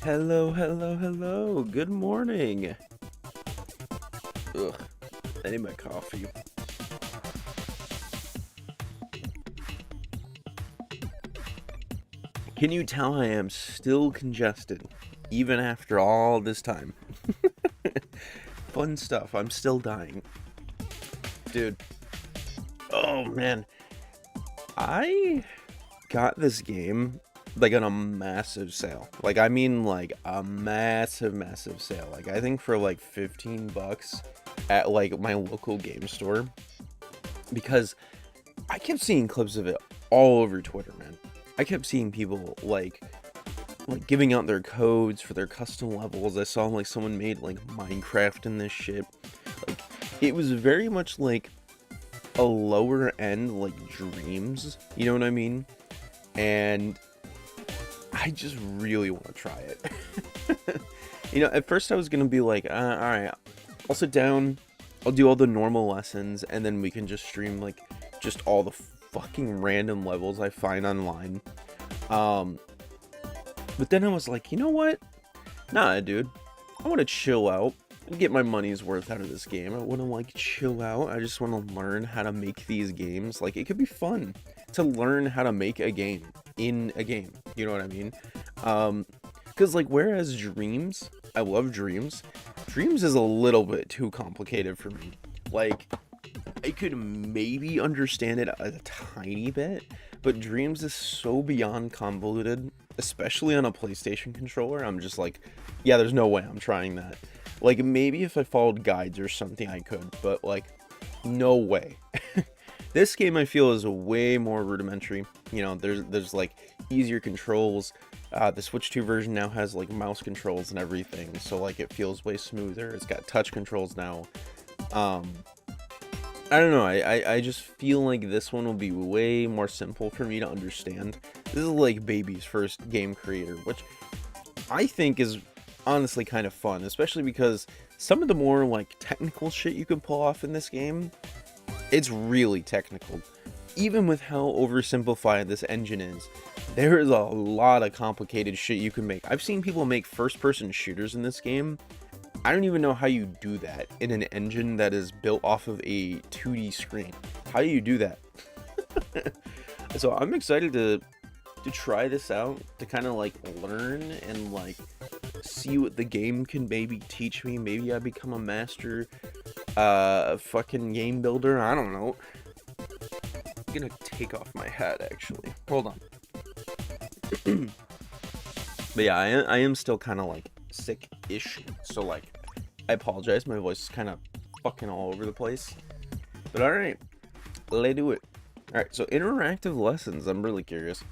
Hello, hello, hello. Good morning. Ugh, I need my coffee. Can you tell I am still congested, even after all this time? Fun stuff. I'm still dying. Dude. Oh, man. I got this game, like, on a massive sale. Like, I mean, like, a massive, massive sale. Like, I think for, like, 15 bucks at, like, my local game store. Because I kept seeing clips of it all over Twitter, man. I kept seeing people like giving out their codes for their custom levels. I saw like someone made like Minecraft in this shit. Like it was very much like a lower end like Dreams, you know what I mean? And I just really want to try it. You know, at first I was gonna be like, all right, I'll sit down, I'll do all the normal lessons, and then we can just stream like just all the fucking random levels I find online. But then I was like, you know what? Nah, dude. I want to chill out and get my money's worth out of this game. I want to like chill out. I just want to learn how to make these games. Like it could be fun to learn how to make a game in a game. You know what I mean? Because like whereas Dreams, I love Dreams. Dreams is a little bit too complicated for me. Like I could maybe understand it a tiny bit, but Dreams is so beyond convoluted, especially on a PlayStation controller. I'm just like, yeah, there's no way I'm trying that. Like, maybe if I followed guides or something I could, but like, no way. This game I feel is way more rudimentary. You know, there's like easier controls. The Switch 2 version now has like mouse controls and everything, so like it feels way smoother. It's got touch controls now. I don't know, I just feel like this one will be way more simple for me to understand. This is like baby's first game creator, which I think is honestly kind of fun, especially because some of the more like technical shit you can pull off in this game, it's really technical. Even with how oversimplified this engine is, there is a lot of complicated shit you can make. I've seen people make first-person shooters in this game. I don't even know how you do that in an engine that is built off of a 2D screen. How do you do that? So I'm excited to try this out, to kind of like learn and like see what the game can maybe teach me. Maybe I become a master fucking game builder. I don't know. I'm gonna take off my hat actually. Hold on. But yeah, I am still kind of like sick-ish, so like I apologize, my voice is kind of fucking all over the place, but all right, let's do it. All right, so interactive lessons, I'm really curious.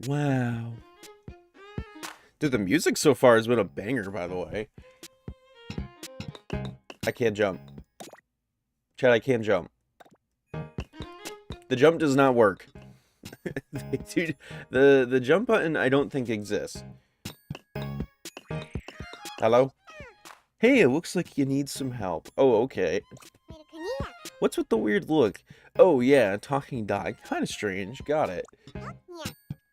Wow, dude, the music so far has been a banger, by the way. I can't jump, Chad. I can't jump. The jump does not work. Dude, the jump button I don't think exists. Hello? Hey, it looks like you need some help. Oh, okay. What's with the weird look? Oh yeah, talking dog. Kinda strange. Got it.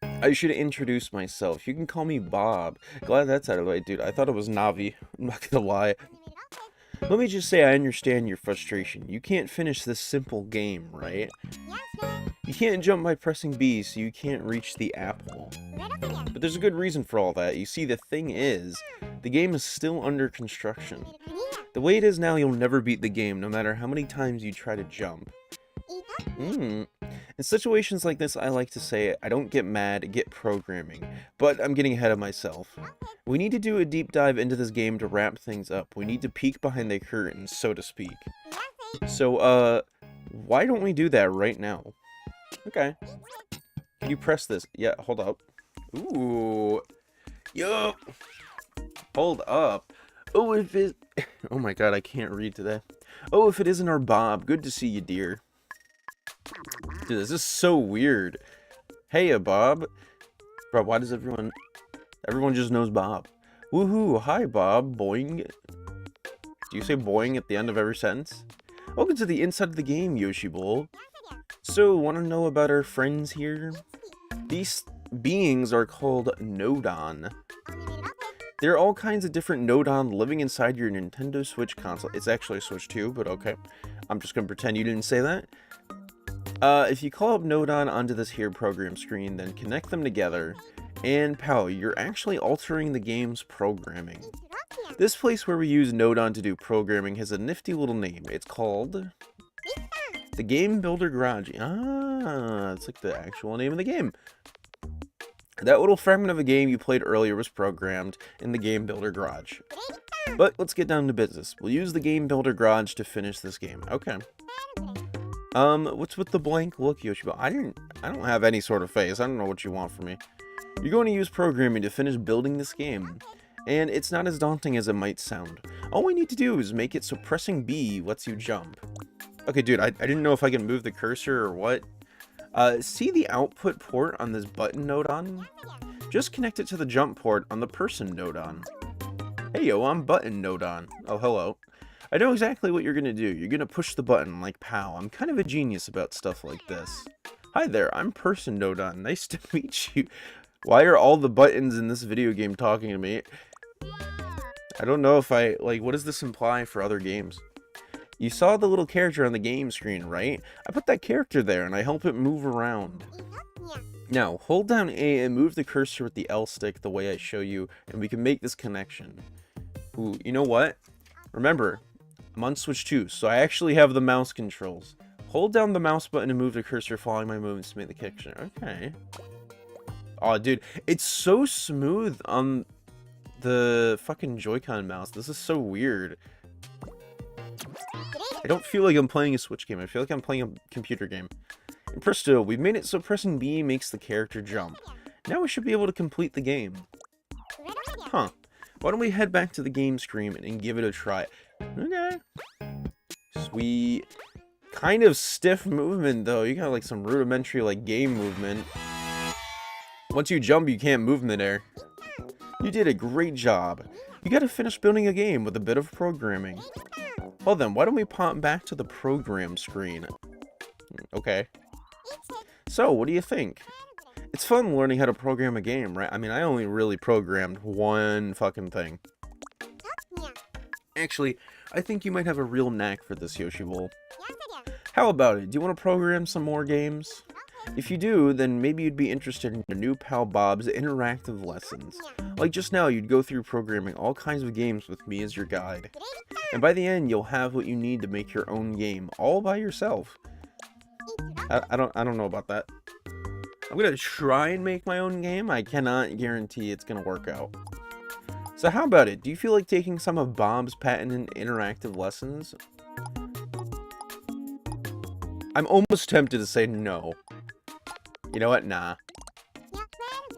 I should introduce myself. You can call me Bob. Glad that's out of the way, dude. I thought it was Navi. I'm not gonna lie. Let me just say I understand your frustration. You can't finish this simple game, right? You can't jump by pressing B, so you can't reach the apple. But there's a good reason for all that. You see, the thing is, the game is still under construction. The way it is now, you'll never beat the game, no matter how many times you try to jump. In situations like this, I like to say, I don't get mad, get programming. But I'm getting ahead of myself. We need to do a deep dive into this game to wrap things up. We need to peek behind the curtain, so to speak. So, why don't we do that right now? Okay. Can you press this? Yeah, hold up. Ooh. Yup. Hold up. Oh, if it... Oh my god, I can't read today. Oh, if it isn't our Bob. Good to see you, dear. Dude, this is so weird. Hey, Bob. Bro, why does everyone... Everyone just knows Bob. Woohoo. Hi, Bob. Boing. Do you say boing at the end of every sentence? Welcome to the inside of the game, Yoshi Bowl. So, want to know about our friends here? These beings are called Nodon. There are all kinds of different Nodon living inside your Nintendo Switch console. It's actually a Switch 2, but okay. I'm just going to pretend you didn't say that. If you call up Nodon onto this here program screen, then connect them together, and pal, you're actually altering the game's programming. This place where we use Nodon to do programming has a nifty little name. It's called the Game Builder Garage. Ah, it's like the actual name of the game. That little fragment of a game you played earlier was programmed in the Game Builder Garage. But let's get down to business. We'll use the Game Builder Garage to finish this game. Okay. What's with the blank look, Yoshi? I don't have any sort of face. I don't know what you want from me. You're going to use programming to finish building this game. And it's not as daunting as it might sound. All we need to do is make it so pressing B lets you jump. Okay, dude, I didn't know if I can move the cursor or what. See the output port on this button Nodon? Just connect it to the jump port on the person Nodon. Hey yo, I'm button Nodon. Oh, hello. I know exactly what you're gonna do. You're gonna push the button like pow. I'm kind of a genius about stuff like this. Hi there, I'm person Nodon. Nice to meet you. Why are all the buttons in this video game talking to me? I don't know if what does this imply for other games? You saw the little character on the game screen, right? I put that character there and I help it move around. Now, hold down A and move the cursor with the L stick the way I show you, and we can make this connection. Ooh, you know what? Remember, I'm on Switch 2, so I actually have the mouse controls. Hold down the mouse button and move the cursor following my movements to make the connection. Okay. Oh, dude, it's so smooth on the fucking Joy-Con mouse. This is so weird. I don't feel like I'm playing a Switch game. I feel like I'm playing a computer game. And presto, we've made it so pressing B makes the character jump. Now we should be able to complete the game. Huh. Why don't we head back to the game screen and give it a try? Okay. Sweet. Kind of stiff movement, though. You got, like, some rudimentary, like, game movement. Once you jump, you can't move in the air. You did a great job. You gotta finish building a game with a bit of programming. Well then, why don't we pop back to the program screen? Okay. So, what do you think? It's fun learning how to program a game, right? I mean, I only really programmed one fucking thing. Actually, I think you might have a real knack for this, Yoshi Bowl. How about it? Do you want to program some more games? If you do, then maybe you'd be interested in your new pal Bob's interactive lessons. Like just now, you'd go through programming all kinds of games with me as your guide. And by the end, you'll have what you need to make your own game, all by yourself. I don't know about that. I'm gonna try and make my own game. I cannot guarantee it's gonna work out. So how about it? Do you feel like taking some of Bob's patented interactive lessons? I'm almost tempted to say no. You know what? Nah.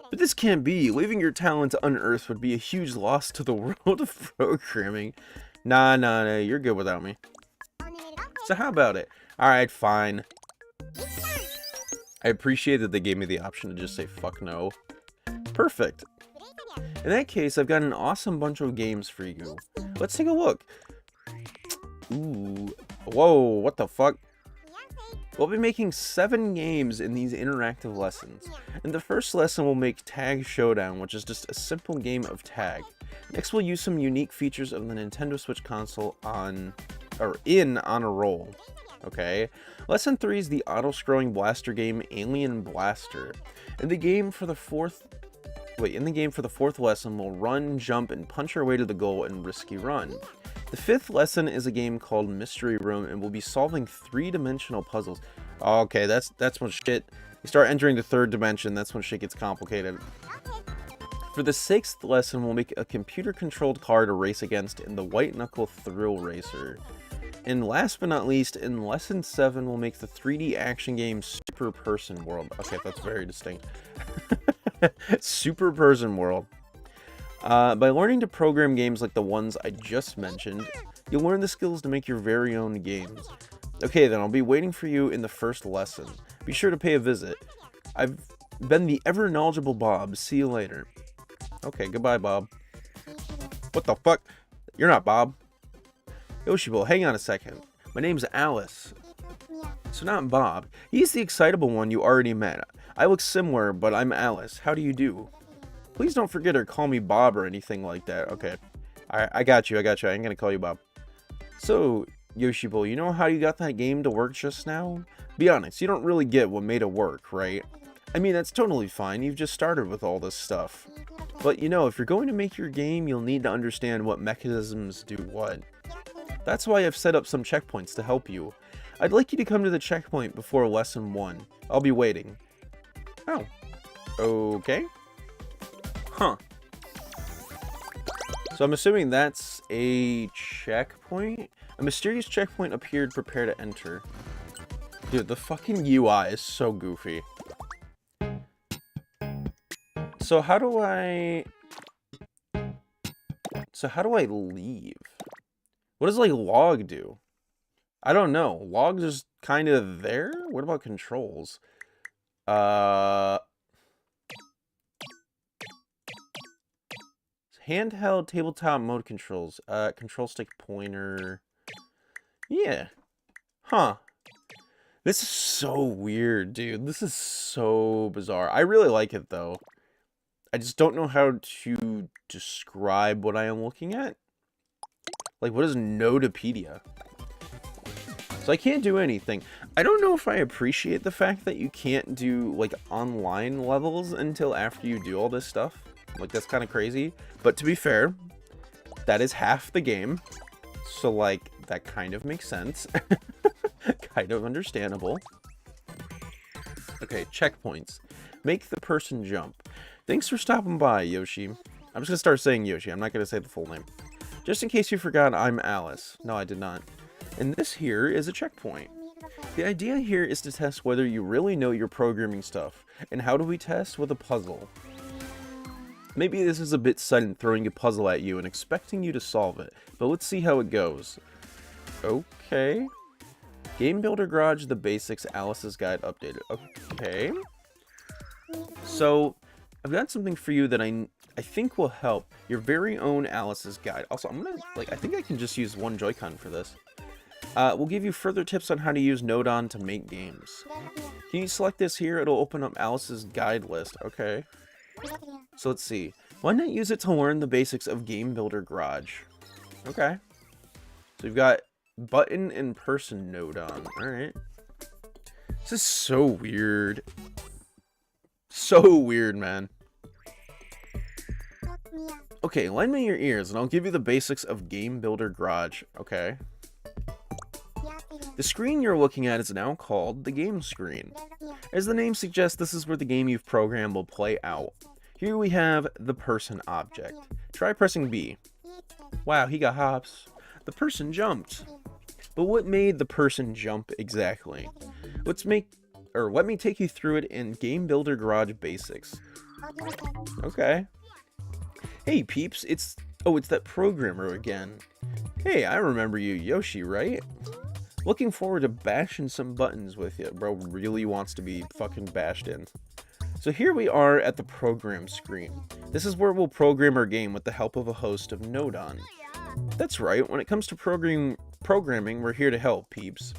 But this can't be. Leaving your talent unearthed would be a huge loss to the world of programming. Nah, you're good without me. So how about it? Alright, fine. I appreciate that they gave me the option to just say fuck no. Perfect. In that case, I've got an awesome bunch of games for you. Let's take a look. Ooh. Whoa, what the fuck? We'll be making 7 games in these interactive lessons. In the first lesson, we'll make Tag Showdown, which is just a simple game of tag. Next, we'll use some unique features of the Nintendo Switch console on a roll. Okay. Lesson 3 is the auto-scrolling blaster game Alien Blaster. In the game for the fourth lesson, we'll run, jump, and punch our way to the goal in Risky Run. The 5th lesson is a game called Mystery Room, and we'll be solving 3-dimensional puzzles. Okay, that's when shit. You start entering the 3rd dimension, that's when shit gets complicated. For the 6th lesson, we'll make a computer-controlled car to race against in the White Knuckle Thrill Racer. And last but not least, in Lesson 7, we'll make the 3D action game Super Person World. Okay, that's very distinct. Super Person World. By learning to program games like the ones I just mentioned, you'll learn the skills to make your very own games. Okay, then I'll be waiting for you in the first lesson. Be sure to pay a visit. I've been the ever-knowledgeable Bob. See you later. Okay, goodbye, Bob. What the fuck? You're not Bob. Yoshi-Bo, hang on a second. My name's Alice. So not Bob. He's the excitable one you already met. I look similar, but I'm Alice. How do you do? Please don't forget or call me Bob or anything like that. Okay. I got you. I ain't gonna call you Bob. So, Yoshi-Bo, you know how you got that game to work just now? Be honest, you don't really get what made it work, right? I mean, that's totally fine. You've just started with all this stuff. But, you know, if you're going to make your game, you'll need to understand what mechanisms do what. That's why I've set up some checkpoints to help you. I'd like you to come to the checkpoint before lesson 1. I'll be waiting. Oh. Okay. Huh. So I'm assuming that's a checkpoint? A mysterious checkpoint appeared. Prepare to enter. Dude, the fucking UI is so goofy. So how do I leave? What does, like, log do? I don't know. Log's just kind of there? What about controls? Handheld tabletop mode controls. Control stick pointer. Yeah. Huh. This is so weird, dude. This is so bizarre. I really like it, though. I just don't know how to describe what I am looking at. Like, what is Nodepedia? So I can't do anything. I don't know if I appreciate the fact that you can't do, like, online levels until after you do all this stuff. Like, that's kind of crazy. But to be fair, that is half the game. So, like, that kind of makes sense. Kind of understandable. Okay, checkpoints. Make the person jump. Thanks for stopping by, Yoshi. I'm just gonna start saying Yoshi. I'm not gonna say the full name. Just in case you forgot, I'm Alice. No, I did not. And this here is a checkpoint. The idea here is to test whether you really know your programming stuff. And how do we test? With a puzzle. Maybe this is a bit sudden, throwing a puzzle at you and expecting you to solve it, but let's see how it goes. Okay. Game Builder Garage, the basics, Alice's Guide updated. Okay. So, I've got something for you that I think will help. Your very own Alice's Guide. Also, I'm gonna, like, I think I can just use one Joy-Con for this. We'll give you further tips on how to use Nodon to make games. Can you select this here? It'll open up Alice's Guide list. Okay. So let's see. Why not use it to learn the basics of Game Builder Garage? Okay. So we've got button and person Nodon. Alright. This is so weird. So weird, man. Okay, lend me your ears and I'll give you the basics of Game Builder Garage. Okay. The screen you're looking at is now called the game screen. As the name suggests, this is where the game you've programmed will play out. Here we have the person object. Try pressing B. Wow, he got hops. The person jumped. But what made the person jump exactly? Let me take you through it in Game Builder Garage Basics. Okay. Hey peeps, it's that programmer again. Hey, I remember you, Yoshi, right? Looking forward to bashing some buttons with you. Bro really wants to be fucking bashed in. So here we are at the program screen. This is where we'll program our game with the help of a host of Nodon. That's right, when it comes to programming, we're here to help, peeps.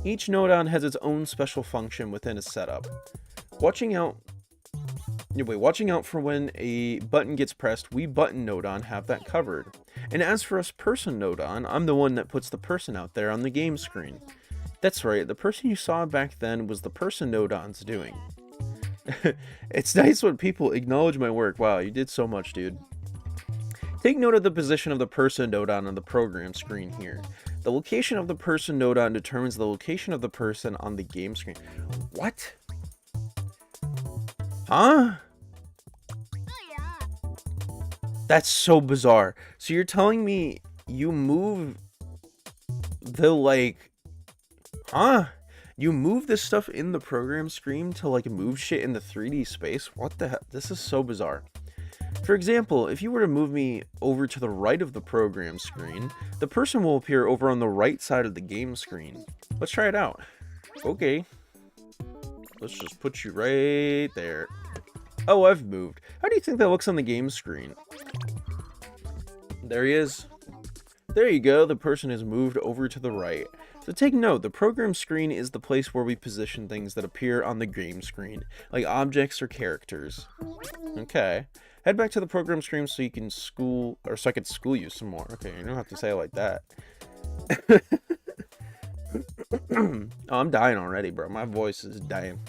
Each Nodon has its own special function within a setup. Watching out for when a button gets pressed, we button Nodon have that covered. And as for us person Nodon, I'm the one that puts the person out there on the game screen. That's right, the person you saw back then was the person Nodon's doing. It's nice when people acknowledge my work. Wow, you did so much, dude. Take note of the position of the person Nodon on the program screen here. The location of the person Nodon determines the location of the person on the game screen. What? Huh? That's so bizarre. So you're telling me you move the, like... Huh? You move this stuff in the program screen to, like, move shit in the 3D space? What the heck? This is so bizarre. For example, if you were to move me over to the right of the program screen, the person will appear over on the right side of the game screen. Let's try it out. Okay. Let's just put you right there. Oh, I've moved. How do you think that looks on the game screen? There he is. There you go. The person has moved over to the right. So take note, the program screen is the place where we position things that appear on the game screen, like objects or characters. Okay. Head back to the program screen so you can so I can school you some more. Okay, you don't have to say it like that. Oh, I'm dying already, bro. My voice is dying.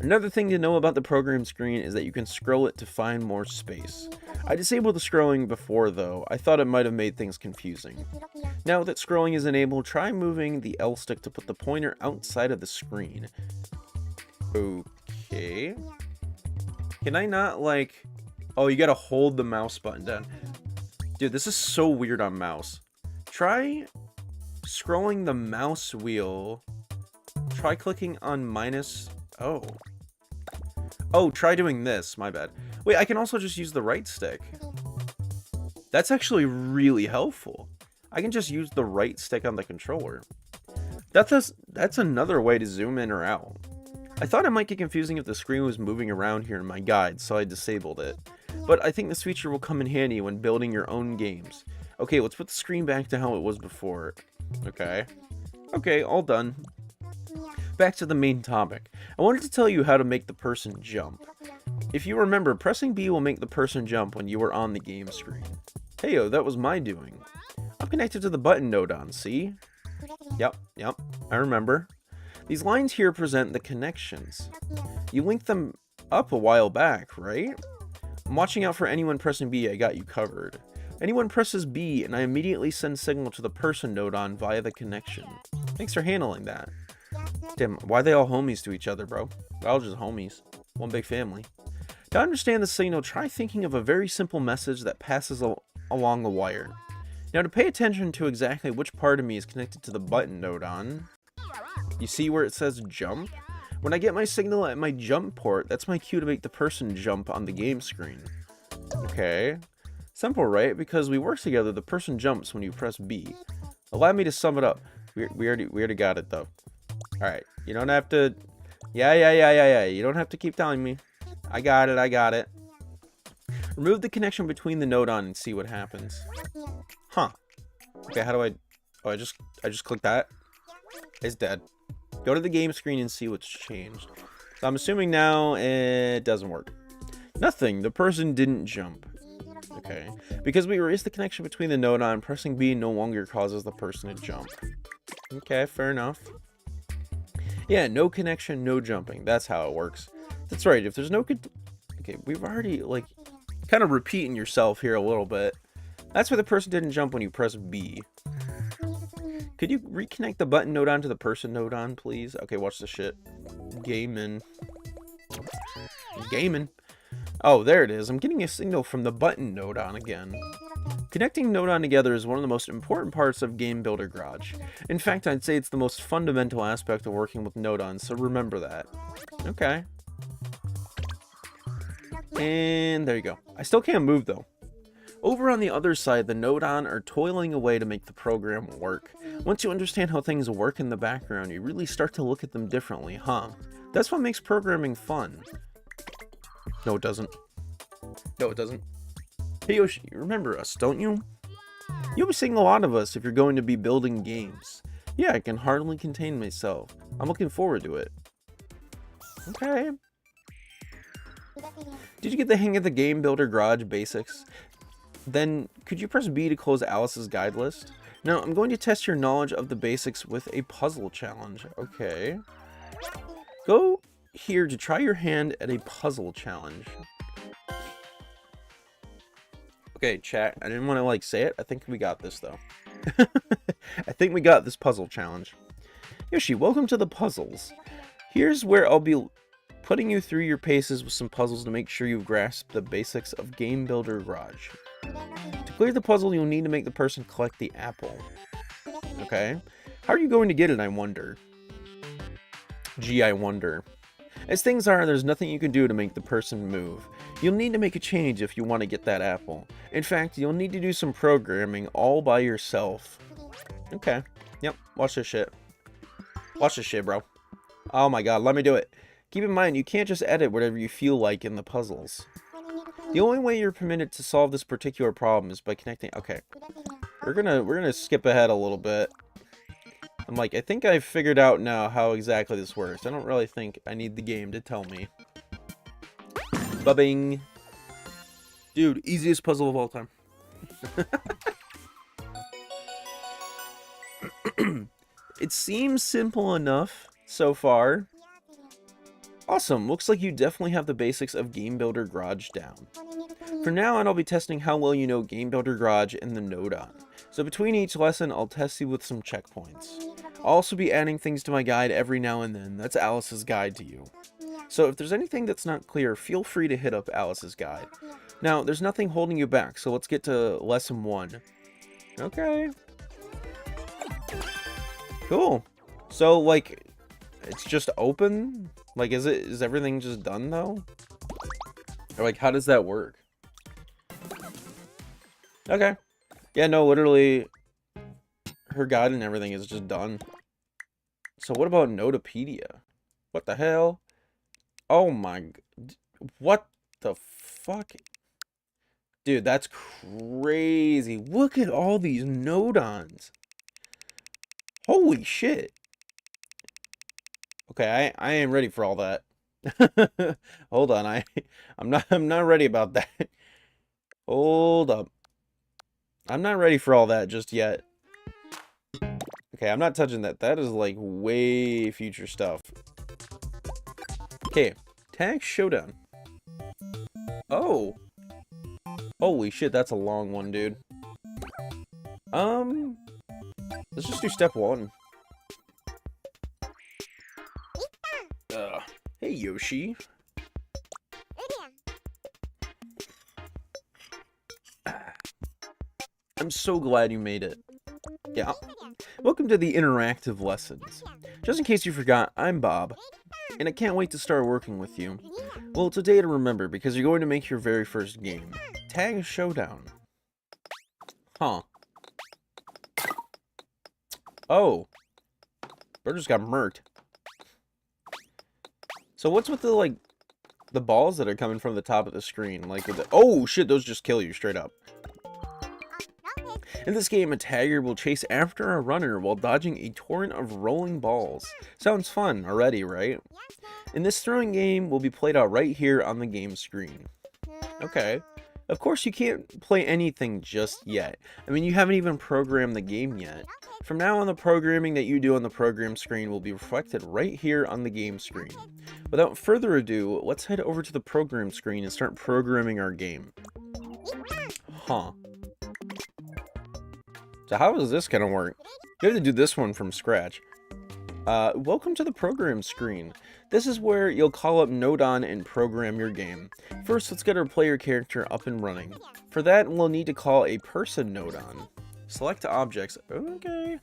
Another thing to know about the program screen is that you can scroll it to find more space. I disabled the scrolling before though. I thought it might have made things confusing. Now that scrolling is enabled, try moving the L stick to put the pointer outside of the screen. Okay. Can I not like... Oh, you gotta hold the mouse button down. Dude, this is so weird on mouse. Try scrolling the mouse wheel. Try clicking on minus... Oh. Oh, try doing this. My bad. Wait, I can also just use the right stick. That's actually really helpful. I can just use the right stick on the controller. That's another way to zoom in or out. I thought it might get confusing if the screen was moving around here in my guide, so I disabled it. But I think this feature will come in handy when building your own games. Okay, let's put the screen back to how it was before. Okay. Okay, all done. Back to the main topic. I wanted to tell you how to make the person jump. If you remember, pressing B will make the person jump when you are on the game screen. Heyo, that was my doing. I'm connected to the button node see? Yep, I remember. These lines here present the connections. You linked them up a while back, right? I'm watching out for anyone pressing B, I got you covered. Anyone presses B, and I immediately send signal to the person node via the connection. Thanks for handling that. Damn, why are they all homies to each other, bro? They're all just homies. One big family. To understand the signal, try thinking of a very simple message that passes along the wire. Now to pay attention to exactly which part of me is connected to the button node you see where it says jump? When I get my signal at my jump port, that's my cue to make the person jump on the game screen. Okay. Simple, right? Because we work together, the person jumps when you press B. Allow me to sum it up. We already got it though. Alright, you don't have to... Yeah. You don't have to keep telling me. I got it. Remove the connection between the node and see what happens. Huh. Okay, how do I... Oh, I just clicked that. It's dead. Go to the game screen and see what's changed. So I'm assuming now it doesn't work. Nothing. The person didn't jump. Okay. Because we erased the connection between the node pressing B no longer causes the person to jump. Okay, fair enough. Yeah, no connection, no jumping. That's how it works. That's right. If there's no... Okay, we've already, like, kind of repeating yourself here a little bit. That's why the person didn't jump when you press B. Could you reconnect the button node to the person node please? Okay, watch this shit. Gaming. Oh, there it is. I'm getting a signal from the button node again. Connecting node together is one of the most important parts of Game Builder Garage. In fact, I'd say it's the most fundamental aspect of working with node so remember that. Okay. And there you go. I still can't move though. Over on the other side, the node are toiling away to make the program work. Once you understand how things work in the background, you really start to look at them differently, huh? That's what makes programming fun. No, it doesn't. Hey Yoshi, you remember us, don't you? You'll be seeing a lot of us if you're going to be building games. Yeah, I can hardly contain myself. I'm looking forward to it. Okay. Did you get the hang of the Game Builder Garage basics? Then, could you press B to close Alice's guide list? Now, I'm going to test your knowledge of the basics with a puzzle challenge. Okay. Go here to try your hand at a puzzle challenge. Okay, chat. I didn't want to, like, say it. I think we got this, though. I think we got this puzzle challenge. Yoshi, welcome to the puzzles. Here's where I'll be putting you through your paces with some puzzles to make sure you've grasped the basics of Game Builder Garage. To clear the puzzle, you'll need to make the person collect the apple. Okay. How are you going to get it, I wonder? Gee, I wonder. As things are, there's nothing you can do to make the person move. You'll need to make a change if you want to get that apple. In fact, you'll need to do some programming all by yourself. Okay. Yep. Watch this shit. Watch this shit, bro. Oh my god, let me do it. Keep in mind, you can't just edit whatever you feel like in the puzzles. The only way you're permitted to solve this particular problem is by connecting... Okay. We're gonna skip ahead a little bit. I'm like, I think I've figured out now how exactly this works. I don't really think I need the game to tell me. Ba-bing. Dude, easiest puzzle of all time. It seems simple enough so far. Awesome, looks like you definitely have the basics of Game Builder Garage down. From now on, I'll be testing how well you know Game Builder Garage and the Nodon. So between each lesson, I'll test you with some checkpoints. I'll also be adding things to my guide every now and then. That's Alice's guide to you. So if there's anything that's not clear, feel free to hit up Alice's guide. Now, there's nothing holding you back, so let's get to lesson 1. Okay. Cool. So, like, it's just open? Like, is everything just done, though? Or, like, how does that work? Okay. Yeah, no, literally, her guide and everything is just done. So what about Notopedia? What the hell? Oh my... What the fuck? Dude, that's crazy. Look at all these Nodons. Holy shit. Okay, I am ready for all that. Hold on, I'm not ready about that. Hold up. I'm not ready for all that just yet. Okay, I'm not touching that. That is like way future stuff. Okay, Tag Showdown. Oh. Holy shit, that's a long one, dude. Let's just do step 1. Hey, Yoshi. I'm so glad you made it. Yeah. Welcome to the interactive lessons. Just in case you forgot, I'm Bob, and I can't wait to start working with you. Well, it's a day to remember because you're going to make your very first game. Tag Showdown. Huh. Oh. Bro just got murked. So what's with the, like, the balls that are coming from the top of the screen? Like, oh shit, those just kill you straight up. In this game, a tagger will chase after a runner while dodging a torrent of rolling balls. Sounds fun already, right? And this throwing game will be played out right here on the game screen. Okay. Of course, you can't play anything just yet. I mean, you haven't even programmed the game yet. From now on, the programming that you do on the program screen will be reflected right here on the game screen. Without further ado, let's head over to the program screen and start programming our game. Huh. So how is this gonna work? We have to do this one from scratch. Welcome to the program screen. This is where you'll call up Nodon and program your game. First, let's get our player character up and running. For that, we'll need to call a person Nodon. Select objects. Okay.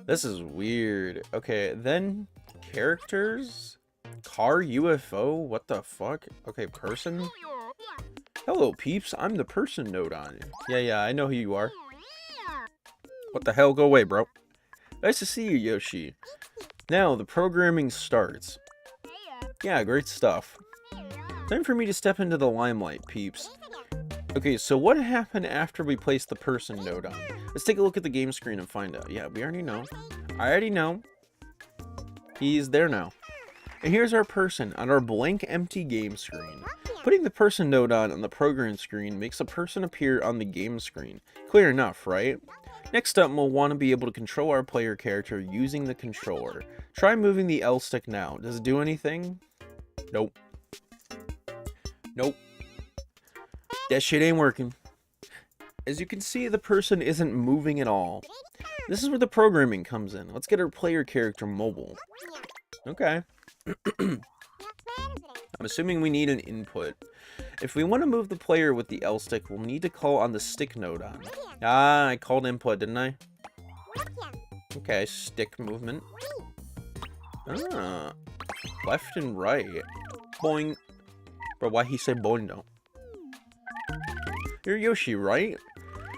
This is weird. Okay, then characters? Car UFO? What the fuck? Okay, person? Hello, peeps. I'm the person Nodon. Yeah, I know who you are. What the hell? Go away, bro. Nice to see you, Yoshi. Now, the programming starts. Yeah, great stuff. Time for me to step into the limelight, peeps. Okay, so what happened after we placed the person Nodon? Let's take a look at the game screen and find out. Yeah, we already know. I already know. He's there now. And here's our person on our blank empty game screen. Putting the person Nodon on the program screen makes a person appear on the game screen. Clear enough, right? Next up, we'll want to be able to control our player character using the controller. Try moving the L stick now. Does it do anything? Nope. Nope. That shit ain't working. As you can see, the person isn't moving at all. This is where the programming comes in. Let's get our player character mobile. Okay. I'm assuming we need an input. If we want to move the player with the L stick, we'll need to call on the stick Nodon. Ah, I called input, didn't I? Okay, stick movement. Ah, left and right. Boing. Bro, why he say boing though? You're Yoshi, right?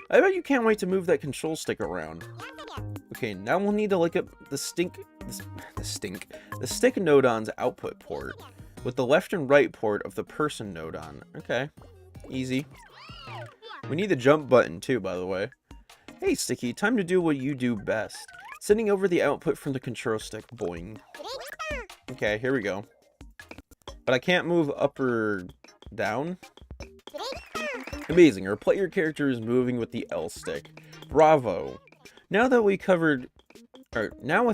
I bet you can't wait to move that control stick around. Okay, now we'll need to look up the stick Nodon's output port with the left and right port of the person Nodon. Okay, easy. We need the jump button too, by the way. Hey, Sticky, time to do what you do best. Sending over the output from the control stick. Boing. Okay, here we go. But I can't move up or down. Amazing, our player character is moving with the L stick. Bravo. Now with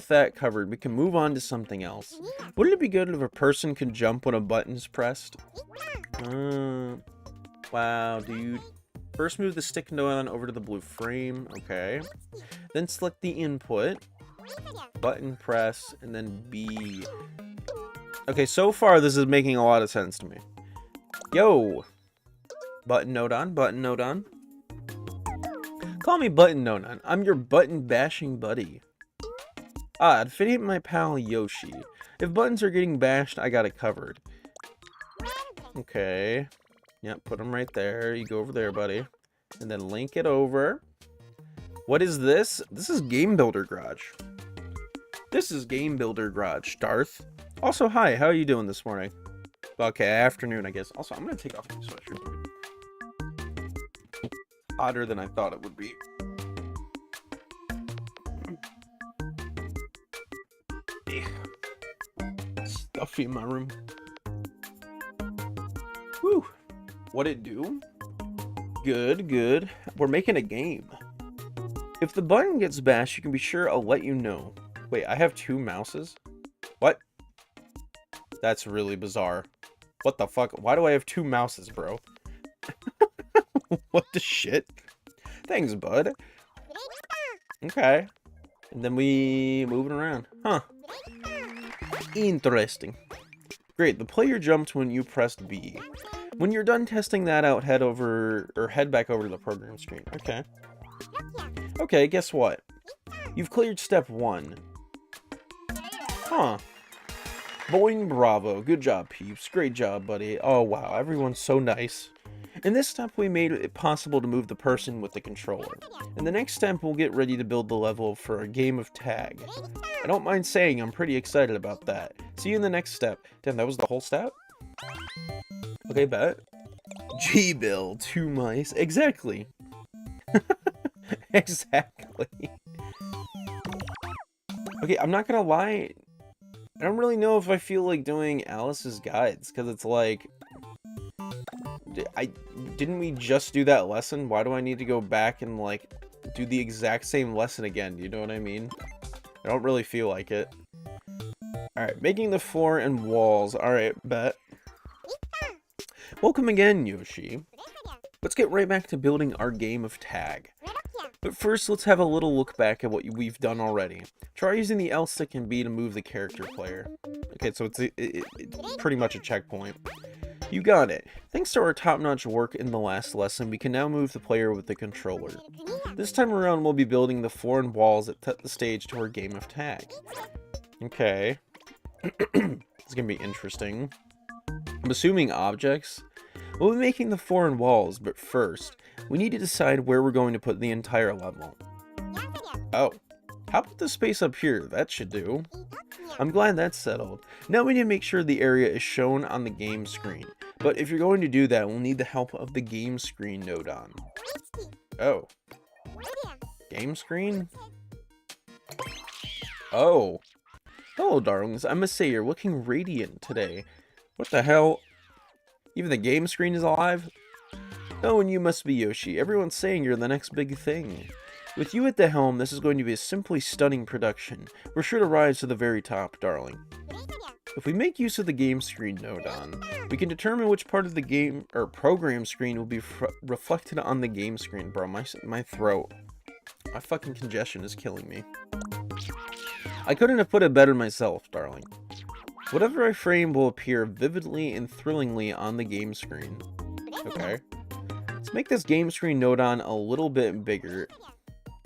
that covered, we can move on to something else. Wouldn't it be good if a person could jump when a button's pressed? Wow, dude. First move the stick node over to the blue frame. Okay. Then select the input. Button press, and then B. Okay, so far this is making a lot of sense to me. Yo! Button node on, button node on. Call me button node on. I'm your button bashing buddy. Odd, fit ain't my pal Yoshi. If buttons are getting bashed, I got it covered. Okay. Yep, put them right there. You go over there, buddy. And then link it over. What is this? This is Game Builder Garage. This is Game Builder Garage, Darth. Also, hi, how are you doing this morning? Okay, afternoon, I guess. Also, I'm gonna take off my sweatshirt. Hotter than I thought it would be. Stuffy in my room. Whew. What'd it do? Good, good. We're making a game. If the button gets bashed, you can be sure I'll let you know. Wait, I have 2 mouses? What? That's really bizarre. What the fuck? Why do I have 2 mouses, bro? What the shit? Thanks, bud. Okay. And then we move it around. Huh. Interesting. Great, the player jumped when you pressed B. When you're done testing that out, head back over to the program screen. Okay. Okay, guess what? You've cleared step 1. Huh. Boing, bravo. Good job, peeps. Great job, buddy. Oh, wow. Everyone's so nice. In this step, we made it possible to move the person with the controller. In the next step, we'll get ready to build the level for a game of tag. I don't mind saying I'm pretty excited about that. See you in the next step. Damn, that was the whole step? Okay, bet. G-Bill, 2 mice. Exactly. Exactly. Okay, I'm not gonna lie. I don't really know if I feel like doing Alice's guides, because it's like... Didn't we just do that lesson? Why do I need to go back and, like, do the exact same lesson again? You know what I mean? I don't really feel like it. Alright, making the floor and walls. Alright, bet. Welcome again, Yoshi. Let's get right back to building our game of tag. But first, let's have a little look back at what we've done already. Try using the L stick and B to move the character player. Okay, so it's pretty much a checkpoint. You got it. Thanks to our top-notch work in the last lesson, we can now move the player with the controller. This time around, we'll be building the floor and walls that set the stage to our game of tag. Okay. It's gonna be interesting. I'm assuming objects. We'll be making the floor and walls, but first, we need to decide where we're going to put the entire level. Oh. How about the space up here? That should do. I'm glad that's settled. Now we need to make sure the area is shown on the game screen. But if you're going to do that, we'll need the help of the game screen node on. Oh. Game screen? Oh. Hello, darlings. I must say, you're looking radiant today. What the hell? Even the game screen is alive? Oh, and you must be Yoshi. Everyone's saying you're the next big thing. With you at the helm, this is going to be a simply stunning production. We're sure to rise to the very top, darling. If we make use of the game screen node on, we can determine which part of the game or program screen will be reflected on the game screen. Bro, my throat. My fucking congestion is killing me. I couldn't have put it better myself, darling. Whatever I frame will appear vividly and thrillingly on the game screen. Okay. Let's make this game screen node on a little bit bigger.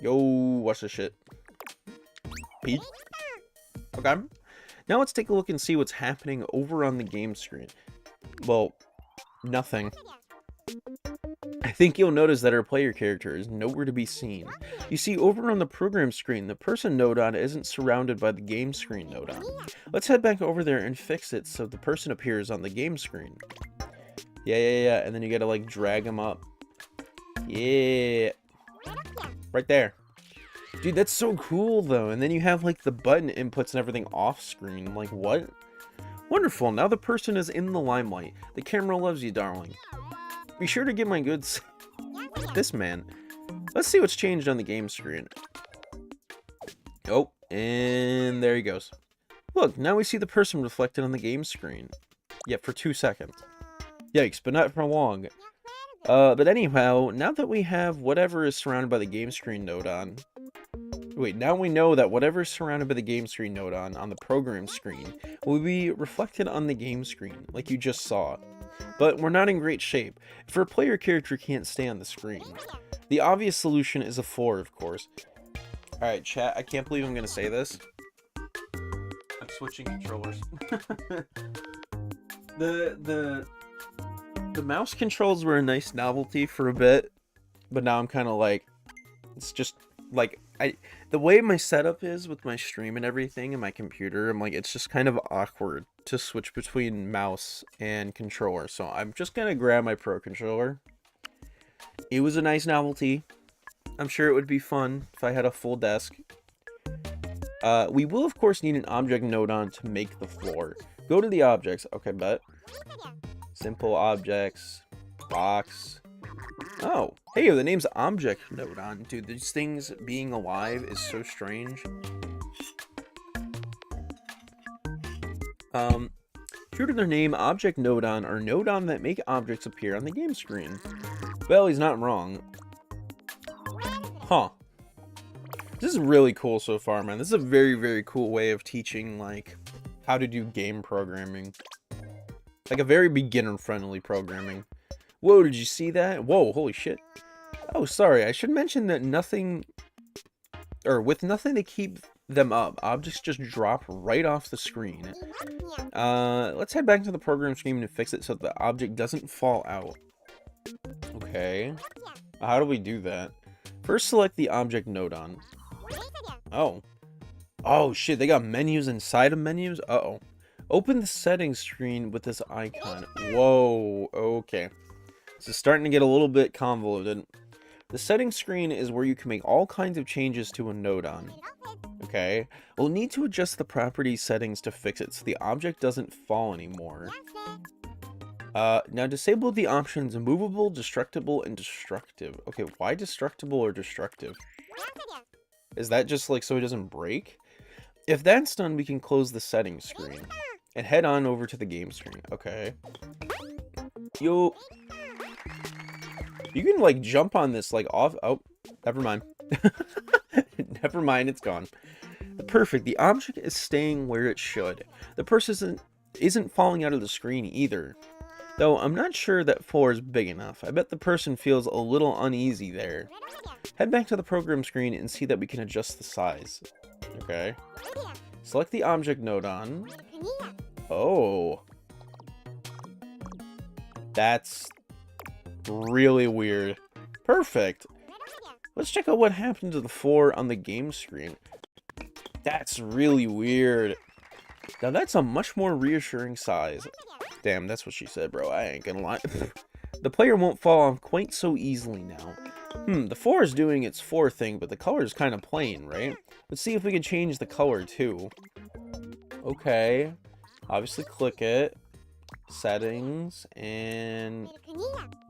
Yo, watch this shit. Pete. Okay. Now let's take a look and see what's happening over on the game screen. Well, nothing. I think you'll notice that our player character is nowhere to be seen. You see, over on the program screen, the person node on isn't surrounded by the game screen node on. Let's head back over there and fix it so the person appears on the game screen. Yeah. And then you gotta, like, drag them up. Yeah. Right there. Dude, that's so cool, though. And then you have, like, the button inputs and everything off screen. Like, what? Wonderful. Now the person is in the limelight. The camera loves you, darling. Be sure to give my goods... This man. Let's see what's changed on the game screen. Oh, and there he goes. Look, now we see the person reflected on the game screen. Yet for 2 seconds. Yikes, but not for long. But anyhow, now that we have whatever is surrounded by the game screen node on... Wait, now we know that whatever is surrounded by the game screen node on the program screen will be reflected on the game screen, like you just saw. But we're not in great shape, if our player character can't stay on the screen. The obvious solution is a floor, of course. Alright, chat, I can't believe I'm gonna say this. I'm switching controllers. The mouse controls were a nice novelty for a bit, but now I'm kind of like, it's just like, the way my setup is with my stream and everything and my computer, I'm like, it's just kind of awkward to switch between mouse and controller. So I'm just gonna grab my Pro controller. It was a nice novelty. I'm sure it would be fun if I had a full desk. We will of course need an object node on to make the floor. Go to the objects. Okay, bet. Simple objects. Box. Oh, hey, the name's object node on. Dude, these things being alive is so strange. True to their name, object node on are node on that make objects appear on the game screen. Well, he's not wrong. Huh. This is really cool so far, man. This is a very, very cool way of teaching, like, how to do game programming. Like a very beginner-friendly programming. Whoa, did you see that? Whoa, holy shit. Oh, sorry, I should mention that with nothing to keep them up, objects just drop right off the screen. Let's head back to the program screen and fix it so the object doesn't fall out. Okay. How do we do that? First, select the object node on. Oh. Oh, shit, they got menus inside of menus? Uh-oh. Open the settings screen with this icon. Whoa, okay. This is starting to get a little bit convoluted. The settings screen is where you can make all kinds of changes to a node on. Okay. We'll need to adjust the property settings to fix it so the object doesn't fall anymore. Now disable the options movable, destructible, and destructive. Okay, why destructible or destructive? Is that just like so it doesn't break? If that's done, we can close the settings screen and head on over to the game screen. Okay. Yo. You can like jump on this like off. Oh, never mind. Never mind, it's gone. Perfect. The object is staying where it should. The person isn't falling out of the screen either. Though I'm not sure that 4 is big enough. I bet the person feels a little uneasy there. Head back to the program screen and see that we can adjust the size. Okay. Select the object node on. Oh. That's really weird. Perfect. Let's check out what happened to the 4 on the game screen. That's really weird. Now that's a much more reassuring size. Damn, that's what she said, bro. I ain't gonna lie. The player won't fall off quite so easily now. The 4 is doing its 4 thing, but the color is kind of plain, right? Let's see if we can change the color too. Okay. Obviously click it. Settings, and...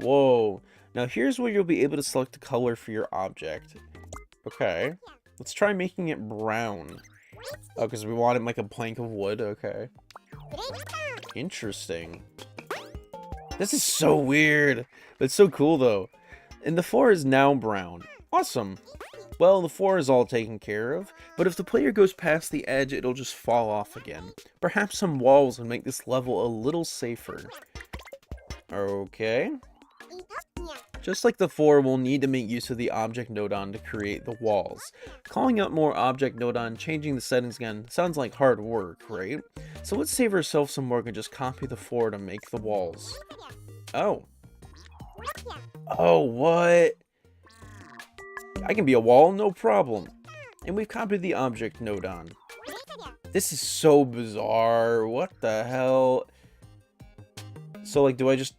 Whoa. Now here's where you'll be able to select the color for your object. Okay. Let's try making it brown. Oh, because we want it like a plank of wood. Okay. Interesting. This is so weird. But it's so cool, though. And the 4 is now brown. Awesome. Well, the 4 is all taken care of, but if the player goes past the edge, it'll just fall off again. Perhaps some walls would make this level a little safer. Okay. Just like the 4, we'll need to make use of the object node on to create the walls. Calling out more object node on, changing the settings again, sounds like hard work, right? So let's save ourselves some work and just copy the 4 to make the walls. Oh. Oh, what? I can be a wall, no problem. And we've copied the object node on. This is so bizarre. What the hell? So, like, do I just...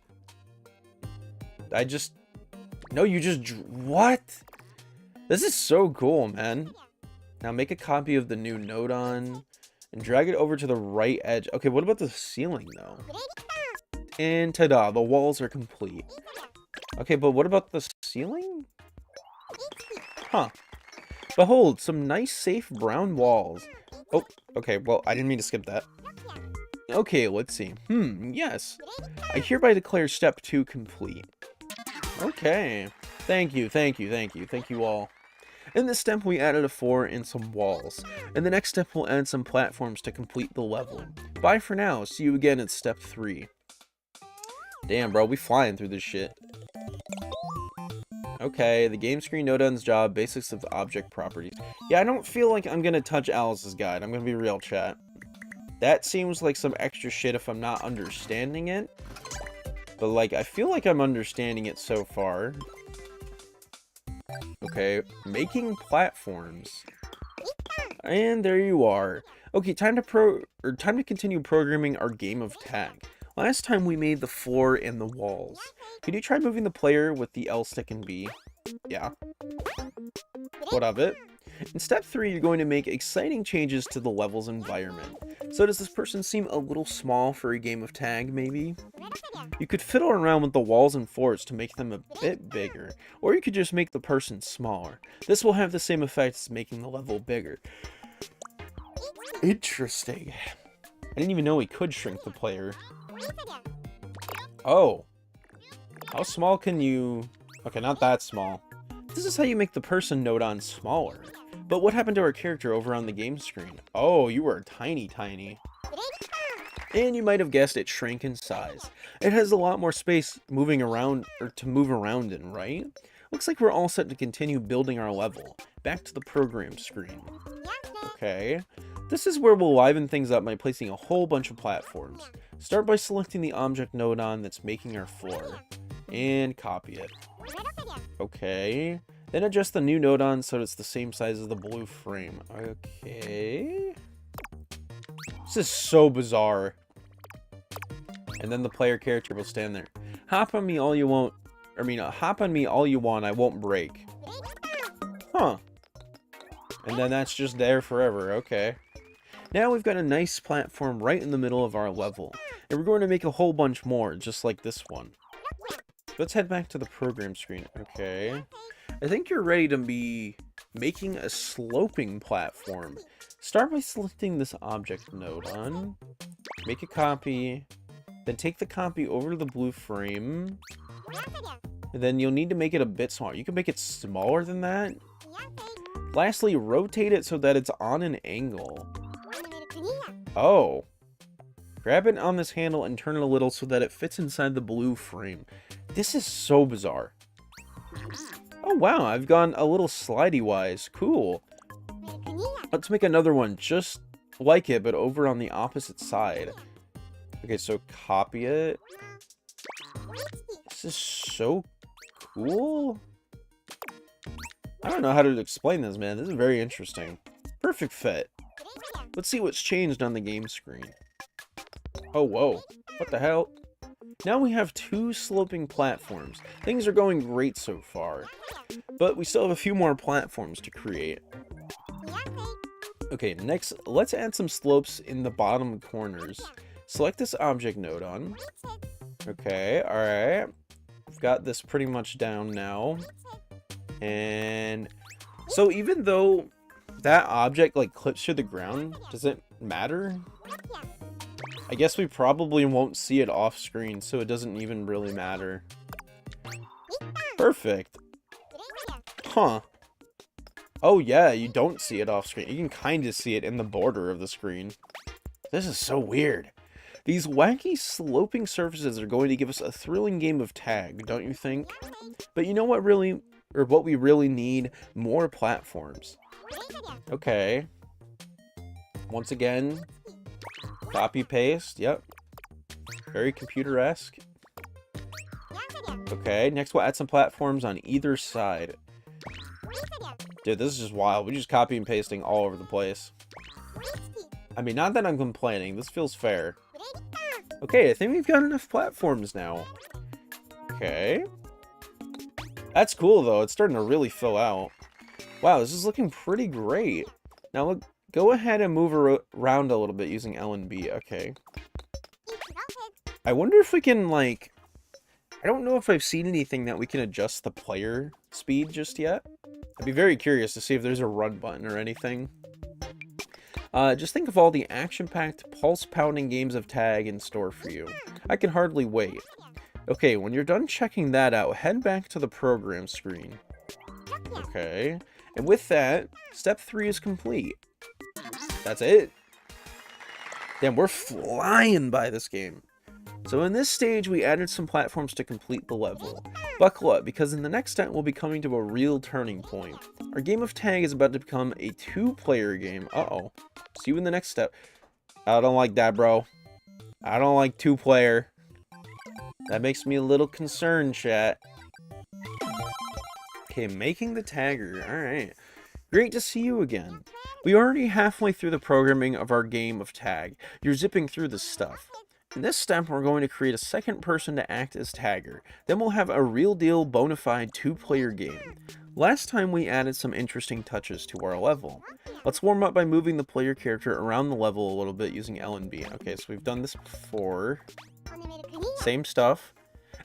No, you just... What? This is so cool, man. Now make a copy of the new nodon and drag it over to the right edge. Okay, what about the ceiling, though? And ta-da, the walls are complete. Okay, but what about the ceiling? Huh. Behold, some nice, safe brown walls. Oh, okay, well, I didn't mean to skip that. Okay, let's see. Yes. I hereby declare step 2 complete. Okay. Thank you, thank you, thank you, thank you all. In this step, we added a floor and some walls. In the next step, we'll add some platforms to complete the level. Bye for now. See you again at step 3. Damn, bro, we flying through this shit. Okay, the game screen, nodon's job, basics of object properties. Yeah, I don't feel like I'm gonna touch Alice's guide. I'm gonna be real, chat. That seems like some extra shit if I'm not understanding it. But, like, I feel like I'm understanding it so far. Okay, making platforms. And there you are. Okay, time to continue programming our game of tag. Last time we made the floor and the walls. Could you try moving the player with the L stick and B? Yeah. What of it? In step 3, you're going to make exciting changes to the level's environment. So does this person seem a little small for a game of tag, maybe? You could fiddle around with the walls and floors to make them a bit bigger, or you could just make the person smaller. This will have the same effect as making the level bigger. Interesting. I didn't even know we could shrink the player. Oh. How small can you... Okay, not that small. This is how you make the person nodon smaller. But what happened to our character over on the game screen? Oh, you were tiny, tiny. And you might have guessed it shrank in size. It has a lot more space moving around, or to move around in, right? Looks like we're all set to continue building our level. Back to the program screen. Okay. This is where we'll liven things up by placing a whole bunch of platforms. Start by selecting the object nodon that's making our floor. And copy it. Okay. Then adjust the new nodon so it's the same size as the blue frame. Okay. This is so bizarre. And then the player character will stand there. Hop on me all you want. Hop on me all you want, I won't break. Huh. And then that's just there forever, okay. Now we've got a nice platform right in the middle of our level. And we're going to make a whole bunch more, just like this one. Let's head back to the program screen. Okay. I think you're ready to be making a sloping platform. Start by selecting this object nodon. Make a copy. Then take the copy over to the blue frame. And then you'll need to make it a bit smaller. You can make it smaller than that. Lastly, rotate it so that it's on an angle. Oh. Grab it on this handle and turn it a little so that it fits inside the blue frame. This is so bizarre. Oh wow, I've gone a little slidey-wise. Cool. Let's make another one just like it, but over on the opposite side. Okay, so copy it. This is so cool. I don't know how to explain this, man. This is very interesting. Perfect fit. Let's see what's changed on the game screen. Oh, whoa. What the hell? Now we have 2 sloping platforms. Things are going great so far. But we still have a few more platforms to create. Okay, next, let's add some slopes in the bottom corners. Select this object nodon. Okay, alright. We've got this pretty much down now. And so even though that object like clips to the ground, does it matter? I guess we probably won't see it off screen, so it doesn't even really matter. Perfect. Huh. Oh yeah, you don't see it off screen. You can kind of see it in the border of the screen. This is so weird. These wacky sloping surfaces are going to give us a thrilling game of tag, don't you think? But you know what what we really need? More platforms. Okay. Once again, copy paste, yep. Very computer-esque. Okay, next we'll add some platforms on either side. Dude, this is just wild. We're just copy and pasting all over the place. I mean, not that I'm complaining. This feels fair. Okay, I think we've got enough platforms now. Okay. That's cool, though. It's starting to really fill out. Wow, this is looking pretty great. Now, look, go ahead and move around a little bit using L and B. Okay. I wonder if we can, like... I don't know if I've seen anything that we can adjust the player speed just yet. I'd be very curious to see if there's a run button or anything. Just think of all the action-packed, pulse-pounding games of tag in store for you. I can hardly wait. Okay, when you're done checking that out, head back to the program screen. Okay, and with that, step 3 is complete. That's it. Damn, we're flying by this game. So in this stage, we added some platforms to complete the level. Buckle up, because in the next step, we'll be coming to a real turning point. Our game of tag is about to become a 2-player game. Uh-oh. See you in the next step. I don't like that, bro. I don't like 2-player. That makes me a little concerned, chat. Okay, making the tagger. Alright. Great to see you again. We're already halfway through the programming of our game of tag. You're zipping through this stuff. In this step, we're going to create a second person to act as tagger. Then we'll have a real deal, bona fide 2-player game. Last time we added some interesting touches to our level. Let's warm up by moving the player character around the level a little bit using L and B. Okay, so we've done this before. Same stuff.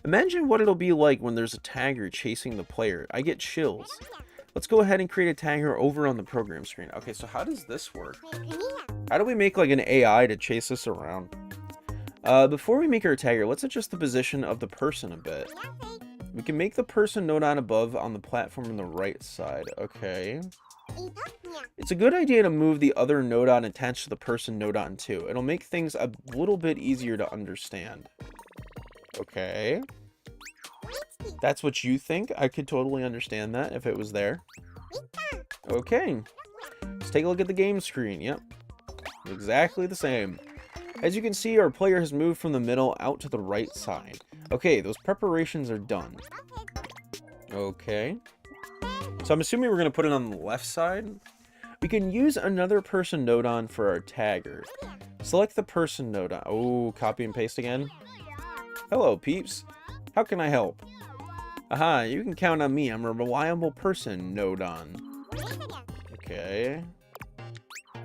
Imagine what it'll be like when there's a tagger chasing the player. I get chills. Let's go ahead and create a tagger over on the program screen. Okay, so how does this work? How do we make like an AI to chase us around? Before we make our tagger, let's adjust the position of the person a bit. We can make the person node on above on the platform on the right side. Okay. It's a good idea to move the other node on attached to the person node on too. It'll make things a little bit easier to understand. Okay. That's what you think? I could totally understand that if it was there. Okay. Let's take a look at the game screen. Yep. Exactly the same. As you can see, our player has moved from the middle out to the right side. Okay, those preparations are done. Okay. So I'm assuming we're going to put it on the left side. We can use another person node on for our tagger. Select the person node on. Oh, copy and paste again. Hello, peeps. How can I help? Aha, you can count on me. I'm a reliable person node on. Okay.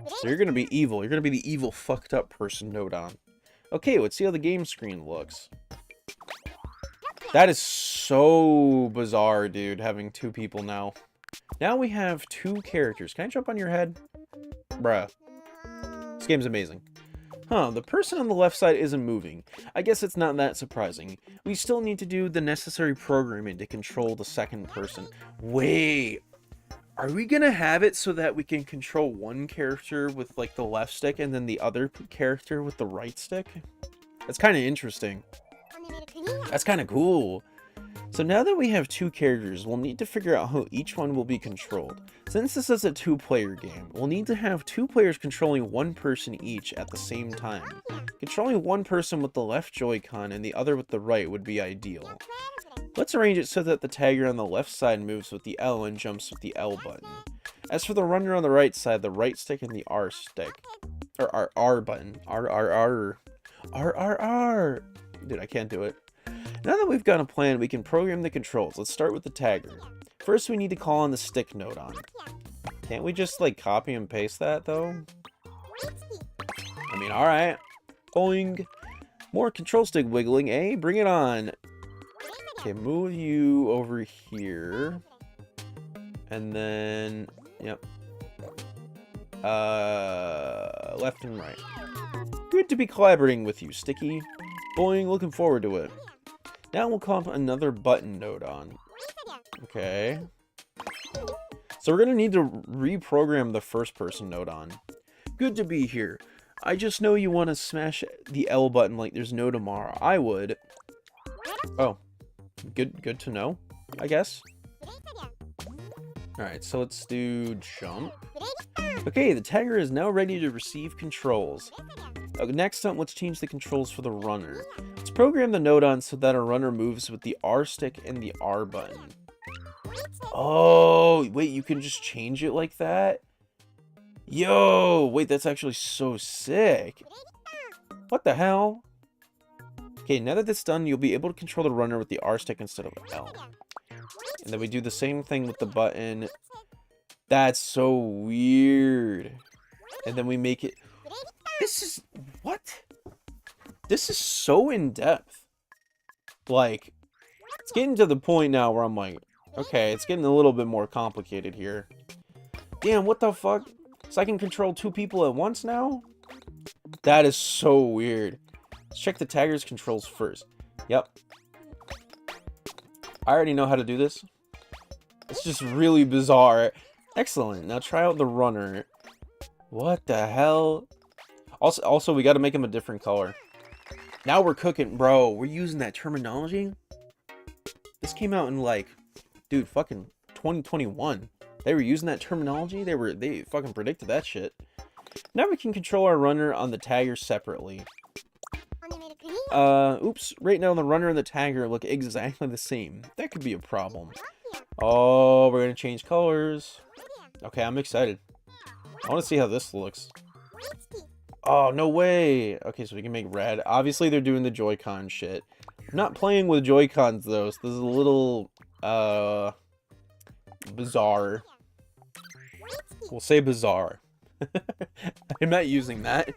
So you're going to be evil. You're going to be the evil, fucked up person node on. Okay, let's see how the game screen looks. That is so bizarre, dude, having 2 people now. Now we have 2 characters. Can I jump on your head? Bruh. This game's amazing. Huh, the person on the left side isn't moving. I guess it's not that surprising. We still need to do the necessary programming to control the second person. Wait. Are we gonna have it so that we can control one character with, like, the left stick and then the other character with the right stick? That's kind of interesting. That's kind of cool. So now that we have 2 characters, we'll need to figure out how each one will be controlled. Since this is a 2-player game, we'll need to have 2 players controlling one person each at the same time. Controlling one person with the left Joy-Con and the other with the right would be ideal. Let's arrange it so that the tagger on the left side moves with the L and jumps with the L button. As for the runner on the right side, the right stick and the R stick. Or R button. R. Dude, I can't do it. Now that we've got a plan, we can program the controls. Let's start with the tagger. First, we need to call on the stick node on. Can't we just, like, copy and paste that, though? I mean, alright. Boing. More control stick wiggling, eh? Bring it on. Okay, move you over here. And then, yep. Left and right. Good to be collaborating with you, Sticky. Boing, looking forward to it. Now we'll call another button node on. Okay. So we're gonna need to reprogram the first person node on. Good to be here. I just know you want to smash the L button like there's no tomorrow. I would. Oh. Good to know, I guess. Alright, so let's do jump. Okay, the tagger is now ready to receive controls. Next up, let's change the controls for the runner. Let's program the node on so that a runner moves with the R stick and the R button. Oh, wait, you can just change it like that? Yo, wait, that's actually so sick. What the hell? Okay, now that that's done, you'll be able to control the runner with the R stick instead of L. And then we do the same thing with the button. That's so weird. And then we make it... This is... What? This is so in-depth. Like, it's getting to the point now where I'm like, okay, it's getting a little bit more complicated here. Damn, what the fuck? So I can control 2 people at once now? That is so weird. Let's check the tagger's controls first. Yep. I already know how to do this. It's just really bizarre. Excellent. Now try out the runner. What the hell? Also, we got to make him a different color. Now we're cooking, bro. We're using that terminology. This came out in like, dude, fucking 2021. They were using that terminology. They fucking predicted that shit. Now we can control our runner on the tagger separately. Oops. Right now the runner and the tagger look exactly the same. That could be a problem. Oh, we're gonna change colors. Okay, I'm excited. I want to see how this looks. Oh, no way. Okay, so we can make red. Obviously, they're doing the Joy-Con shit. I'm not playing with Joy-Cons, though, so this is a little, bizarre. We'll say bizarre. I'm not using that.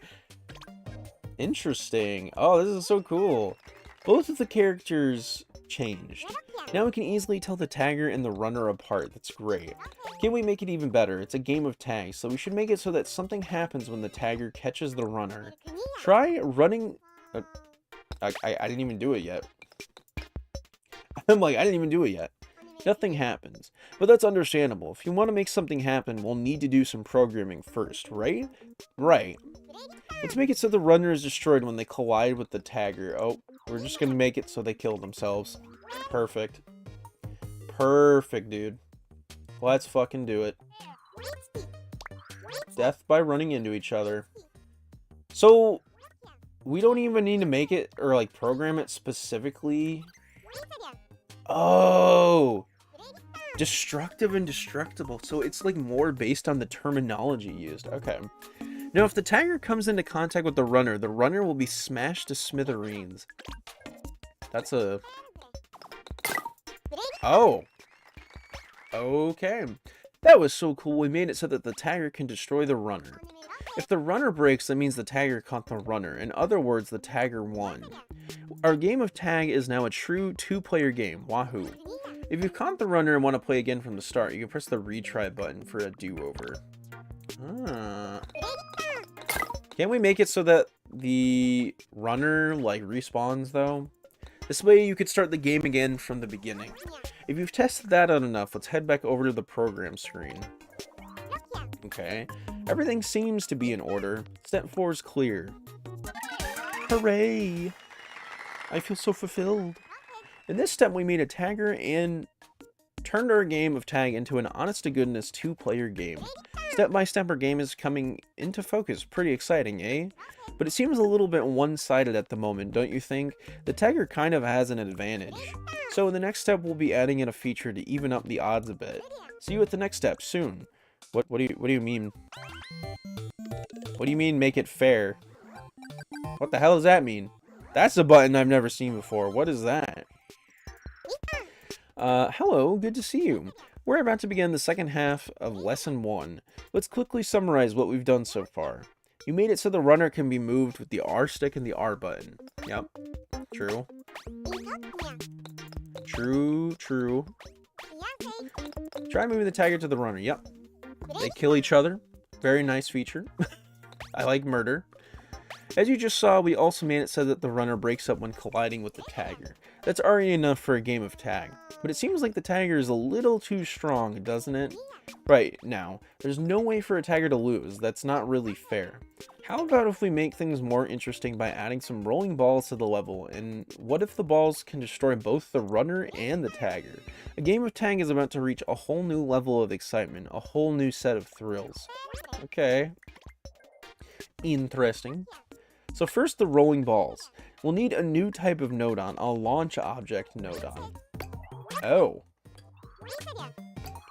Interesting. Oh, this is so cool. Both of the characters changed. Now we can easily tell the tagger and the runner apart. That's great. Can we make it even better? It's a game of tag, so we should make it so that something happens when the tagger catches the runner. Try running... I didn't even do it yet. I'm like, I didn't even do it yet. Nothing happens. But that's understandable. If you want to make something happen, we'll need to do some programming first, right? Right. Let's make it so the runner is destroyed when they collide with the tagger. Oh, we're just going to make it so they kill themselves. Perfect. Perfect, dude. Let's fucking do it. Death by running into each other. So, we don't even need to make it, or like program it specifically. Oh! Destructive and destructible. So it's like more based on the terminology used. Okay. Now, if the tagger comes into contact with the runner will be smashed to smithereens. That's a... Oh! Okay. That was so cool. We made it so that the tagger can destroy the runner. If the runner breaks, that means the tagger caught the runner. In other words, the tagger won. Our game of tag is now a true 2-player game. Wahoo. If you've caught the runner and want to play again from the start, you can press the retry button for a do-over. Ah. Can't we make it so that the runner, like, respawns, though? This way you could start the game again from the beginning. If you've tested that out enough, let's head back over to the program screen. Okay. Everything seems to be in order. Step 4 is clear. Hooray! I feel so fulfilled. In this step, we made a tagger and turned our game of tag into an honest-to-goodness 2-player game. Step by step, our game is coming into focus. Pretty exciting, eh? But it seems a little bit one-sided at the moment, don't you think? The tagger kind of has an advantage. So in the next step, we'll be adding in a feature to even up the odds a bit. See you at the next step soon. What do you mean? What do you mean make it fair? What the hell does that mean? That's a button I've never seen before. What is that? Hello, good to see you. We're about to begin the second half of Lesson 1. Let's quickly summarize what we've done so far. You made it so the runner can be moved with the R stick and the R button. Yep. True. True. Try moving the tagger to the runner. Yep. They kill each other. Very nice feature. I like murder. As you just saw, we also made it so that the runner breaks up when colliding with the tagger. That's already enough for a game of tag. But it seems like the tagger is a little too strong, doesn't it? Right, now, there's no way for a tagger to lose. That's not really fair. How about if we make things more interesting by adding some rolling balls to the level, and what if the balls can destroy both the runner and the tagger? A game of tag is about to reach a whole new level of excitement, a whole new set of thrills. Okay. Interesting. So first, the rolling balls. We'll need a new type of nodon, a launch object nodon. Oh.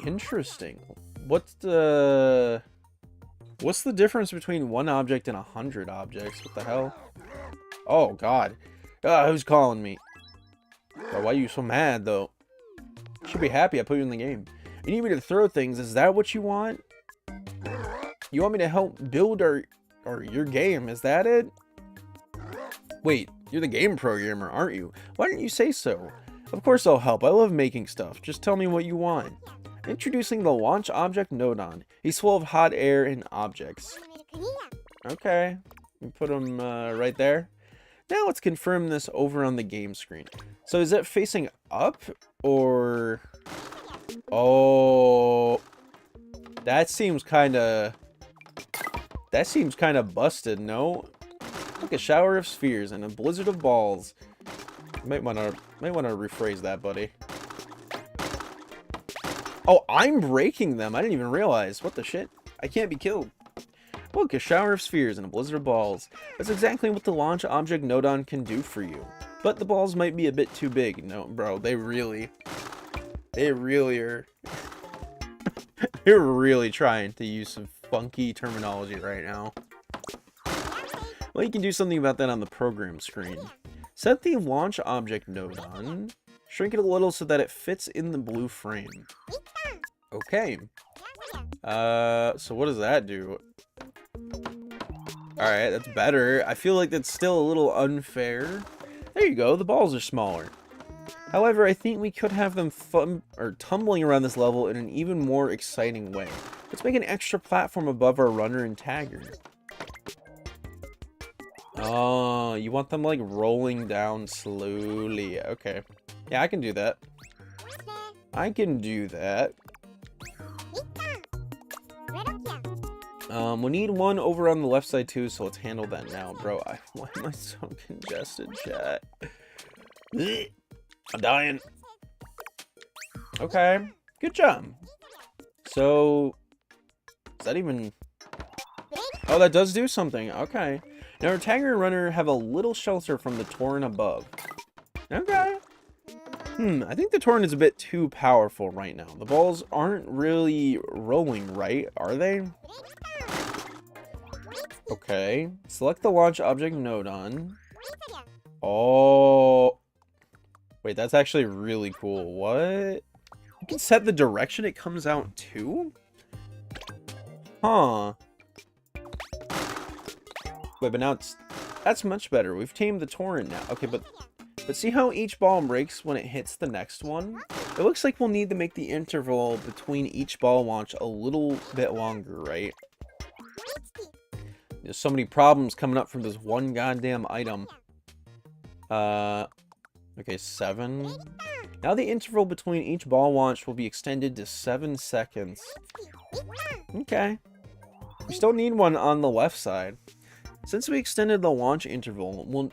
Interesting. What's the difference between one object and 100 objects? What the hell? Oh, God. Who's calling me? Oh, why are you so mad, though? You should be happy I put you in the game. You need me to throw things, is that what you want? You want me to help build your game, is that it? Wait, you're the game programmer, aren't you? Why didn't you say so? Of course I'll help, I love making stuff. Just tell me what you want. Introducing the launch object Nodon. He's full of hot air and objects. Okay, we put him right there. Now let's confirm this over on the game screen. So is it facing up or... Oh, that seems kind of busted, no? Like a shower of spheres and a blizzard of balls. Might want to rephrase that, buddy. Oh, I'm breaking them. I didn't even realize. What the shit? I can't be killed. Look, a shower of spheres and a blizzard of balls. That's exactly what the launch object Nodon can do for you. But the balls might be a bit too big. No, bro, they really are. They're really trying to use some funky terminology right now. Well, you can do something about that on the program screen. Set the launch object Nodon. Shrink it a little so that it fits in the blue frame. Okay. So what does that do? Alright, that's better. I feel like that's still a little unfair. There you go, the balls are smaller. However, I think we could have them tumbling around this level in an even more exciting way. Let's make an extra platform above our runner and tagger. Oh, you want them like rolling down slowly. Okay. Yeah, I can do that. I can do that. We need one over on the left side too, so let's handle that now. Bro, why am I so congested, chat? I'm dying. Okay, good job. So, is that even... Oh, that does do something. Okay. Now, our tagger and runner have a little shelter from the torrent above. Okay. I think the torrent is a bit too powerful right now. The balls aren't really rolling right, are they? Okay. Select the launch object Nodon. Oh. Wait, that's actually really cool. What? You can set the direction it comes out to? Huh. Wait, but now that's much better. We've tamed the torrent now. Okay, but see how each ball breaks when it hits the next one? It looks like we'll need to make the interval between each ball launch a little bit longer, right? There's so many problems coming up from this one goddamn item. Okay, 7. Now the interval between each ball launch will be extended to 7 seconds. Okay. We still need one on the left side. Since we extended the launch interval, we'll...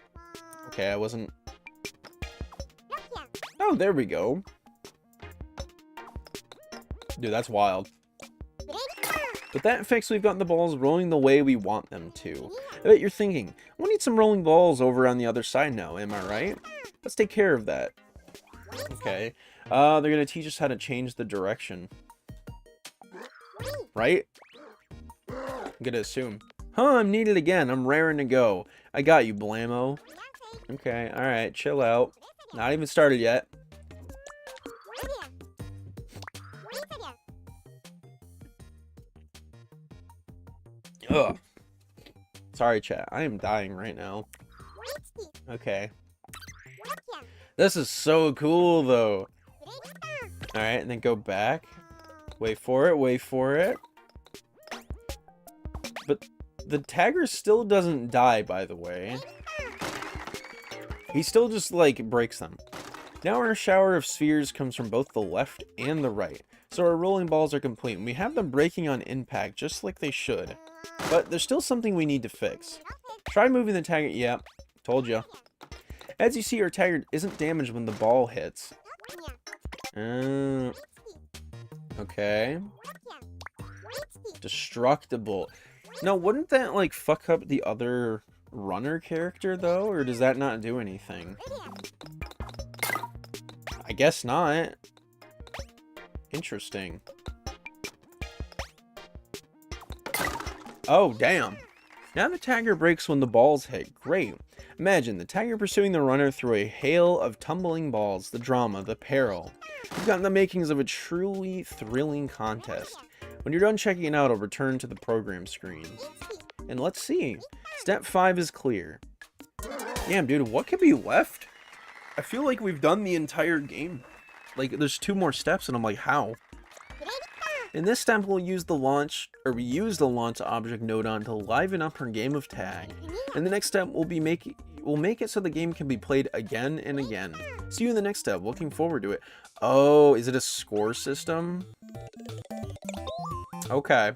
Okay, I wasn't... Oh, there we go. Dude, that's wild. With that fixed, we've gotten the balls rolling the way we want them to. I bet you're thinking, we'll need some rolling balls over on the other side now, am I right? Let's take care of that. Okay. They're gonna teach us how to change the direction. Right? I'm gonna assume. Huh, I'm needed again. I'm raring to go. I got you, Blammo. Okay, alright, chill out. Not even started yet. Ugh. Sorry, chat. I am dying right now. Okay. This is so cool, though. Alright, and then go back. Wait for it, wait for it. But the tagger still doesn't die, by the way. He still just, like, breaks them. Now our shower of spheres comes from both the left and the right. So our rolling balls are complete, and we have them breaking on impact, just like they should. But there's still something we need to fix. Try moving the tagger. Yep, told ya. As you see, our tagger isn't damaged when the ball hits. Okay. Destructible. Now, wouldn't that, like, fuck up the other runner character, though? Or does that not do anything? I guess not. Interesting. Oh, damn. Now the tagger breaks when the balls hit. Great. Imagine the tiger pursuing the runner through a hail of tumbling balls, the drama, the peril. We've gotten the makings of a truly thrilling contest. When you're done checking it out, I'll return to the program screen. And let's see. Step 5 is clear. Damn, dude, what could be left? I feel like we've done the entire game. Like, there's 2 more steps, and I'm like, how? In this step, we use the launch object node to liven up her game of tag. And the next step we'll make it so the game can be played again and again. See you in the next step. Looking forward to it. Oh, is it a score system? Okay.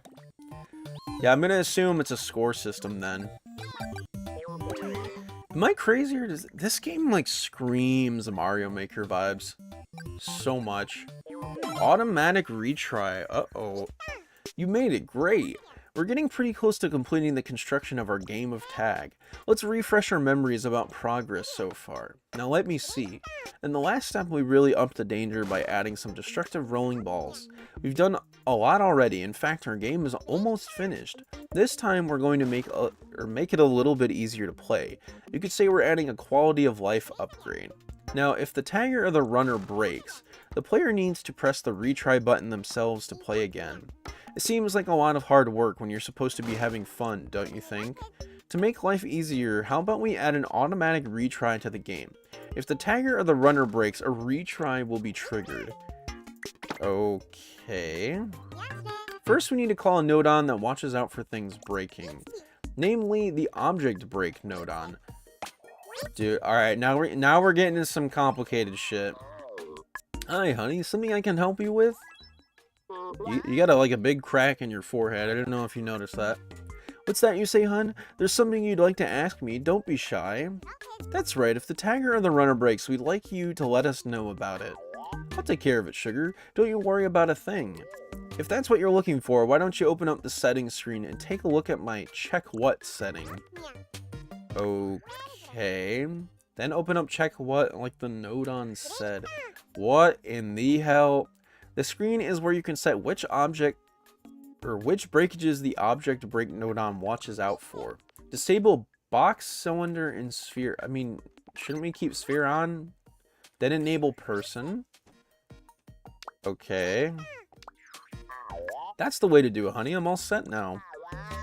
Yeah, I'm gonna assume it's a score system then. Am I crazy, or does this game like screams Mario Maker vibes so much? Automatic retry. Uh-oh. You made it. Great. We're getting pretty close to completing the construction of our game of tag. Let's refresh our memories about progress so far. Now let me see. In the last step, we really upped the danger by adding some destructive rolling balls. We've done a lot already. In fact, our game is almost finished. This time, we're going to make it a little bit easier to play. You could say we're adding a quality of life upgrade. Now, if the tagger or the runner breaks, the player needs to press the retry button themselves to play again. It seems like a lot of hard work when you're supposed to be having fun, don't you think? To make life easier, how about we add an automatic retry to the game? If the tagger or the runner breaks, a retry will be triggered. Okay. First, we need to call a node that watches out for things breaking. Namely, the object break node. Dude, alright, now we're getting into some complicated shit. Hi, honey, something I can help you with? You got like a big crack in your forehead. I don't know if you noticed that. What's that you say, hun? There's something you'd like to ask me. Don't be shy. That's right. If the tagger or the runner breaks, we'd like you to let us know about it. I'll take care of it, sugar. Don't you worry about a thing. If that's what you're looking for, why don't you open up the settings screen and take a look at my check what setting. Okay. Then open up check what, like the node said. What in the hell? The screen is where you can set which object or which breakages the object break node watches out for. Disable box, cylinder, and sphere. I mean, shouldn't we keep sphere on? Then enable person. Okay. That's the way to do it, honey. I'm all set now.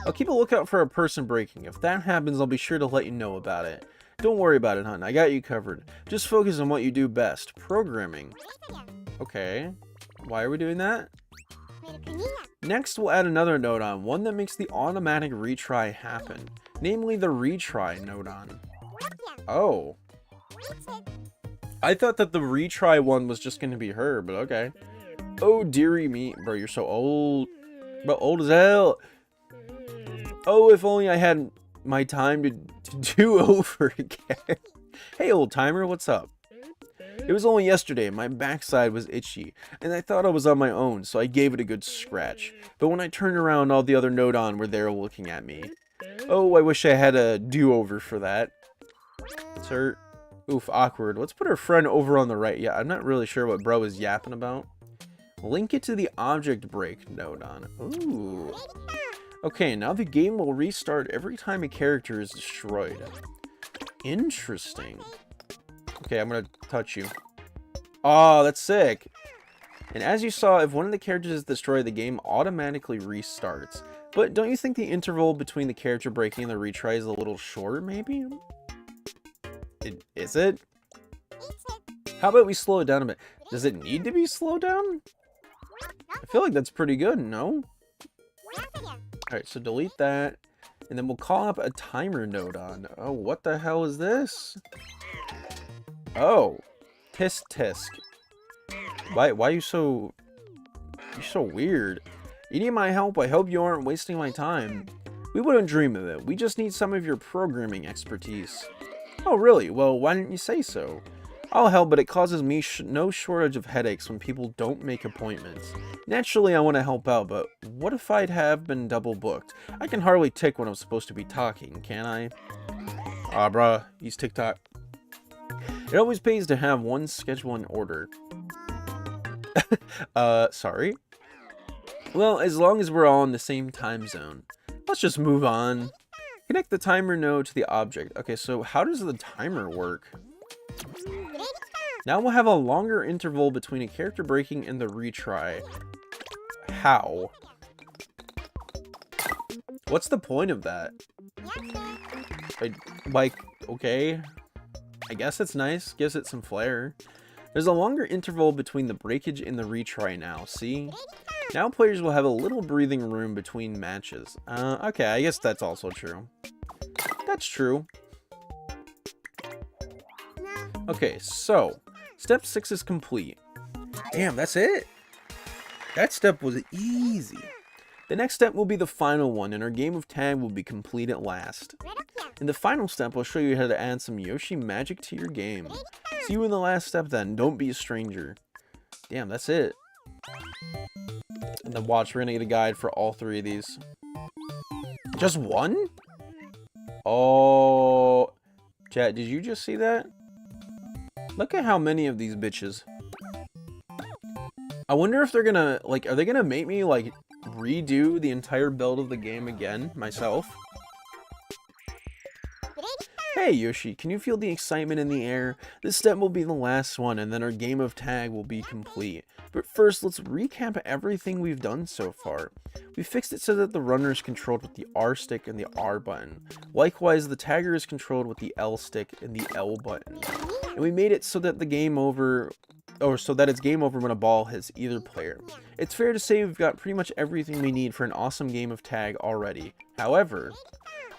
I'll keep a lookout for a person breaking. If that happens, I'll be sure to let you know about it. Don't worry about it, hon. I got you covered. Just focus on what you do best. Programming. Okay. Why are we doing that? Next, we'll add another node one that makes the automatic retry happen. Namely, the retry node Oh. I thought that the retry one was just going to be her, but okay. Oh, dearie me. Bro, you're so old. Bro, old as hell. Oh, if only I had my time to do over again. Hey, old timer, what's up? It was only yesterday, my backside was itchy, and I thought I was on my own, so I gave it a good scratch. But when I turned around, all the other node were there looking at me. Oh, I wish I had a do-over for that. Sir, oof, awkward. Let's put our friend over on the right. Yeah, I'm not really sure what bro is yapping about. Link it to the object break node Ooh. Okay, now the game will restart every time a character is destroyed. Interesting. Okay, I'm gonna touch you. Oh, that's sick. And as you saw, if one of the characters is destroyed, the game automatically restarts. But don't you think the interval between the character breaking and the retry is a little short, maybe? Is it? How about we slow it down a bit? Does it need to be slowed down? I feel like that's pretty good, no? Alright, so delete that. And then we'll call up a timer node Oh, what the hell is this? Oh, tisk tisk. Why are you so... You're so weird. You need my help. I hope you aren't wasting my time. We wouldn't dream of it. We just need some of your programming expertise. Oh, really? Well, why didn't you say so? I'll help, but it causes me no shortage of headaches when people don't make appointments. Naturally, I want to help out, but what if I'd have been double booked? I can hardly tick when I'm supposed to be talking, can I? Ah, bruh. Use TikTok. It always pays to have one schedule in order. Sorry? Well, as long as we're all in the same time zone. Let's just move on. Connect the timer node to the object. Okay, so how does the timer work? Now we'll have a longer interval between a character breaking and the retry. How? What's the point of that? Like, okay. I guess it's nice. Gives it some flair. There's a longer interval between the breakage and the retry now, see? Now players will have a little breathing room between matches. Okay, I guess that's also true. That's true. Okay, so step 6 is complete. Damn, that's it? That step was easy. The next step will be the final one, and our game of tag will be complete at last. In the final step, I'll show you how to add some Yoshi magic to your game. See you in the last step then. Don't be a stranger. Damn, that's it. And then watch, we're gonna get a guide for all 3 of these. Just one? Oh. Chat, did you just see that? Look at how many of these bitches. I wonder if they're gonna, like, are they gonna make me, like, redo the entire build of the game again, myself? Hey Yoshi, can you feel the excitement in the air? This step will be the last one, and then our game of tag will be complete. But first, let's recap everything we've done so far. We fixed it so that the runner is controlled with the R stick and the R button. Likewise, the tagger is controlled with the L stick and the L button. And we made it so that it's game over when a ball hits either player. It's fair to say we've got pretty much everything we need for an awesome game of tag already. However,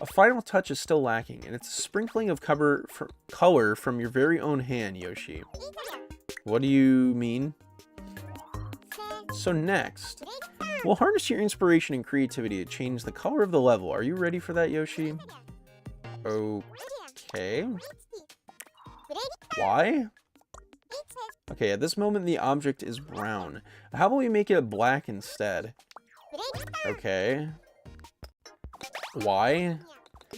a final touch is still lacking, and it's a sprinkling of color from your very own hand, Yoshi. What do you mean? So next, we'll harness your inspiration and creativity to change the color of the level. Are you ready for that, Yoshi? Okay. Why? Okay, at this moment the object is brown. How about we make it black instead? Okay. Why?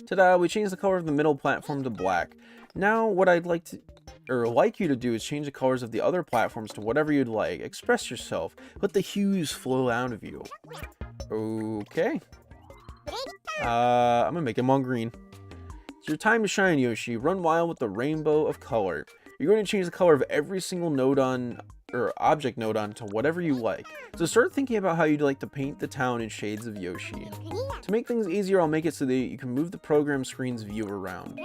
Ta-da, we changed the color of the middle platform to black. Now what I'd like you to do is change the colors of the other platforms to whatever you'd like. Express yourself. Let the hues flow out of you. Okay. I'm gonna make them all green. It's your time to shine, Yoshi. Run wild with the rainbow of color. You're going to change the color of every single node on, or object node on, to whatever you like. So start thinking about how you'd like to paint the town in shades of Yoshi. To make things easier, I'll make it so that you can move the program screen's view around.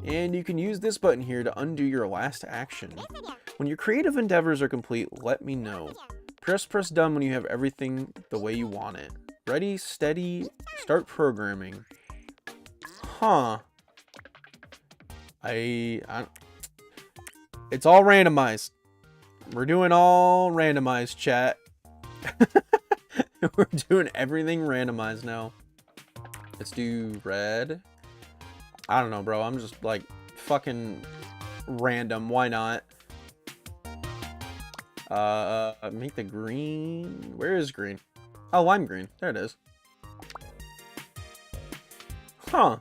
And you can use this button here to undo your last action. When your creative endeavors are complete, let me know. Press done when you have everything the way you want it. Ready, steady, start programming. Huh. It's all randomized. We're doing all randomized, chat. We're doing everything randomized now. Let's do red. I don't know, bro. I'm just like fucking random. Why not? Make the green. Where is green? Oh, lime green. There it is. Huh.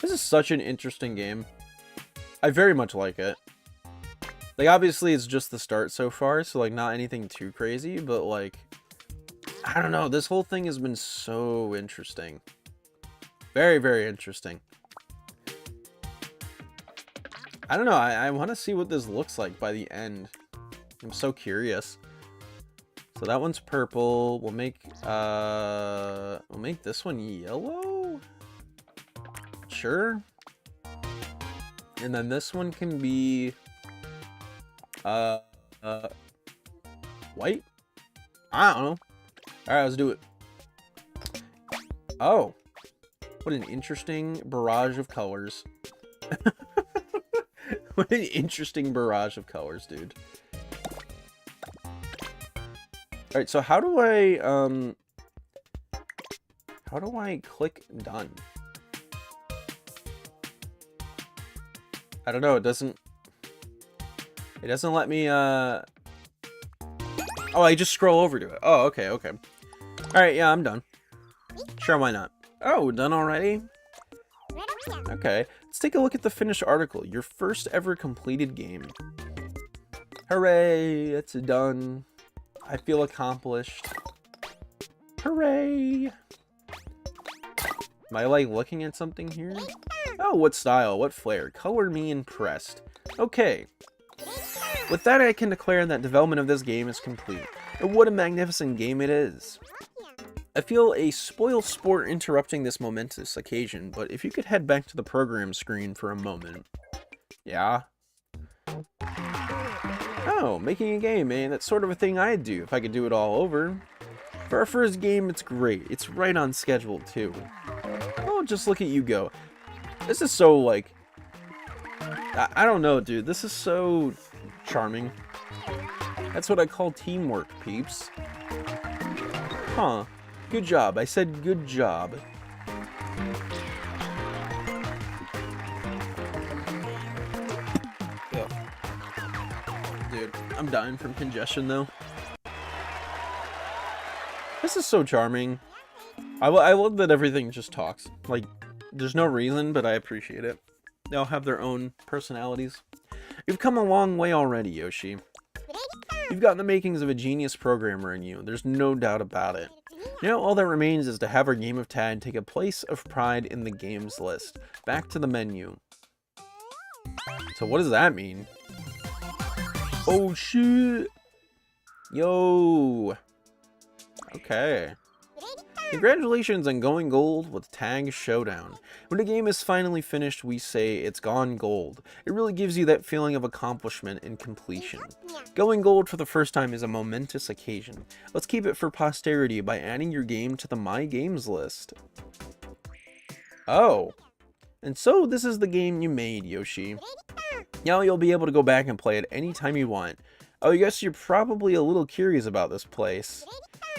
This is such an interesting game. I very much like it. Like, obviously, it's just the start so far, so, like, not anything too crazy, but, like, I don't know. This whole thing has been so interesting. Very, very interesting. I don't know. I want to see what this looks like by the end. I'm so curious. So that one's purple. We'll make this one yellow? Sure. And then this one can be white? I don't know. Alright, let's do it. Oh. What an interesting barrage of colors. What an interesting barrage of colors, dude. Alright, so how do I click done? I don't know, it doesn't let me, oh, I just scroll over to it. Oh, okay. Alright, yeah, I'm done. Sure, why not? Oh, done already? Okay, let's take a look at the finished article. Your first ever completed game. Hooray, it's done. I feel accomplished. Hooray! Am I, like, looking at something here? Oh, what style? What flair? Color me impressed. Okay. With that, I can declare that development of this game is complete. And what a magnificent game it is. I feel a spoil sport interrupting this momentous occasion, but if you could head back to the program screen for a moment. Yeah? Oh, making a game, man. That's sort of a thing I'd do if I could do it all over. For our first game, it's great. It's right on schedule, too. Oh, just look at you go. This is so, like... I don't know, dude. This is so charming. That's what I call teamwork, peeps. Huh. Good job. I said good job. Ugh. Dude, I'm dying from congestion, though. This is so charming. I love that everything just talks. Like, there's no reason, but I appreciate it. They all have their own personalities. You've come a long way already, Yoshi. You've got the makings of a genius programmer in you. There's no doubt about it. Now all that remains is to have our game of tag take a place of pride in the games list. Back to the menu. So what does that mean? Oh shit! Yo! Okay. Congratulations on going gold with Tag Showdown. When a game is finally finished, we say it's gone gold. It really gives you that feeling of accomplishment and completion. Going gold for the first time is a momentous occasion. Let's keep it for posterity by adding your game to the My Games list. Oh. And so this is the game you made, Yoshi. Now you'll be able to go back and play it anytime you want. Oh, I guess you're probably a little curious about this place.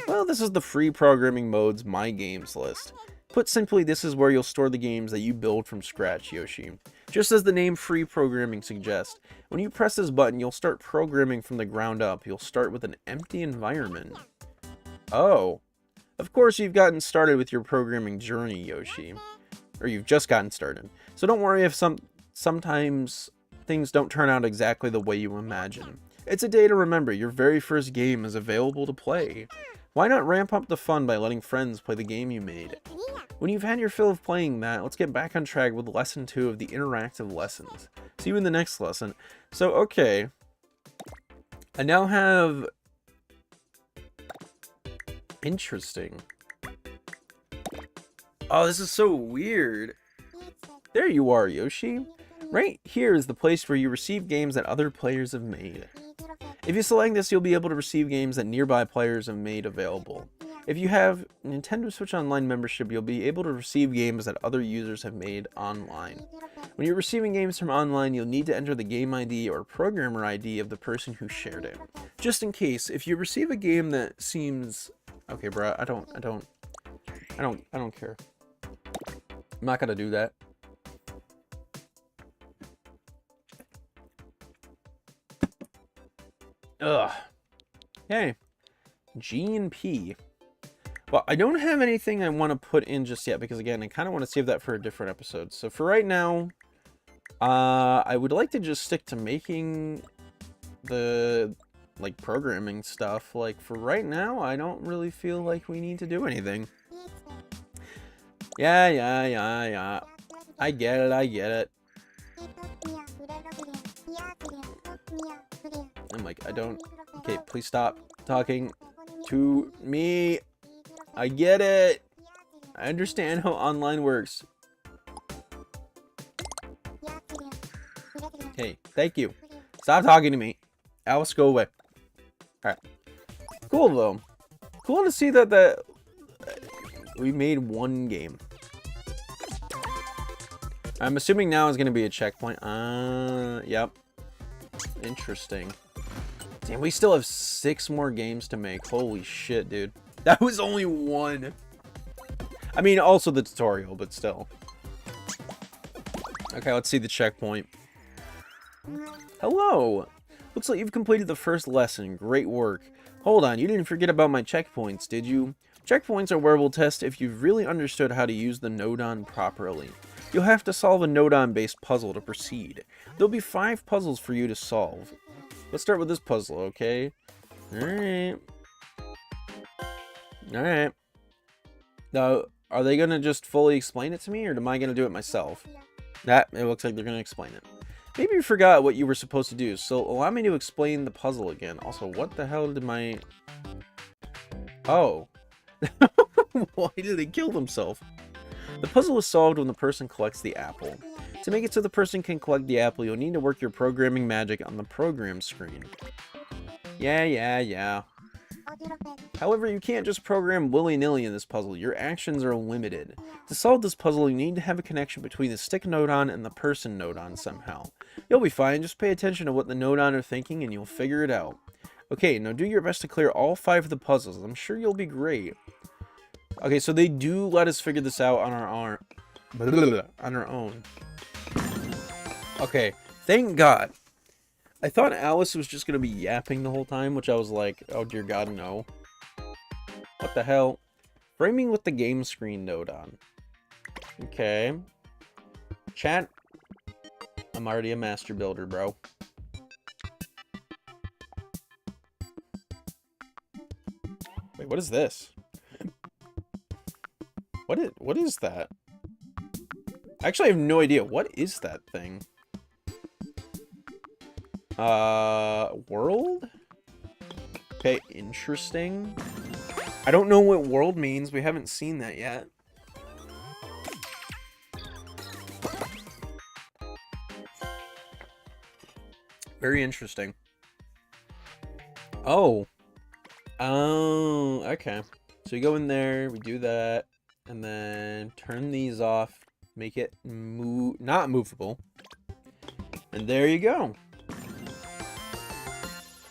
Well, this is the free programming mode's My Games list. Put simply, this is where you'll store the games that you build from scratch, Yoshi. Just as the name free programming suggests, when you press this button, you'll start programming from the ground up. You'll start with an empty environment. Oh. Of course, you've gotten started with your programming journey, Yoshi. Or you've just gotten started. So don't worry if sometimes things don't turn out exactly the way you imagine. It's a day to remember. Your very first game is available to play. Why not ramp up the fun by letting friends play the game you made? When you've had your fill of playing that, let's get back on track with lesson 2 of the interactive lessons. See you in the next lesson. So, okay. I now have... Interesting. Oh, this is so weird. There you are, Yoshi. Right here is the place where you receive games that other players have made. If you select this, you'll be able to receive games that nearby players have made available. If you have Nintendo Switch Online membership, you'll be able to receive games that other users have made online. When you're receiving games from online, you'll need to enter the game ID or programmer ID of the person who shared it. Just in case, if you receive a game that seems... Okay, bro, I don't care. I'm not gonna do that. Ugh. Okay. G and P. Well, I don't have anything I want to put in just yet because, again, I kind of want to save that for a different episode. So for right now, I would like to just stick to making the, like, programming stuff. Like, for right now, I don't really feel like we need to do anything. Yeah. I get it. I'm like, I don't... Okay, please stop talking to me. I get it. I understand how online works. Okay, thank you. Stop talking to me. Alice, go away. Alright. Cool, though. Cool to see that we made one game. I'm assuming now is going to be a checkpoint. Yep. Interesting. Damn, we still have 6 more games to make. Holy shit, dude. That was only one. I mean, also the tutorial, but still. Okay, let's see the checkpoint. Hello. Looks like you've completed the first lesson. Great work. Hold on, you didn't forget about my checkpoints, did you? Checkpoints are where we'll test if you've really understood how to use the Nodon properly. You'll have to solve a Nodon-based puzzle to proceed. There'll be 5 puzzles for you to solve. Let's start with this puzzle, okay? Alright. Now, Are they gonna just fully explain it to me, or am I gonna do it myself? That, it looks like they're gonna explain it. Maybe you forgot what you were supposed to do, so allow me to explain the puzzle again. Also, what the hell did my... Oh. Why did he kill himself? The puzzle is solved when the person collects the apple. To make it so the person can collect the apple, you'll need to work your programming magic on the program screen. Yeah. However, you can't just program willy-nilly in this puzzle. Your actions are limited. To solve this puzzle, you need to have a connection between the stick nodon and the person nodon somehow. You'll be fine, just pay attention to what the nodon are thinking and you'll figure it out. Okay, now do your best to clear all 5 of the puzzles. I'm sure you'll be great. Okay, so they do let us figure this out on our own. Okay, thank God. I thought Alice was just gonna be yapping the whole time, which I was like, oh dear God, no. What the hell? Framing with the game screen nodon. Okay. Chat. I'm already a master builder, bro. Wait, what is this? What is that? Actually, I have no idea. What is that thing? World? Okay, interesting. I don't know what world means. We haven't seen that yet. Very interesting. Oh. Oh, okay. So we go in there, we do that, and then turn these off, make it not movable. And there you go.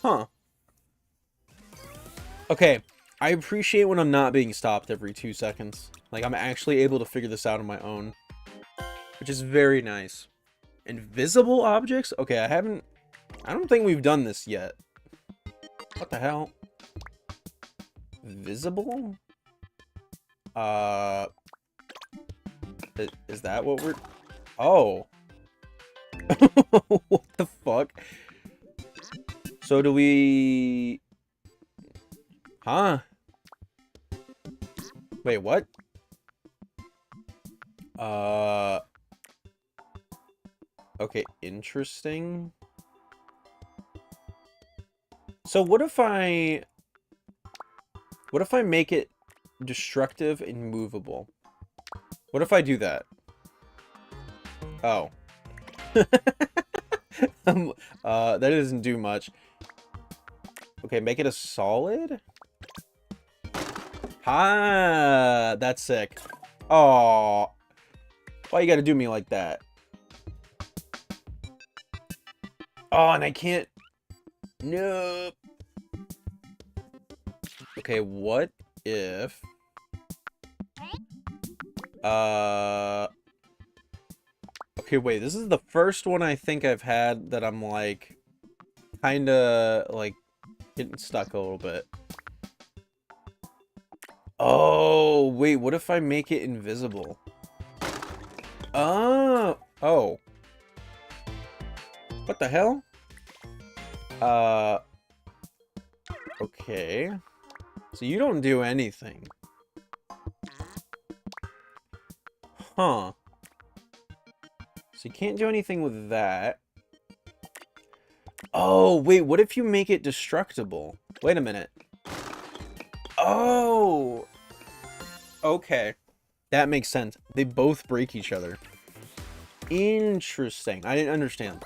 Huh. Okay, I appreciate when I'm not being stopped every 2 seconds. Like, I'm actually able to figure this out on my own. Which is very nice. Invisible objects? Okay, I don't think we've done this yet. What the hell? Visible? Is that what we're... Oh. What the fuck? So do we... Huh? Wait, what? Okay, interesting. So what if I make it destructive and movable? What if I do that? Oh. That doesn't do much. Okay, make it a solid? Ah, that's sick. Oh, why you gotta do me like that? Oh, and I can't. Nope. Okay, what if... Okay, wait, this is the first one I think I've had that I'm, like, kinda, like, getting stuck a little bit. Oh, wait, what if I make it invisible? Oh. What the hell? Okay. So you don't do anything. Huh. So you can't do anything with that. Oh, wait, what if you make it destructible? Wait a minute. Oh! Okay. That makes sense. They both break each other. Interesting. I didn't understand.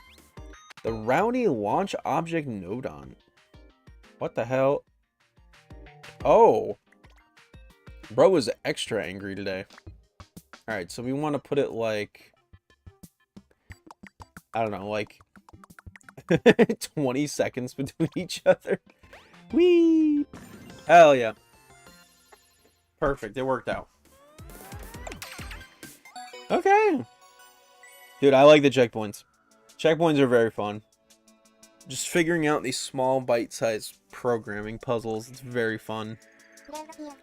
The Rowdy Launch Object Nodon. What the hell? Oh. Bro is extra angry today. Alright, so we want to put it like... I don't know, like... 20 seconds between each other. Whee! Hell yeah. Perfect, it worked out. Okay. Dude, I like the checkpoints. Checkpoints are very fun. Just figuring out these small bite-sized programming puzzles, it's very fun.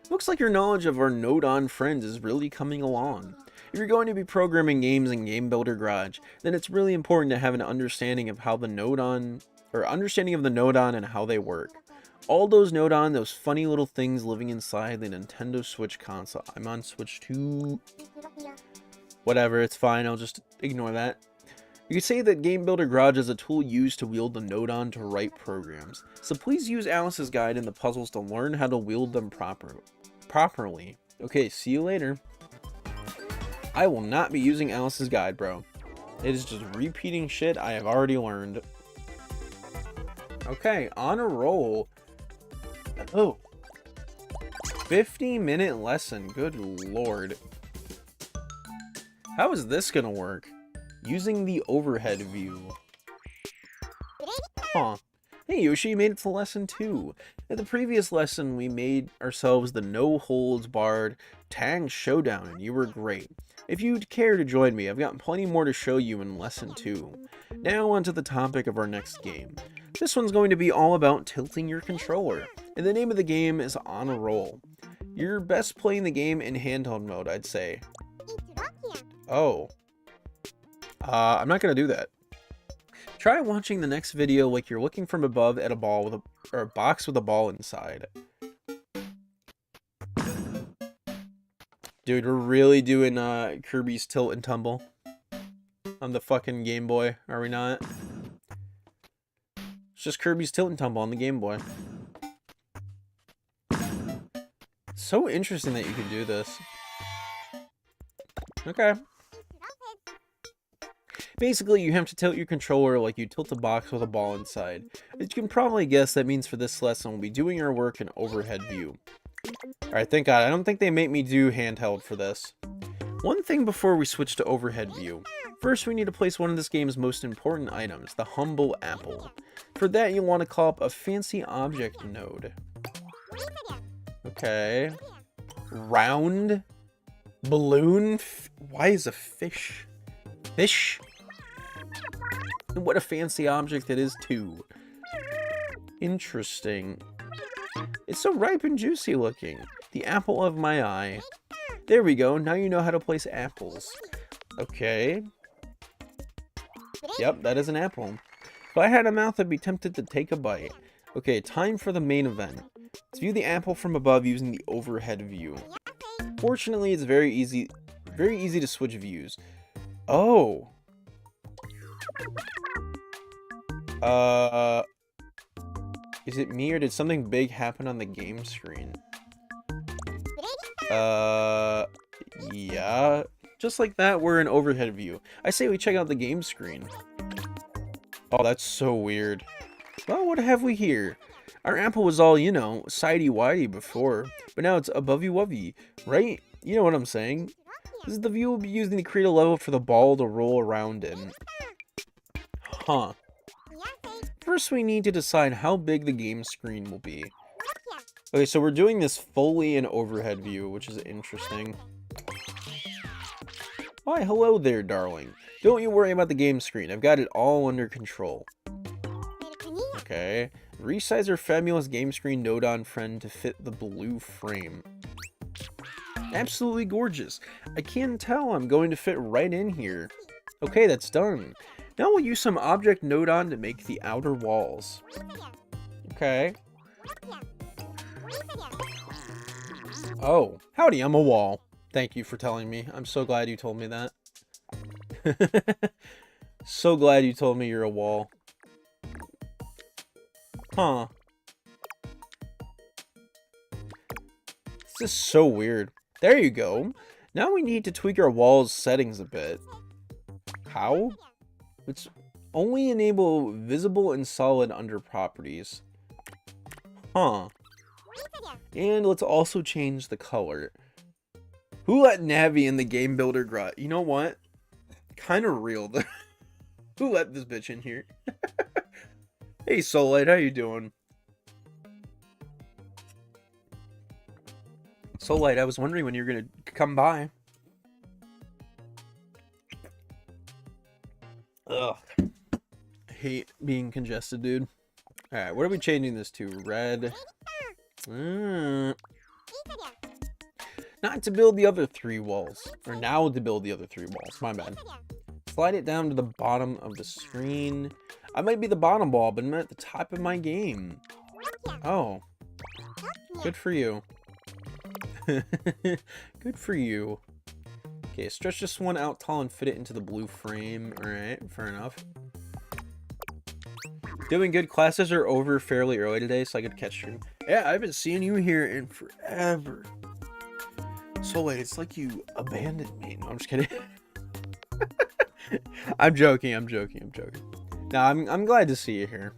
Looks like your knowledge of our Nodon friends is really coming along. If you're going to be programming games in Game Builder Garage, then it's really important to have an understanding of how the Nodon, or understanding of the Nodon and how they work. all those Nodon, those funny little things living inside the Nintendo Switch console. I'm on Switch 2. Whatever, it's fine. I'll just ignore that. You could say that Game Builder Garage is a tool used to wield the Nodon to write programs. So please use Alice's guide in the puzzles to learn how to wield them properly. Okay, see you later. I will not be using Alice's guide, bro. It is just repeating shit I have already learned. Okay, on a roll. Oh. 50-minute lesson. Good lord. How is this gonna work? Using the overhead view. Huh. Hey Yoshi, you made it to lesson 2. In the previous lesson, we made ourselves the no-holds-barred Tang Showdown, and you were great. If you'd care to join me, I've got plenty more to show you in lesson 2. Now on to the topic of our next game. This one's going to be all about tilting your controller, and the name of the game is On a Roll. You're best playing the game in handheld mode, I'd say. Oh. I'm not gonna do that. Try watching the next video like you're looking from above at a ball with a box with a ball inside. Dude, we're really doing Kirby's Tilt and Tumble on the fucking Game Boy, are we not? It's just Kirby's Tilt and Tumble on the Game Boy. So interesting that you can do this. Okay. Basically, you have to tilt your controller like you tilt a box with a ball inside. As you can probably guess, that means for this lesson, we'll be doing our work in overhead view. Alright, thank God. I don't think they make me do handheld for this. One thing before we switch to overhead view. First, we need to place one of this game's most important items, the humble apple. For that, you'll want to call up a fancy object node. Okay. Round. Balloon. Why is a fish? Fish? And what a fancy object it is, too. Interesting. It's so ripe and juicy looking. The apple of my eye. There we go. Now you know how to place apples. Okay. Yep, that is an apple. If I had a mouth, I'd be tempted to take a bite. Okay, time for the main event. Let's view the apple from above using the overhead view. Fortunately, it's very easy to switch views. Oh. Is it me or did something big happen on the game screen? Yeah. Just like that, we're in overhead view. I say we check out the game screen. Oh, that's so weird. Well, what have we here? Our apple was all, you know, sidey-widey before, but now it's abovey-wovey, right? You know what I'm saying? This is the view we'll be using to create a level for the ball to roll around in. Huh. First, we need to decide how big the game screen will be. Okay, so we're doing this fully in overhead view, which is interesting. Why, hello there, darling. Don't you worry about the game screen. I've got it all under control. Okay. Resize our fabulous game screen Nodon friend to fit the blue frame. Absolutely gorgeous. I can tell I'm going to fit right in here. Okay, that's done. Now we'll use some object Nodon to make the outer walls. Okay. Oh, howdy, I'm a wall. Thank you for telling me. I'm so glad you told me that. So glad you told me you're a wall. Huh. This is so weird. There you go. Now we need to tweak our wall's settings a bit. How? Let's only enable visible and solid under properties. Huh. And let's also change the color. Who let Navi in the Game Builder Grot? You know what? Kind of real. Who let this bitch in here? Hey, Soulite, how you doing? Soulite, I was wondering when you were gonna come by. Ugh. I hate being congested, dude. Alright, what are we changing this to? Red. Not to build the other 3 walls. Or now to build the other 3 walls. My bad. Slide it down to the bottom of the screen. I might be the bottom wall, but I'm at the top of my game. Oh. Good for you. Good for you. Okay, stretch this one out tall and fit it into the blue frame. Alright, fair enough. Doing good. Classes are over fairly early today, so I could catch you. Yeah, I haven't seen you here in forever. So wait, it's like you abandoned me. No, I'm just kidding. I'm joking. No, I'm glad to see you here.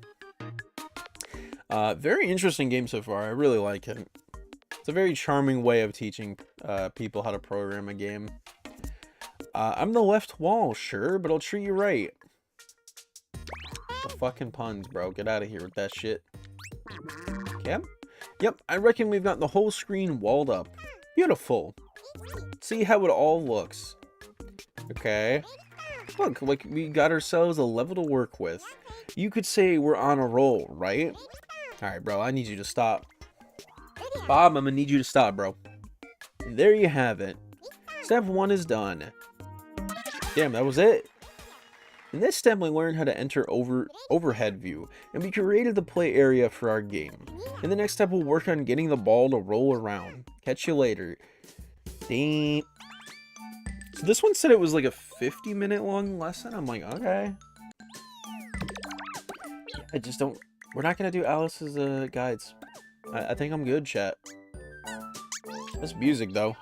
Very interesting game so far. I really like it. It's a very charming way of teaching people how to program a game. I'm the left wall, sure, but I'll treat you right. The fucking puns, bro. Get out of here with that shit. Okay. Yep, I reckon we've got the whole screen walled up. Beautiful. See how it all looks. Okay. Look, like we got ourselves a level to work with. You could say we're on a roll, right? Alright, bro, I need you to stop. Bob, I'm gonna need you to stop, bro. And there you have it. Step 1 is done. Damn, that was it. In this step, we learned how to enter overhead view, and we created the play area for our game. In the next step, we'll work on getting the ball to roll around. Catch you later. Damn. So this one said it was like a 50-minute long lesson. I'm like, okay. I just don't... We're not going to do Alice's guides. I think I'm good, chat. That's music, though.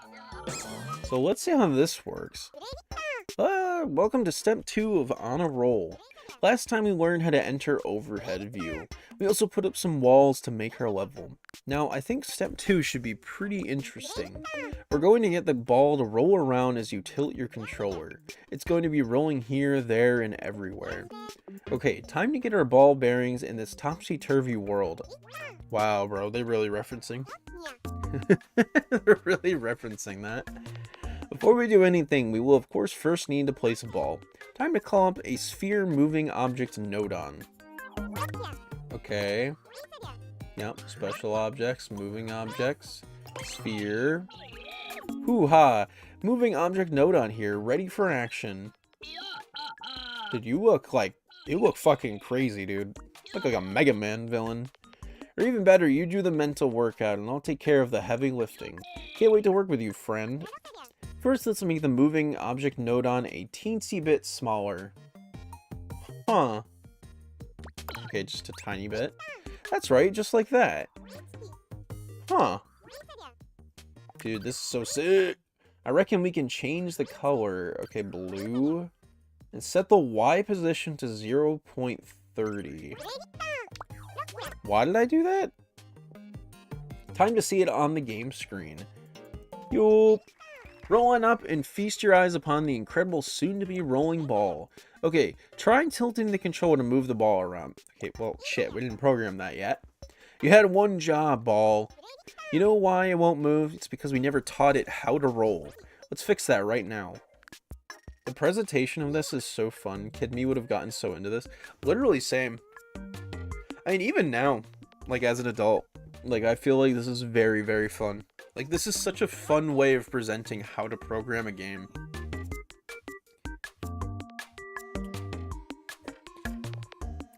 So let's see how this works. Welcome to step 2 of On a Roll. Last time we learned how to enter overhead view. We also put up some walls to make our level. Now, I think step 2 should be pretty interesting. We're going to get the ball to roll around as you tilt your controller. It's going to be rolling here, there, and everywhere. Okay, time to get our ball bearings in this topsy-turvy world. Wow, bro, they're really referencing. They're really referencing that. Before we do anything, we will of course first need to place a ball. Time to call up a sphere moving object node on. Okay. Yep, special objects, moving objects, sphere. Hoo-ha! Moving object node on here, ready for action. Dude, you look fucking crazy, dude. You look like a Mega Man villain. Or even better, you do the mental workout and I'll take care of the heavy lifting. Can't wait to work with you, friend. First, let's make the moving object node on a teensy bit smaller. Huh. Okay, just a tiny bit. That's right, just like that. Huh. Dude, this is so sick. I reckon we can change the color. Okay, blue. And set the Y position to 0.30. Why did I do that? Time to see it on the game screen. Yup. Roll on up and feast your eyes upon the incredible soon-to-be rolling ball. Okay, try tilting the controller to move the ball around. Okay, well, shit, we didn't program that yet. You had one job, ball. You know why it won't move? It's because we never taught it how to roll. Let's fix that right now. The presentation of this is so fun. Kid me would have gotten so into this. Literally same. I mean, even now, like as an adult, like I feel like this is very, very fun. Like this is such a fun way of presenting how to program a game.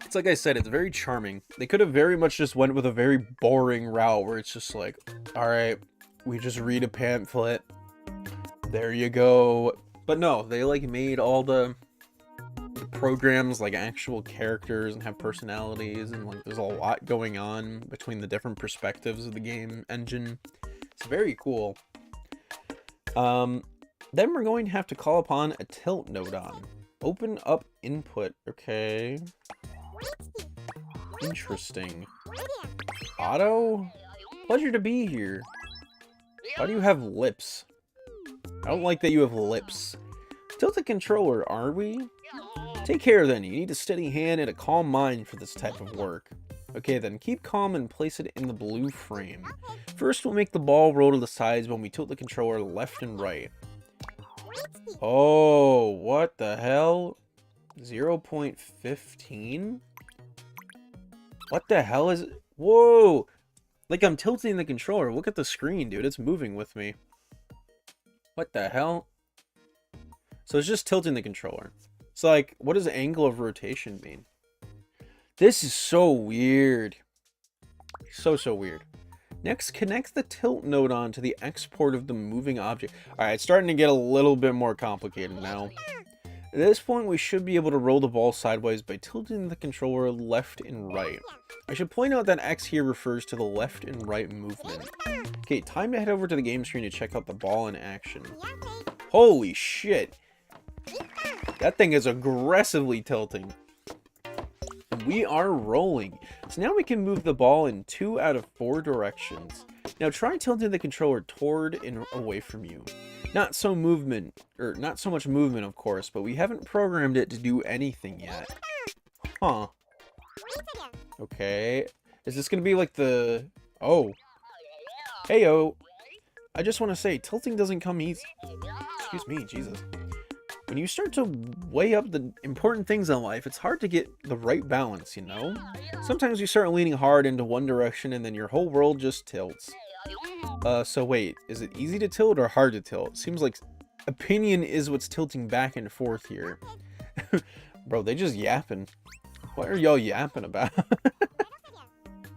It's like I said, it's very charming. They could have very much just went with a very boring route where it's just like, all right, we just read a pamphlet. There you go. But no, they like made all the programs like actual characters and have personalities, and like there's a lot going on between the different perspectives of the game engine. It's very cool. Then we're going to have to call upon a tilt node on. Open up input. Okay. Interesting. Auto? Pleasure to be here. Why do you have lips? I don't like that you have lips. Tilt the controller, are we? Take care then. You need a steady hand and a calm mind for this type of work. Okay then, keep calm and place it in the blue frame. First, we'll make the ball roll to the sides when we tilt the controller left and right. Oh, what the hell? 0.15? What the hell is it? Whoa! Like I'm tilting the controller. Look at the screen, dude. It's moving with me. What the hell? So it's just tilting the controller. It's like, what does angle of rotation mean? This is so weird. So weird. Next, connect the tilt node on to the export of the moving object. Alright, it's starting to get a little bit more complicated now. At this point, we should be able to roll the ball sideways by tilting the controller left and right. I should point out that X here refers to the left and right movement. Okay, time to head over to the game screen to check out the ball in action. Holy shit! That thing is aggressively tilting. And we are rolling. So now we can move the ball in 2 out of 4 directions. Now try tilting the controller toward and away from you. Not so much movement, of course, but we haven't programmed it to do anything yet. Huh. Okay. Is this gonna be like the... Oh. Heyo. I just want to say, tilting doesn't come easy. Excuse me, Jesus. When you start to weigh up the important things in life, it's hard to get the right balance, you know? Sometimes you start leaning hard into one direction and then your whole world just tilts. So wait, is it easy to tilt or hard to tilt? Seems like opinion is what's tilting back and forth here. Bro, they just yapping. What are y'all yapping about?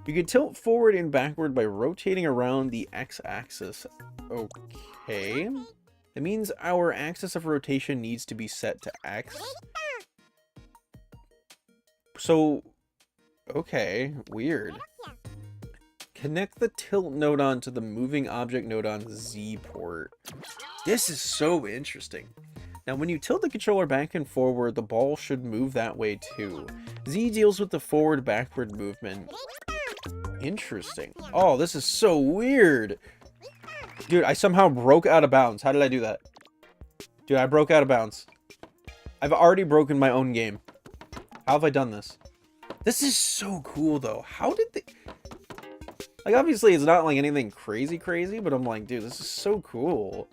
You can tilt forward and backward by rotating around the x-axis. Okay. It means our axis of rotation needs to be set to X. So, okay, weird. Connect the tilt node on to the moving object node on Z port. This is so interesting. Now, when you tilt the controller back and forward, the ball should move that way too. Z deals with the forward-backward movement. Interesting. Oh, this is so weird. Dude, I somehow broke out of bounds. How did I do that? Dude, I broke out of bounds. I've already broken my own game. How have I done this? This is so cool, though. How did they... Like, obviously, it's not, like, anything crazy, but I'm like, dude, this is so cool.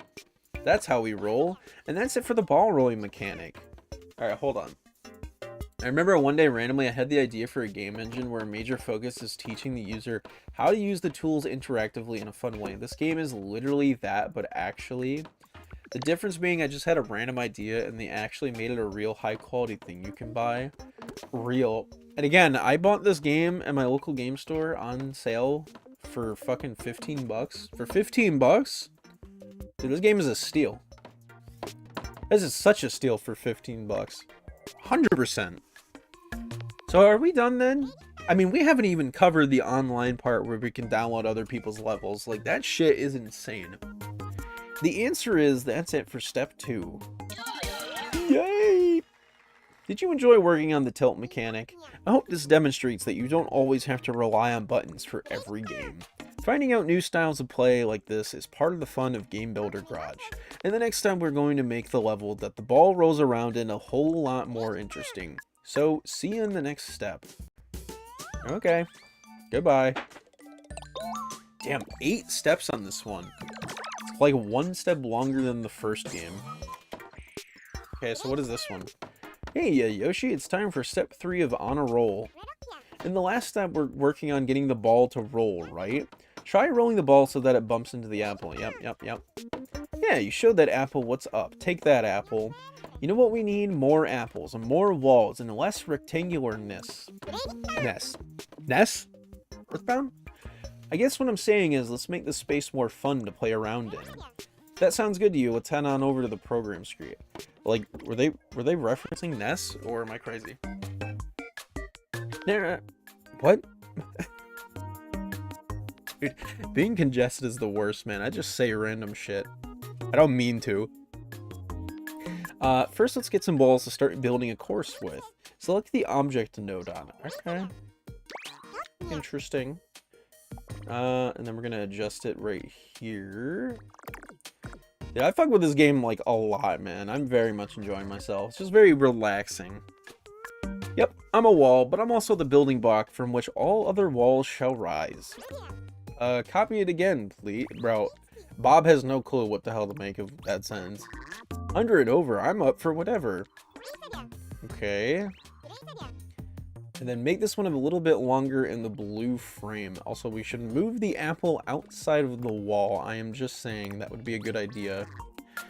That's how we roll. And that's it for the ball rolling mechanic. Alright, hold on. I remember one day randomly I had the idea for a game engine where a major focus is teaching the user how to use the tools interactively in a fun way. This game is literally that, but actually. The difference being I just had a random idea and they actually made it a real high quality thing you can buy. Real. And again, I bought this game at my local game store on sale for fucking 15 bucks. For 15 bucks? Dude, this game is a steal. This is such a steal for 15 bucks. 100%. So are we done then? I mean, we haven't even covered the online part where we can download other people's levels. Like, that shit is insane. The answer is that's it for step 2. Yay! Did you enjoy working on the tilt mechanic? I hope this demonstrates that you don't always have to rely on buttons for every game. Finding out new styles of play like this is part of the fun of Game Builder Garage. And the next time we're going to make the level that the ball rolls around in a whole lot more interesting. So, see you in the next step. Okay. Goodbye. Damn, 8 steps on this one. It's like 1 step longer than the first game. Okay, so what is this one? Hey, Yoshi, it's time for step 3 of On a Roll. In the last step, we're working on getting the ball to roll, right? Try rolling the ball so that it bumps into the apple. Yep. Yeah, you showed that apple what's up. Take that, apple. You know what we need? More apples, and more walls, and less rectangularness. Ness? Earthbound? I guess what I'm saying is, let's make this space more fun to play around in. If that sounds good to you, let's head on over to the program screen. Like, were they referencing Ness, or am I crazy? What? Dude, being congested is the worst, man. I just say random shit. I don't mean to. First, let's get some balls to start building a course with. Select the object node on it. Okay. Interesting. And then we're gonna adjust it right here. Yeah, I fuck with this game, like, a lot, man. I'm very much enjoying myself. It's just very relaxing. Yep, I'm a wall, but I'm also the building block from which all other walls shall rise. Copy it again, please. Bro, Bob has no clue what the hell to make of that sentence. Under and over, I'm up for whatever. Okay. And then make this one a little bit longer in the blue frame. Also, we should move the apple outside of the wall. I am just saying that would be a good idea.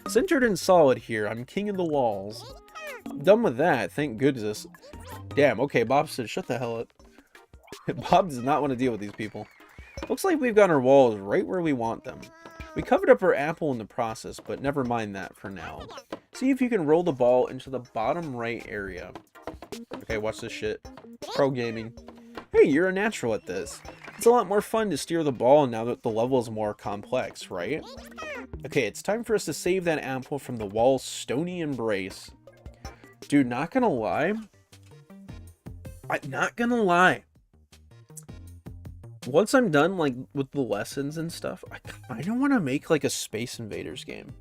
Centered and solid here. I'm king of the walls. Done with that, thank goodness. Damn, okay, Bob said shut the hell up. Bob does not want to deal with these people. Looks like we've got our walls right where we want them. We covered up our apple in the process, but never mind that for now. See if you can roll the ball into the bottom right area. Okay, watch this shit. Pro gaming. Hey, you're a natural at this. It's a lot more fun to steer the ball now that the level is more complex, right? Okay, it's time for us to save that apple from the wall's stony embrace. Dude, not gonna lie. I'm not gonna lie. Once I'm done, like, with the lessons and stuff, I don't want to make, like, a Space Invaders game.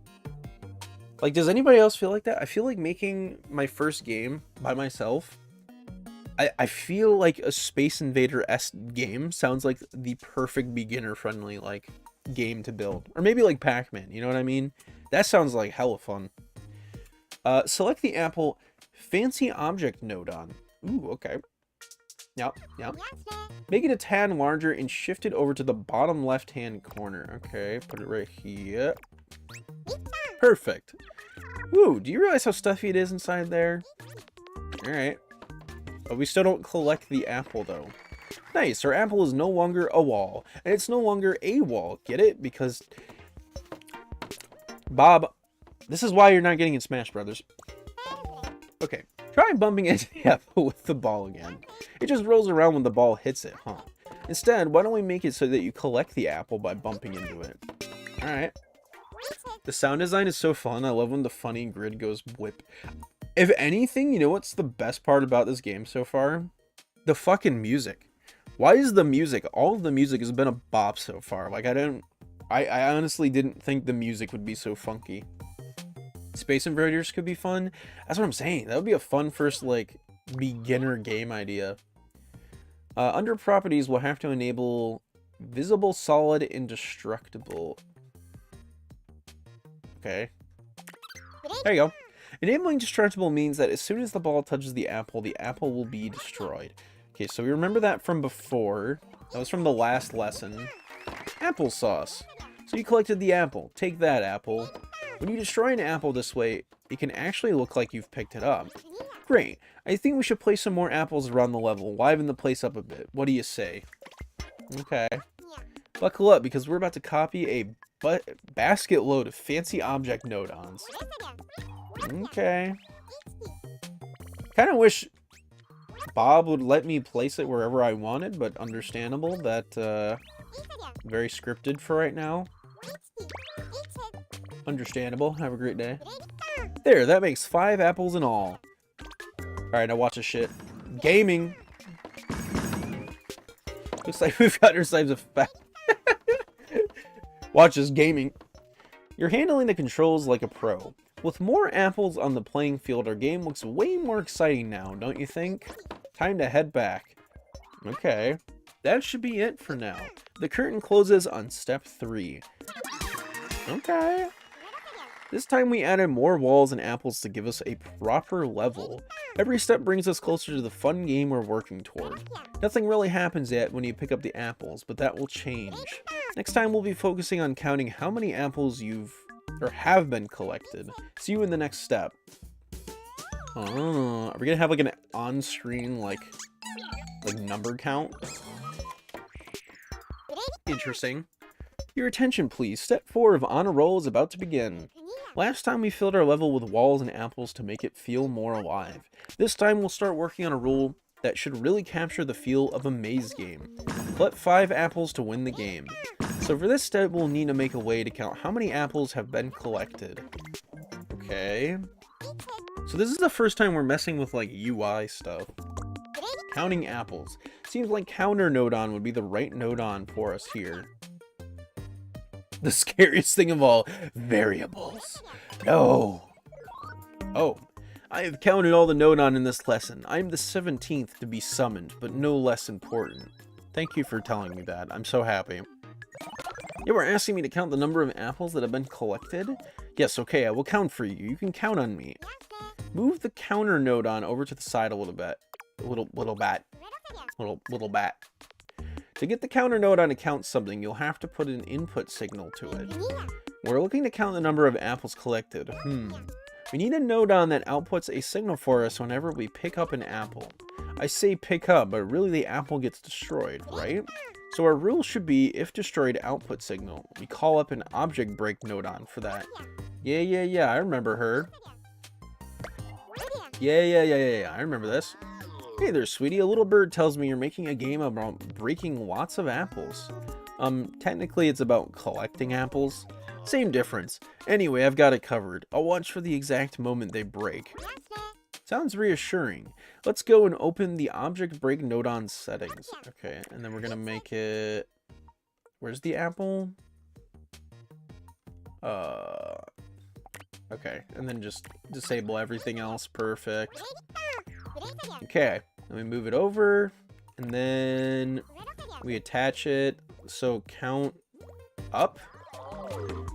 Like, does anybody else feel like that? I feel like making my first game by myself, I feel like a Space Invader-esque game sounds like the perfect beginner-friendly, like, game to build. Or maybe like Pac-Man, you know what I mean? That sounds like hella fun. Select the apple Fancy Object node on. Ooh, okay. Yep. Make it a tad larger and shift it over to the bottom left-hand corner. Okay, put it right here. Perfect. Woo, do you realize how stuffy it is inside there? Alright. But we still don't collect the apple, though. Nice, our apple is no longer a wall. And it's no longer a wall. Get it? Because... Bob, this is why you're not getting in Smash Brothers. Okay, try bumping into the apple with the ball again. It just rolls around when the ball hits it, huh? Instead, why don't we make it so that you collect the apple by bumping into it? Alright. The sound design is so fun. I love when the funny grid goes whip. If anything, you know what's the best part about this game so far? The fucking music. Why is the music? All of the music has been a bop so far. Like, I honestly didn't think the music would be so funky. Space Invaders could be fun. That's what I'm saying. That would be a fun first, like, beginner game idea. Under properties, we'll have to enable visible, solid, indestructible. Okay. There you go. Enabling destructible means that as soon as the ball touches the apple will be destroyed. Okay, so we remember that from before. That was from the last lesson. Applesauce. So you collected the apple. Take that, apple. When you destroy an apple this way, it can actually look like you've picked it up. Great. I think we should place some more apples around the level, liven the place up a bit. What do you say? Okay. Buckle up, because we're about to copy a basket load of fancy object node-ons. Okay. Kind of wish Bob would let me place it wherever I wanted, but understandable that, very scripted for right now. Understandable. Have a great day. There, that makes 5 apples in all. Alright, now watch this shit. Gaming! Looks like we've got ourselves a fat... Watch this, gaming. You're handling the controls like a pro. With more apples on the playing field, our game looks way more exciting now, don't you think? Time to head back. Okay. That should be it for now. The curtain closes on step 3. Okay. This time we added more walls and apples to give us a proper level. Every step brings us closer to the fun game we're working toward. Nothing really happens yet when you pick up the apples, but that will change. Next time we'll be focusing on counting how many apples you've or have been collected. See you in the next step. Oh, are we gonna have like an on-screen like number count? Interesting. Your attention please. Step 4 of On a Roll is about to begin. Last time we filled our level with walls and apples to make it feel more alive. This time we'll start working on a rule that should really capture the feel of a maze game. Collect 5 apples to win the game. So for this step we'll need to make a way to count how many apples have been collected. Okay. So this is the first time we're messing with like UI stuff. Counting apples. Seems like counter node-on would be the right node-on for us here. The scariest thing of all, variables. No. Oh, I have counted all the node-on in this lesson. I am the 17th to be summoned, but no less important. Thank you for telling me that. I'm so happy. You were asking me to count the number of apples that have been collected? Yes, okay, I will count for you. You can count on me. Move the counter node-on over to the side a little bit. Little bat. To get the counter node-on to count something, you'll have to put an input signal to it. We're looking to count the number of apples collected. We need a nodon that outputs a signal for us whenever we pick up an apple. I say pick up, but really the apple gets destroyed, right? So our rule should be if destroyed output signal. We call up an object break nodon for that. Yeah, I remember her. Yeah, I remember this. Hey there, sweetie. A little bird tells me you're making a game about breaking lots of apples. Technically it's about collecting apples. Same difference. Anyway, I've got it covered. I'll watch for the exact moment they break. Sounds reassuring. Let's go and open the object break nodon settings. Okay, and then we're gonna make it... Where's the apple? Okay, and then just disable everything else. Perfect. Okay, then we move it over, and then we attach it. So count up.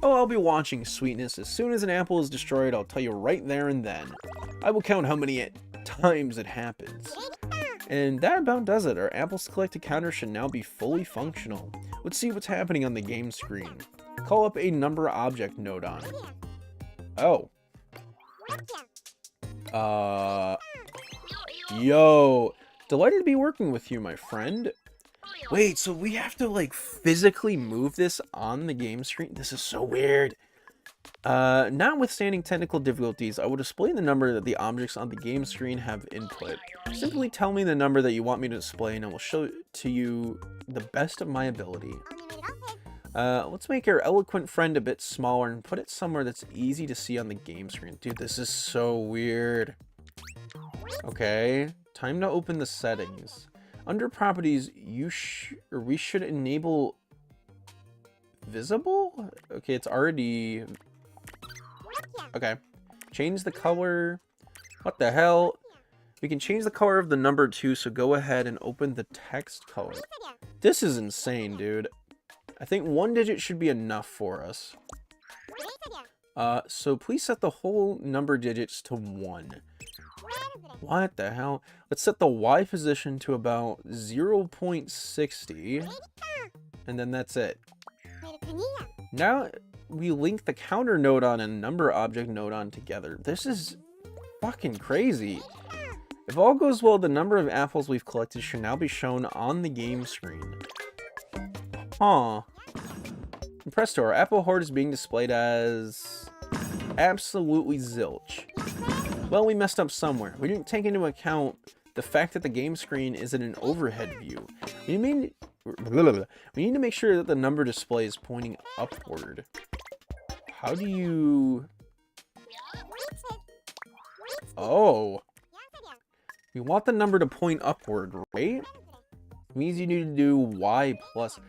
Oh, I'll be watching, sweetness. As soon as an apple is destroyed, I'll tell you right there and then. I will count how many times it happens. And that about does it. Our apples collected counter should now be fully functional. Let's see what's happening on the game screen. Call up a number object nodon. Oh. Yo. Delighted to be working with you, my friend. Wait, so we have to, like, physically move this on the game screen? This is so weird. Notwithstanding technical difficulties, I will display the number that the objects on the game screen have input. Simply tell me the number that you want me to display and I will show it to you the best of my ability. Let's make our eloquent friend a bit smaller and put it somewhere that's easy to see on the game screen. Dude, this is so weird. Okay, time to open the settings. Under properties, we should enable visible? Okay, it's already... Okay. Change the color. What the hell? We can change the color of the number too, so go ahead and open the text color. This is insane, dude. I think 1 digit should be enough for us. So please set the whole number digits to 1. What the hell? Let's set the Y position to about 0.60. And then that's it. Now we link the counter nodon and number object nodon together. This is fucking crazy. If all goes well, the number of apples we've collected should now be shown on the game screen. Huh. And presto, our apple hoard is being displayed as... absolutely zilch. Well, we messed up somewhere. We didn't take into account the fact that the game screen is in an overhead view. We need to make sure that the number display is pointing upward. How do you... Oh. We want the number to point upward, right? It means you need to do Y plus...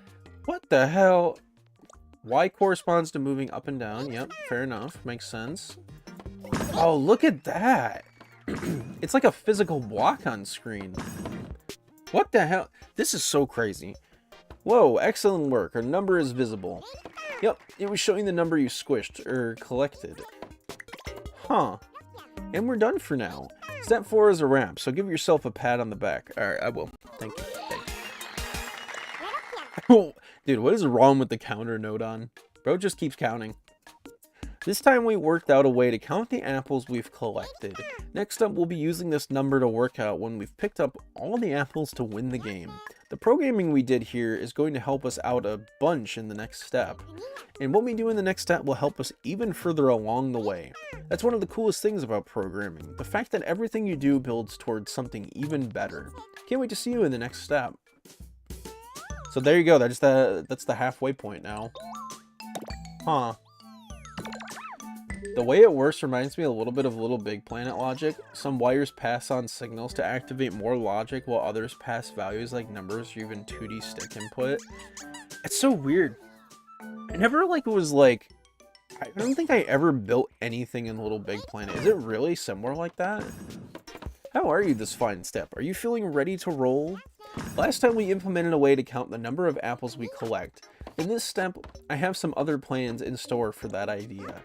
What the hell? Y corresponds to moving up and down. Yep, fair enough. Makes sense. Oh, look at that. It's like a physical block on screen. What the hell? This is so crazy. Whoa, excellent work. Our number is visible. Yep, it was showing the number you squished, or collected. Huh. And we're done for now. Step 4 is a wrap, so give yourself a pat on the back. Alright, I will. Thank you. Thanks. Oh, dude, what is wrong with the counter nodon? Bro just keeps counting. This time we worked out a way to count the apples we've collected. Next up, we'll be using this number to work out when we've picked up all the apples to win the game. The programming we did here is going to help us out a bunch in the next step. And what we do in the next step will help us even further along the way. That's one of the coolest things about programming. The fact that everything you do builds towards something even better. Can't wait to see you in the next step. So there you go, that's the halfway point now. Huh. The way it works reminds me a little bit of Little Big Planet logic. Some wires pass on signals to activate more logic, while others pass values like numbers or even 2D stick input. It's so weird. I never was like... I don't think I ever built anything in Little Big Planet. Is it really similar like that? How are you this fine step? Are you feeling ready to roll? Last time we implemented a way to count the number of apples we collect. In this step, I have some other plans in store for that idea.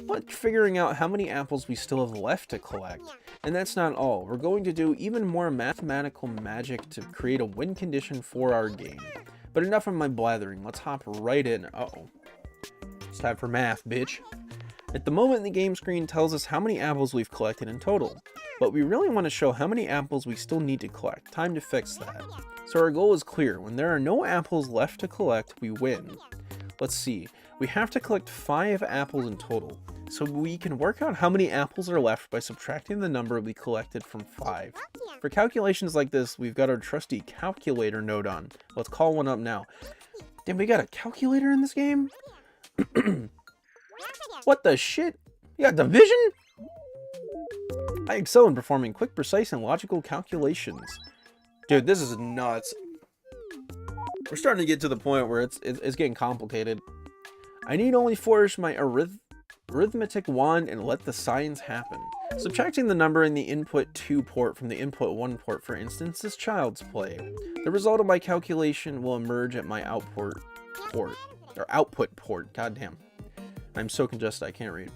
But figuring out how many apples we still have left to collect. And that's not all. We're going to do even more mathematical magic to create a win condition for our game. But enough of my blathering. Let's hop right in. Uh-oh. It's time for math, bitch. At the moment, the game screen tells us how many apples we've collected in total, but we really want to show how many apples we still need to collect. Time to fix that. So our goal is clear. When there are no apples left to collect, we win. Let's see. We have to collect 5 apples in total, so we can work out how many apples are left by subtracting the number we collected from 5. For calculations like this, we've got our trusty calculator node on. Let's call one up now. Damn, we got a calculator in this game? What the shit? You got division? I excel in performing quick, precise, and logical calculations. Dude, this is nuts. We're starting to get to the point where it's getting complicated. I need only flourish my arithmetic wand and let the science happen. Subtracting the number in the input 2 port from the input 1 port, for instance, is child's play. The result of my calculation will emerge at my output port. Goddamn. I'm so congested I can't read.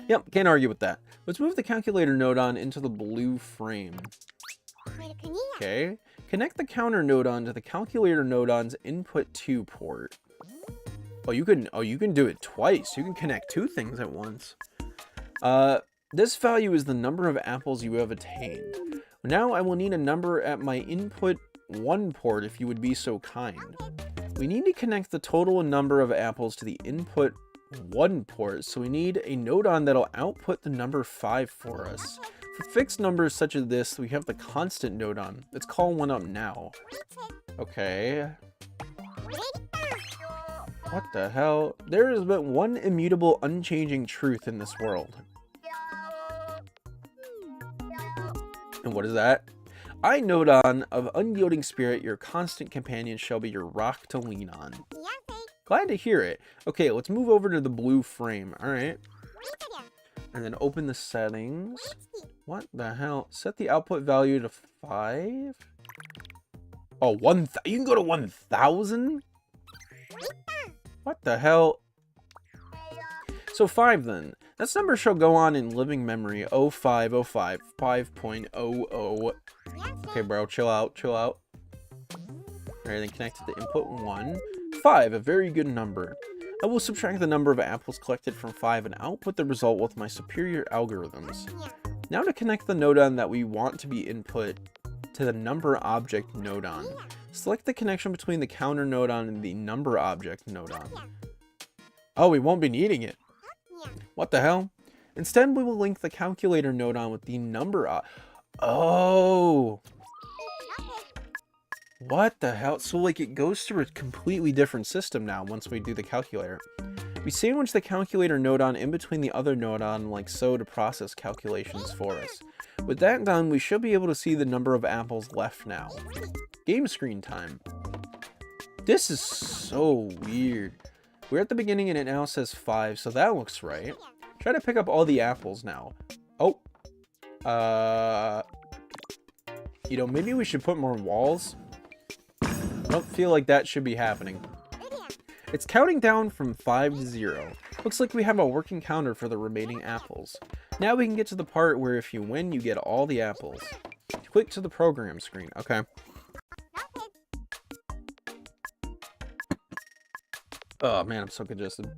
Yep, can't argue with that. Let's move the calculator node on into the blue frame. Okay. Connect the counter node on to the calculator node on's input 2 port. Oh, you can do it twice. You can connect 2 things at once. This value is the number of apples you have attained. Now I will need a number at my input 1 port if you would be so kind. We need to connect the total number of apples to the input 1 port, so we need a node on that'll output the number 5 for us. For fixed numbers such as this, we have the constant node on. Let's call one up now. Okay. What the hell? There is but one immutable, unchanging truth in this world. And what is that? I node on, of unyielding spirit, your constant companion shall be your rock to lean on. Glad to hear it. Okay, let's move over to the blue frame. Alright. And then open the settings. What the hell? Set the output value to 5? Oh, you can go to 1,000? What the hell? So 5 then. This number shall go on in living memory 0505 5.00. Okay, bro, chill out, chill out. Alright, then connect to the input 1. 5, a very good number. I will subtract the number of apples collected from 5 and output the result with my superior algorithms. Now to connect the node on that we want to be input to the number object node on. Select the connection between the counter node on and the number object node on. Oh, we won't be needing it. What the hell? Instead, we will link the calculator node on with the number Oh! What the hell? So, like, it goes through a completely different system now once we do the calculator. We sandwich the calculator node on in between the other node on like so to process calculations for us. With that done, we should be able to see the number of apples left now. Game screen time. This is so weird. We're at the beginning and it now says 5, so that looks right. Try to pick up all the apples now. Oh. You know, maybe we should put more walls. I don't feel like that should be happening. It's counting down from 5 to 0. Looks like we have a working counter for the remaining apples. Now we can get to the part where if you win, you get all the apples. Click to the program screen. Okay. Oh man, I'm so congested.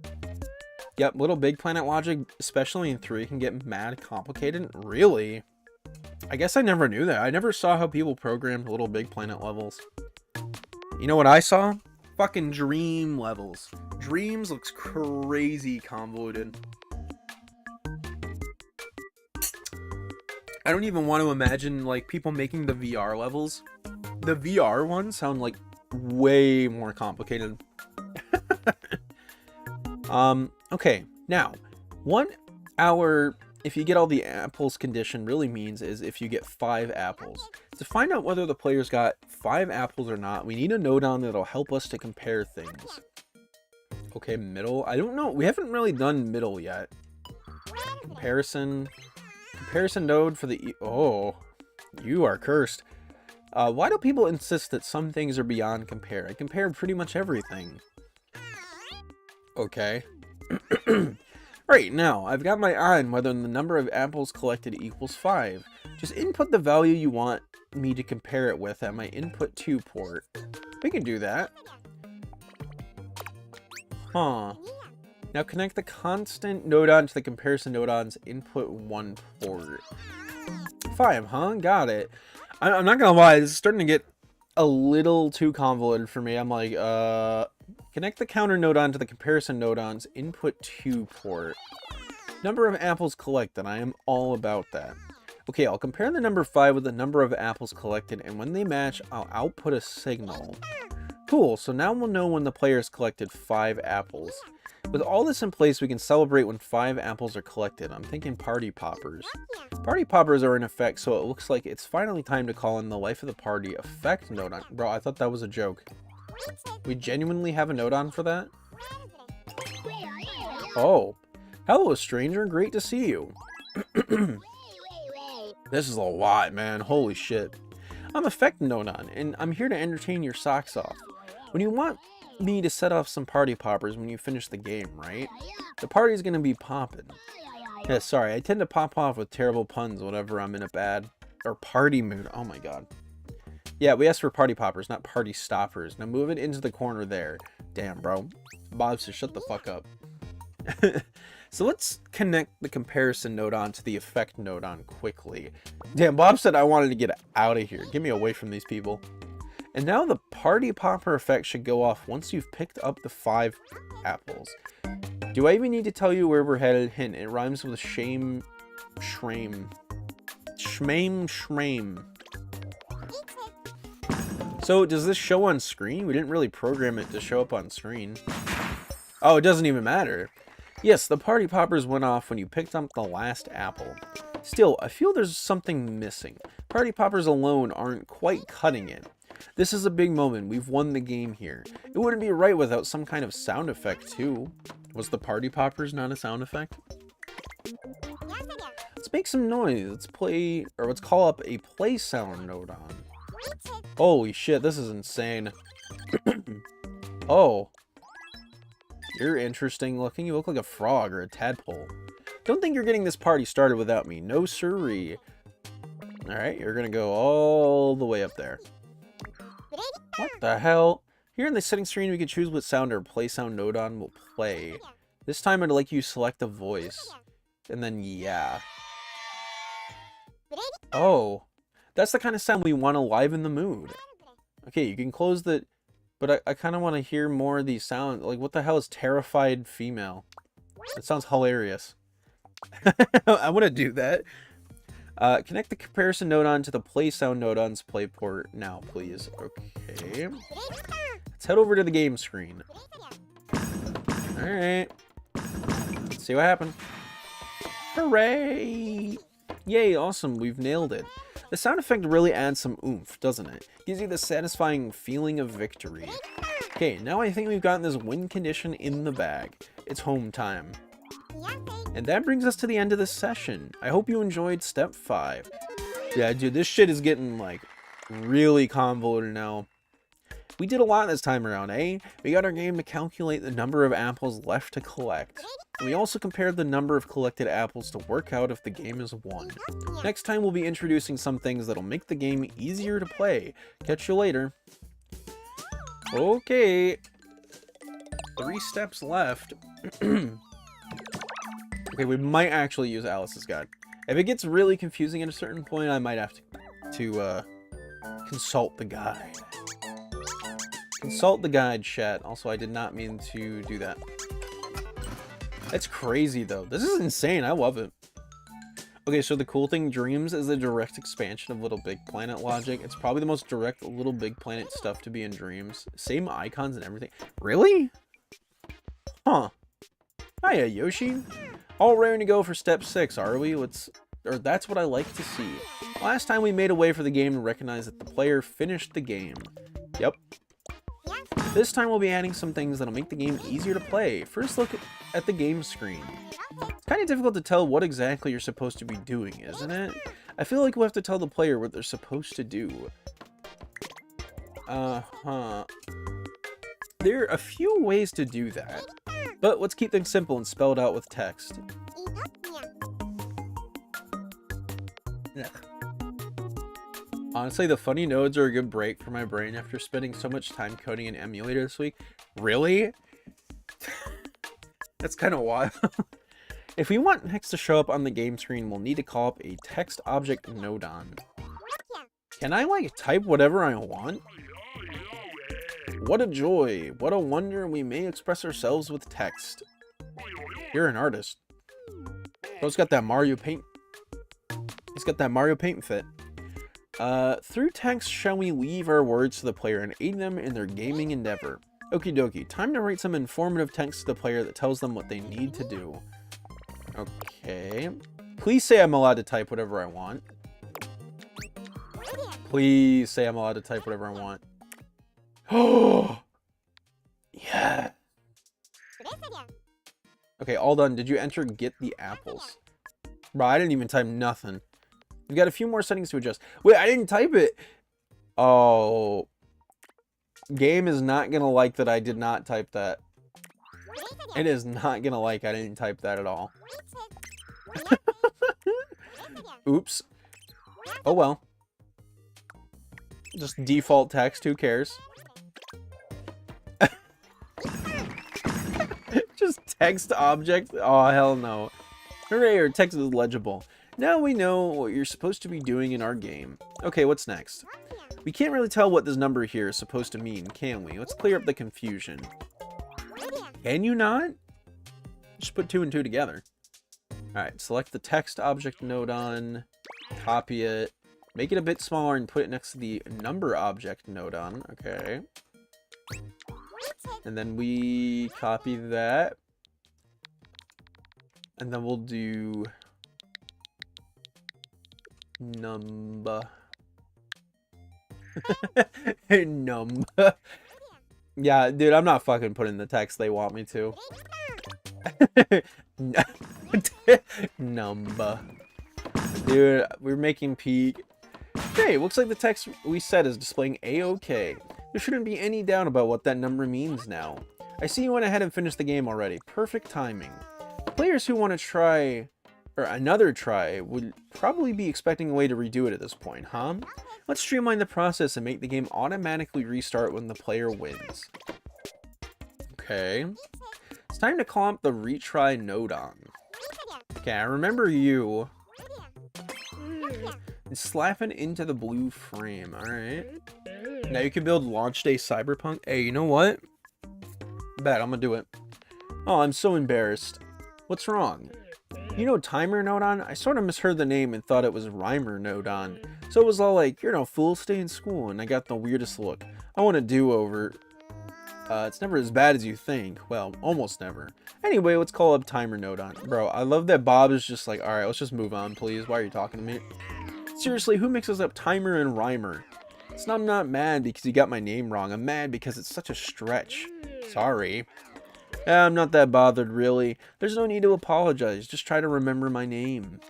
Yep, Little Big Planet logic, especially in 3, can get mad complicated. Really? I guess I never knew that. I never saw how people programmed Little Big Planet levels. You know what I saw? Fucking Dream levels. Dreams looks crazy convoluted. I don't even want to imagine like people making the VR levels. The VR ones sound like way more complicated. Okay, now 1 hour if you get all the apples condition really means is if you get 5 apples. To find out whether the players got 5 apples or not, we need a node on that'll help us to compare things. Okay, middle. I don't know. We haven't really done middle yet. Comparison node for the oh, you are cursed. Why do people insist that some things are beyond compare? I compared pretty much everything. Okay. Right, now, I've got my eye on whether the number of apples collected equals 5. Just input the value you want me to compare it with at my input 2 port. We can do that. Huh. Now connect the constant nodon to the comparison nodon's input 1 port. 5, huh? Got it. I'm not gonna lie, this is starting to get a little too convoluted for me. I'm like, connect the counter nodon to the comparison nodon's input 2 port. Number of apples collected. I am all about that. Okay, I'll compare the number 5 with the number of apples collected, and when they match, I'll output a signal. Cool, so now we'll know when the player's collected 5 apples. With all this in place, we can celebrate when 5 apples are collected. I'm thinking party poppers. Party poppers are in effect, so it looks like it's finally time to call in the life of the party effect nodon. Bro, I thought that was a joke. We genuinely have a nodon for that? Oh. Hello, stranger. Great to see you. This is a lot, man. Holy shit. I'm Effect Nodon, and I'm here to entertain your socks off. When you want me to set off some party poppers when you finish the game, right? The party's gonna be popping. Yeah, sorry, I tend to pop off with terrible puns whenever I'm in a bad or party mood. Oh my god. Yeah, we asked for party poppers, not party stoppers. Now move it into the corner there. Damn, bro. Bob says shut the fuck up. So let's connect the comparison nodon to the effect nodon quickly. Damn, Bob said I wanted to get out of here. Get me away from these people. And now the party popper effect should go off once you've picked up the 5 apples. Do I even need to tell you where we're headed? Hint, it rhymes with shame, shrame. Shmame, shrame. So does this show on screen? We didn't really program it to show up on screen. Oh, it doesn't even matter. Yes, the party poppers went off when you picked up the last apple. Still, I feel there's something missing. Party poppers alone aren't quite cutting it. This is a big moment. We've won the game here. It wouldn't be right without some kind of sound effect, too. Was the party poppers not a sound effect? Let's make some noise. Let's call up a play sound nodon. Holy shit, this is insane. Oh. You're interesting looking. You look like a frog or a tadpole. Don't think you're getting this party started without me. No siree. Alright, you're gonna go all the way up there. What the hell? Here in the settings screen, we can choose what sound our play sound nodon will play. This time I'd like you select a voice. And then, yeah. Oh. That's the kind of sound we want to liven the mood. Okay, you can close the... But I kind of want to hear more of these sounds. Like, what the hell is terrified female? It sounds hilarious. I want to do that. Connect the comparison nodon to the play sound nodon's play port now, please. Okay. Let's head over to the game screen. Alright. Let's see what happens. Hooray! Yay, awesome. We've nailed it. The sound effect really adds some oomph, doesn't it? Gives you the satisfying feeling of victory. Okay, now I think we've gotten this win condition in the bag. It's home time. And that brings us to the end of this session. I hope you enjoyed step 5. Yeah, dude, this shit is getting, like, really convoluted now. We did a lot this time around, eh? We got our game to calculate the number of apples left to collect. And we also compared the number of collected apples to work out if the game is won. Next time we'll be introducing some things that'll make the game easier to play. Catch you later. Okay. 3 steps left. Okay, we might actually use Alice's guide. If it gets really confusing at a certain point, I might have to consult the guide. Consult the guide, chat. Also, I did not mean to do that. That's crazy, though. This is insane. I love it. Okay, so the cool thing, Dreams is a direct expansion of Little Big Planet logic. It's probably the most direct Little Big Planet stuff to be in Dreams. Same icons and everything. Really? Huh. Hiya, Yoshi. All ready to go for step 6, are we? That's what I like to see. Last time we made a way for the game to recognize that the player finished the game. Yep. This time we'll be adding some things that'll make the game easier to play. First, look at the game screen. It's kind of difficult to tell what exactly you're supposed to be doing, isn't it? I feel like we'll have to tell the player what they're supposed to do. Uh-huh. There are a few ways to do that, but let's keep things simple and spelled out with text. Honestly, the funny nodes are a good break for my brain after spending so much time coding an emulator this week. Really? That's kind of wild. If we want text to show up on the game screen, we'll need to call up a text object nodon. Can I, like, type whatever I want? What a joy. What a wonder we may express ourselves with text. You're an artist. Bro's got that Mario Paint. He's got that Mario Paint fit. Through text, shall we leave our words to the player and aid them in their gaming endeavor? Okie dokie. Time to write some informative text to the player that tells them what they need to do. Okay. Please say I'm allowed to type whatever I want. Please say I'm allowed to type whatever I want. Oh! Yeah. Okay, all done. Did you enter get the apples? Bro, I didn't even type nothing. We've got a few more settings to adjust. Wait, I didn't type it. Oh. Game is not gonna like that I did not type that. It is not gonna like I didn't type that at all. Oops. Oh well. Just default text, who cares? Just text object? Oh, hell no. Hooray, our text is legible. Now we know what you're supposed to be doing in our game. Okay, what's next? We can't really tell what this number here is supposed to mean, can we? Let's clear up the confusion. Can you not? Just put 2 and 2 together. Alright, select the text object nodon, copy it, make it a bit smaller and put it next to the number object nodon. Okay. And then we copy that. And then we'll do number. Number. Yeah, dude, I'm not fucking putting the text they want me to. Number. Dude, we're making peak. Hey, looks like the text we set is displaying A-OK. There shouldn't be any doubt about what that number means now. I see you went ahead and finished the game already. Perfect timing. Players who want to try, or another try, would probably be expecting a way to redo it at this point, huh? Let's streamline the process and make the game automatically restart when the player wins. Okay. It's time to call up the retry nodon. Okay, I remember you. And slap it into the blue frame, alright. Now you can build launch day cyberpunk. Hey, you know what? Bet, I'm gonna do it. Oh, I'm so embarrassed. What's wrong? You know timer nodon? I sort of misheard the name and thought it was rhymer nodon. So it was all like, you're no fool, stay in school, and I got the weirdest look. I want a do-over. It's never as bad as you think. Well, almost never. Anyway, let's call up timer nodon. Bro, I love that Bob is just like, alright, let's just move on, please. Why are you talking to me? Seriously, who mixes up timer and rhymer? I'm not mad because you got my name wrong. I'm mad because it's such a stretch. Sorry. I'm not that bothered, really. There's no need to apologize. Just try to remember my name.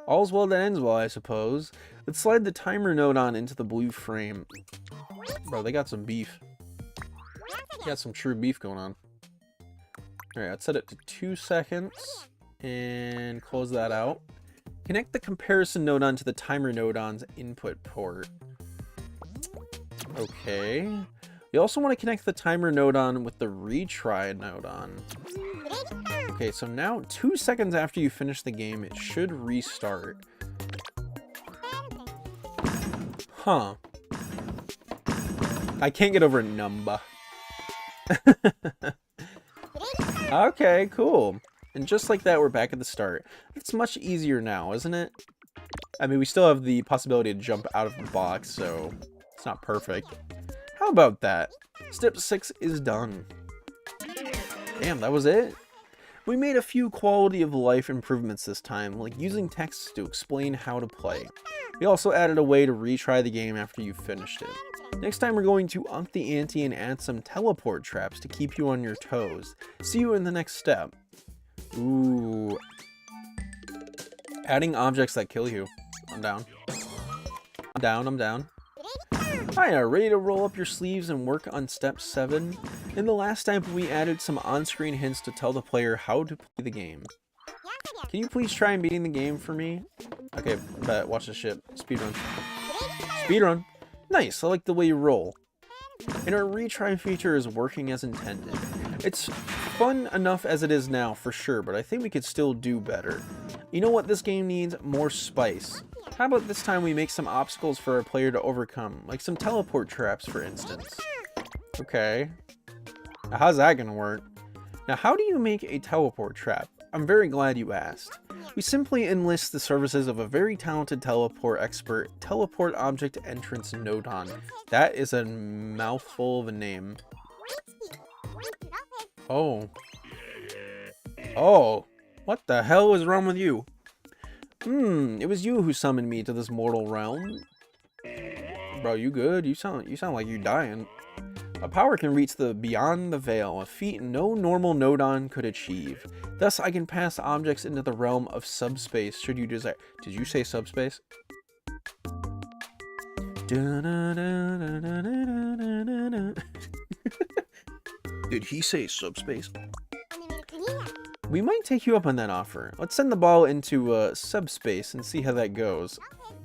All's well that ends well, I suppose. Let's slide the timer nodon into the blue frame. Bro, they got some beef. They got some true beef going on. Alright, let's set it to 2 seconds. And close that out. Connect the comparison nodon to the timer nodon's input port. Okay. We also want to connect the timer nodon with the retry nodon. Okay, so now 2 seconds after you finish the game, it should restart. Huh. I can't get over number. Okay, cool. And just like that, we're back at the start. It's much easier now, isn't it? I mean, we still have the possibility to jump out of the box, so it's not perfect. How about that? Step 6 is done. Damn, that was it? We made a few quality of life improvements this time, like using text to explain how to play. We also added a way to retry the game after you finished it. Next time we're going to up the ante and add some teleport traps to keep you on your toes. See you in the next step. Ooh. Adding objects that kill you. I'm down. I'm down, I'm down. Hiya, ready to roll up your sleeves and work on step 7? In the last step, we added some on-screen hints to tell the player how to play the game. Can you please try beating the game for me? Okay, bet. Watch this shit. Speedrun. Speedrun. Nice, I like the way you roll. And our retry feature is working as intended. It's fun enough as it is now, for sure, but I think we could still do better. You know what this game needs? More spice. How about this time we make some obstacles for our player to overcome, like some teleport traps, for instance. Okay. Now, how's that gonna work? Now, how do you make a teleport trap? I'm very glad you asked. We simply enlist the services of a very talented teleport expert, Teleport Object Entrance Nodon. That is a mouthful of a name. Oh. Oh. What the hell is wrong with you? It was you who summoned me to this mortal realm. Bro, you good? You sound like you're dying. A power can reach the beyond the veil, a feat no normal Nodon could achieve. Thus, I can pass objects into the realm of subspace should you desire. Did you say subspace? Did he say subspace? We might take you up on that offer. Let's send the ball into subspace and see how that goes.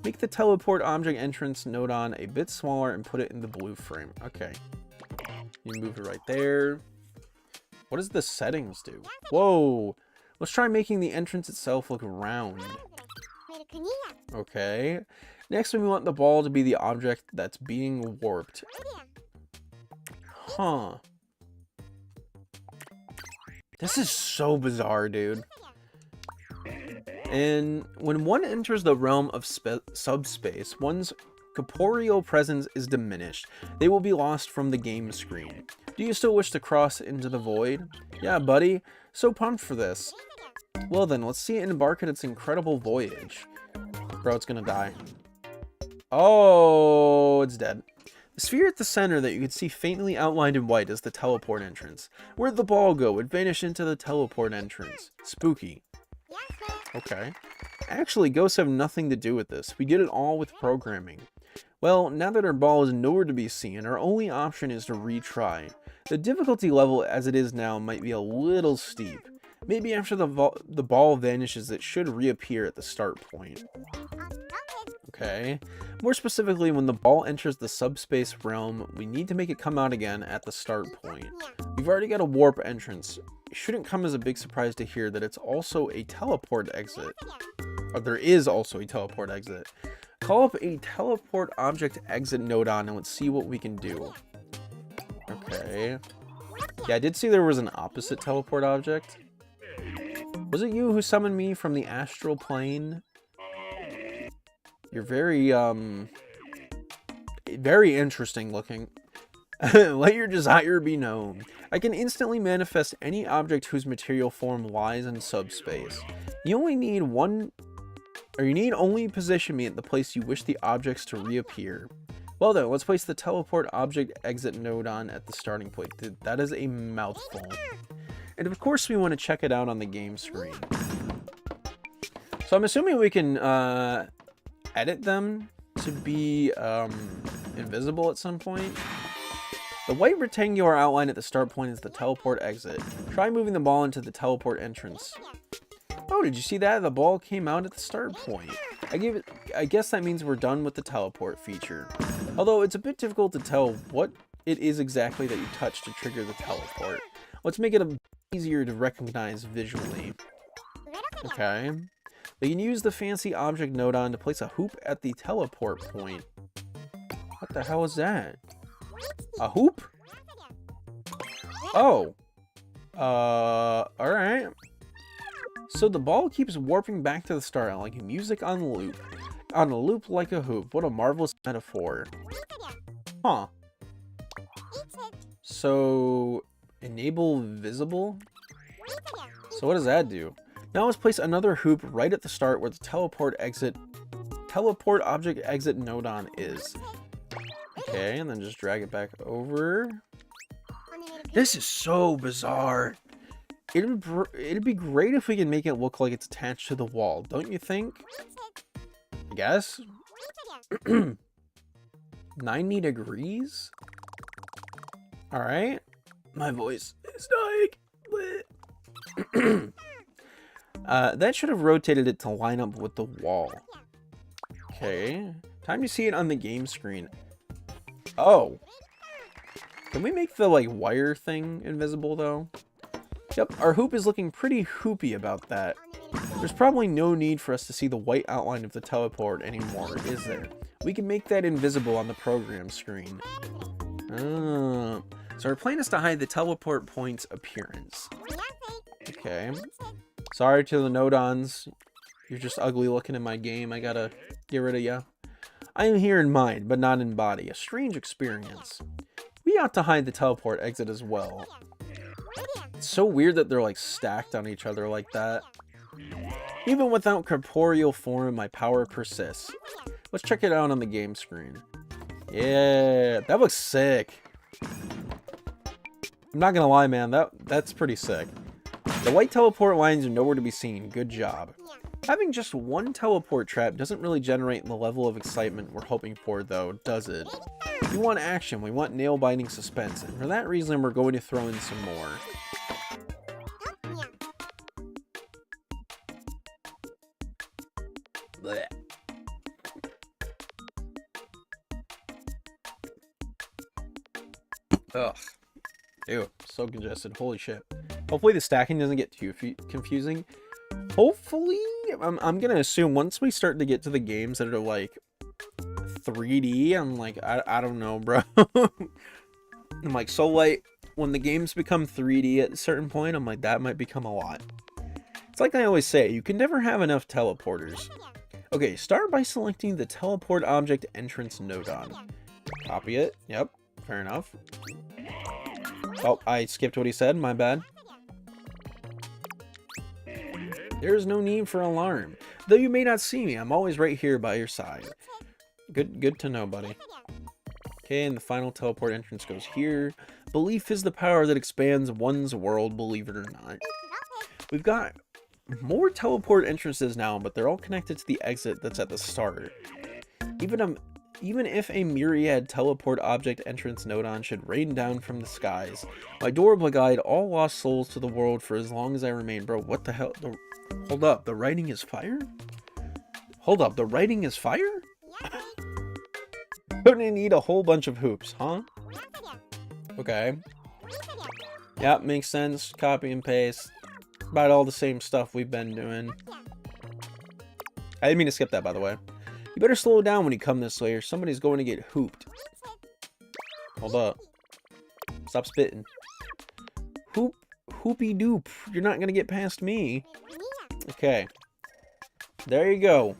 Make the teleport object entrance Nodon a bit smaller and put it in the blue frame. Okay. You move it right there. What does the settings do? Whoa! Let's try making the entrance itself look round. Okay. Next, we want the ball to be the object that's being warped. Huh. This is so bizarre, dude. And when one enters the realm of subspace, one's corporeal presence is diminished. They will be lost from the game screen. Do you still wish to cross into the void? Yeah, buddy. So pumped for this. Well then, let's see it embark on its incredible voyage. Bro, it's gonna die. Oh, it's dead. The sphere at the center that you can see faintly outlined in white is the teleport entrance. Where'd the ball go? It vanished into the teleport entrance. Spooky. Okay. Actually, ghosts have nothing to do with this. We did it all with programming. Well, now that our ball is nowhere to be seen, our only option is to retry. The difficulty level as it is now might be a little steep. Maybe after the ball vanishes, it should reappear at the start point. Okay. More specifically, when the ball enters the subspace realm, we need to make it come out again at the start point. We've already got a warp entrance. It shouldn't come as a big surprise to hear that it's also a teleport exit. Or there is also a teleport exit. Call up a teleport object exit Nodon and let's see what we can do. Okay. Yeah, I did see there was an opposite teleport object. Was it you who summoned me from the astral plane? You're very interesting looking. Let your desire be known. I can instantly manifest any object whose material form lies in subspace. You need only position me at the place you wish the objects to reappear. Well then, let's place the teleport object exit Nodon at the starting point. That is a mouthful. And of course we want to check it out on the game screen. So I'm assuming we can edit them to be invisible at some point. The white rectangular outline at the start point is the teleport exit. Try moving the ball into the teleport entrance. Oh, did you see that? The ball came out at the start point. I guess that means we're done with the teleport feature. Although it's a bit difficult to tell what it is exactly that you touch to trigger the teleport. Let's make it easier to recognize visually. Okay. We can use the fancy object Nodon to place a hoop at the teleport point. What the hell is that? A hoop? Oh. Alright. So the ball keeps warping back to the start like music on loop. On a loop like a hoop. What a marvelous metaphor. Huh. So, enable visible? So what does that do? Now let's place another hoop right at the start where the teleport object exit Nodon is. Okay, and then just drag it back over. This is so bizarre. It'd be great if we can make it look like it's attached to the wall, don't you think? I guess? 90 degrees? Alright. My voice is dying. That should have rotated it to line up with the wall. Okay. Time to see it on the game screen. Oh. Can we make the, like, wire thing invisible, though? Yep, our hoop is looking pretty hoopy about that. There's probably no need for us to see the white outline of the teleport anymore, is there? We can make that invisible on the program screen. Oh. So our plan is to hide the teleport point's appearance. Okay. Sorry to the Nodons. You're just ugly looking in my game. I gotta get rid of you. I am here in mind, but not in body. A strange experience. We ought to hide the teleport exit as well. It's so weird that they're like stacked on each other like that. Even without corporeal form, my power persists. Let's check it out on the game screen. Yeah, that looks sick. I'm not gonna lie, man, that's pretty sick. The white teleport lines are nowhere to be seen. Good job. Having just one teleport trap doesn't really generate the level of excitement we're hoping for, though, does it? We want action, we want nail-biting suspense, and for that reason we're going to throw in some more. Blech. Ugh. Ew, so congested. Holy shit. Hopefully the stacking doesn't get too confusing. Hopefully, I'm gonna assume once we start to get to the games that are like 3D, I'm like, I don't know, bro. I'm like, so like, when the games become 3D at a certain point, I'm like, that might become a lot. It's like I always say, you can never have enough teleporters. Okay, start by selecting the teleport object entrance nodon. Copy it. Yep, fair enough. Oh, I skipped what he said, my bad. There's no need for alarm. Though you may not see me, I'm always right here by your side. Good to know, buddy. Okay, and the final teleport entrance goes here. Belief is the power that expands one's world, believe it or not. We've got more teleport entrances now, but they're all connected to the exit that's at the start. Even if a myriad teleport object entrance nodon should rain down from the skies, my door will guide all lost souls to the world for as long as I remain. Bro, what the hell? Hold up, the writing is fire? Hold up, the writing is fire? Gonna need a whole bunch of hoops, huh? Okay. Yep, makes sense. Copy and paste. About all the same stuff we've been doing. I didn't mean to skip that, by the way. You better slow down when you come this way or somebody's going to get hooped. Hold up. Stop spitting. Hoopy doop. You're not going to get past me. Okay. There you go.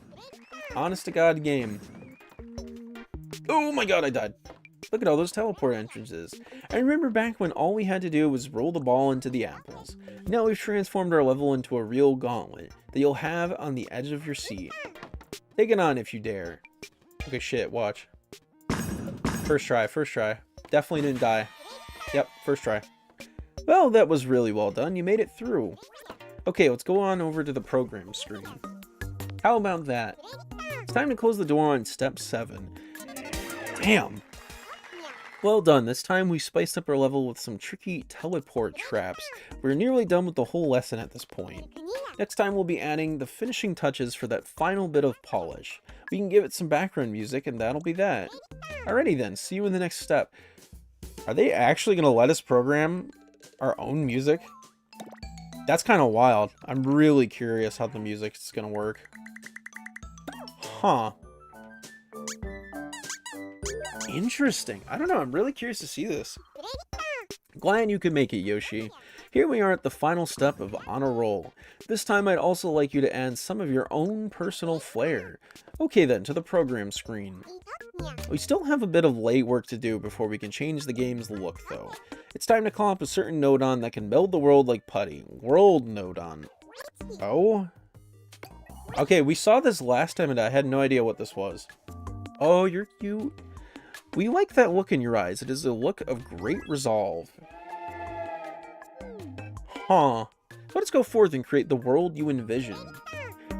Honest to God game. Oh my god, I died. Look at all those teleport entrances. I remember back when all we had to do was roll the ball into the apples. Now we've transformed our level into a real gauntlet that you'll have on the edge of your seat. Take it on if you dare. Okay, shit, watch. First try, first try. Definitely didn't die. Yep, first try. Well, that was really well done. You made it through. Okay, let's go on over to the program screen. How about that? It's time to close the door on step 7. Damn. Well done. This time we spiced up our level with some tricky teleport traps. We're nearly done with the whole lesson at this point. Next time we'll be adding the finishing touches for that final bit of polish. We can give it some background music and that'll be that. Alrighty then, see you in the next step. Are they actually going to let us program our own music? That's kind of wild. I'm really curious how the music is going to work. Huh. Interesting. I don't know. I'm really curious to see this. Glad you could make it, Yoshi. Here we are at the final step of On a Roll. This time I'd also like you to add some of your own personal flair. Okay then, to the program screen. We still have a bit of late work to do before we can change the game's look though. It's time to call up a certain nodon that can meld the world like putty. World nodon. Oh? Okay, we saw this last time and I had no idea what this was. Oh, you're cute. We like that look in your eyes. It is a look of great resolve. Huh. Let us go forth and create the world you envision.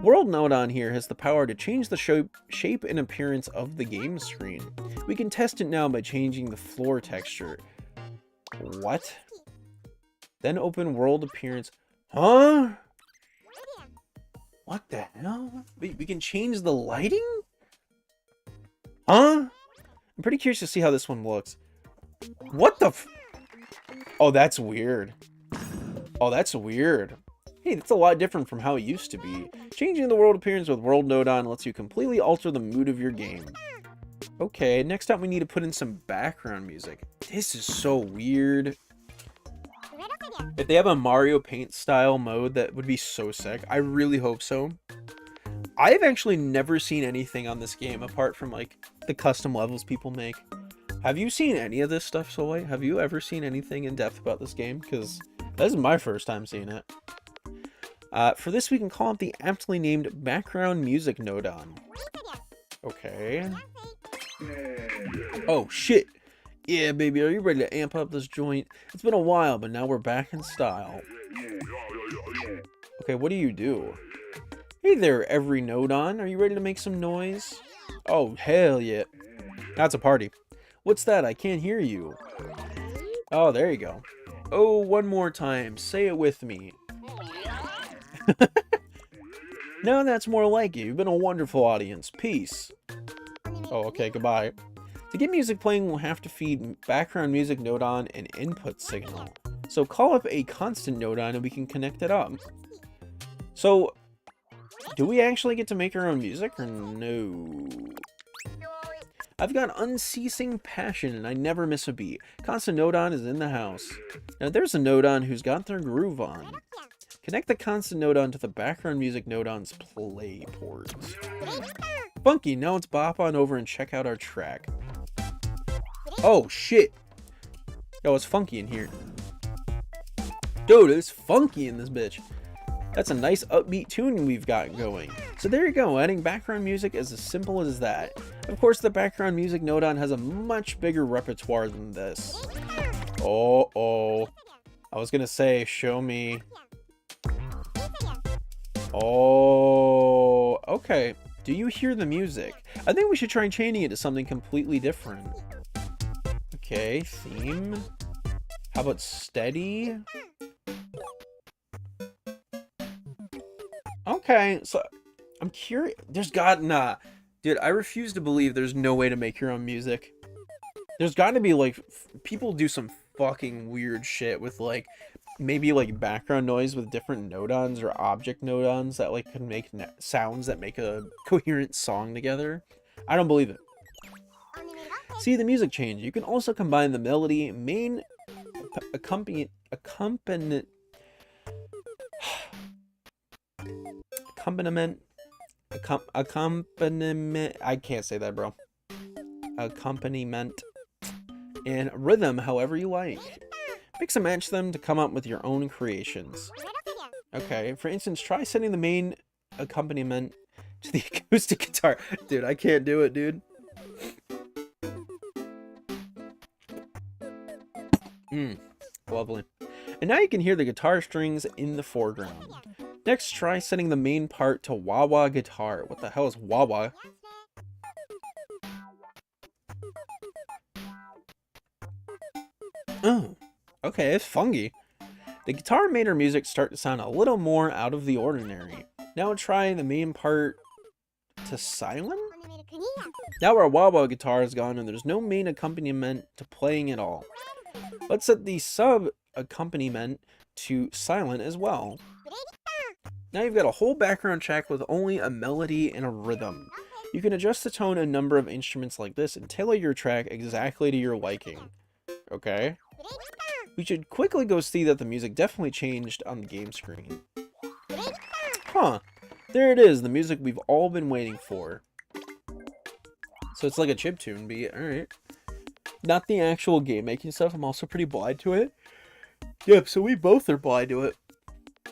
World Nodon here has the power to change the shape and appearance of the game screen. We can test it now by changing the floor texture. What? Then open world appearance. Huh? What the hell? Wait, we can change the lighting? Huh? I'm pretty curious to see how this one looks. What the f- Oh, that's weird. Oh, that's weird. Hey, that's a lot different from how it used to be. Changing the world appearance with World Nodon lets you completely alter the mood of your game. Okay, next up we need to put in some background music. This is so weird. If they have a Mario Paint style mode, that would be so sick. I really hope so. I've actually never seen anything on this game apart from like the custom levels people make. Have you seen any of this stuff, Soleil? Have you ever seen anything in depth about this game? Because this is my first time seeing it. For this, we can call up the aptly named background music Nodon. Okay. Oh, shit. Yeah, baby, are you ready to amp up this joint? It's been a while, but now we're back in style. Okay, what do you do? Hey there, every Nodon. Are you ready to make some noise? Oh, hell yeah. That's a party. What's that? I can't hear you. Oh, there you go. Oh, one more time. Say it with me. No, that's more like it. You've been a wonderful audience. Peace. Oh, okay, goodbye. To get music playing, we'll have to feed background music Nodon an input signal. So call up a constant Nodon and we can connect it up. So, do we actually get to make our own music or no? I've got unceasing passion and I never miss a beat. Constant Nodon is in the house. Now there's a Nodon who's got their groove on. Connect the constant Nodon to the background music Nodon's play port. Funky, now let's bop on over and check out our track. Oh shit! Yo, it's funky in here. Dude, it's funky in this bitch. That's a nice upbeat tune we've got going. So there you go, adding background music is as simple as that. Of course, the background music Nodon has a much bigger repertoire than this. Oh. I was gonna say, show me. Oh, okay. Do you hear the music? I think we should try changing it to something completely different. Okay, theme. How about steady? Okay, so I'm curious. Nah. Dude, I refuse to believe there's no way to make your own music. There's got to be, like, people do some fucking weird shit with, like, maybe, like, background noise with different Nodons or object Nodons that, like, can make sounds that make a coherent song together. I don't believe it. See the music change. You can also combine the melody, main accompaniment, I can't say that, bro. Accompaniment and rhythm however you like. Mix and match them to come up with your own creations. Okay, for instance, try setting the main accompaniment to the acoustic guitar. Dude, I can't do it, dude. Lovely. And now you can hear the guitar strings in the foreground. Next, try setting the main part to wah-wah guitar. What the hell is wah-wah? Oh, okay, it's funky. The guitar made our music start to sound a little more out of the ordinary. Now try the main part to silent? Now our wah-wah guitar is gone and there's no main accompaniment to playing at all. Let's set the sub-accompaniment to silent as well. Now you've got a whole background track with only a melody and a rhythm. You can adjust the tone and number of instruments like this and tailor your track exactly to your liking. Okay? We should quickly go see that the music definitely changed on the game screen. Huh. There it is, the music we've all been waiting for. So it's like a chiptune beat, alright. Not the actual game making stuff, I'm also pretty blind to it. Yep, so we both are blind to it.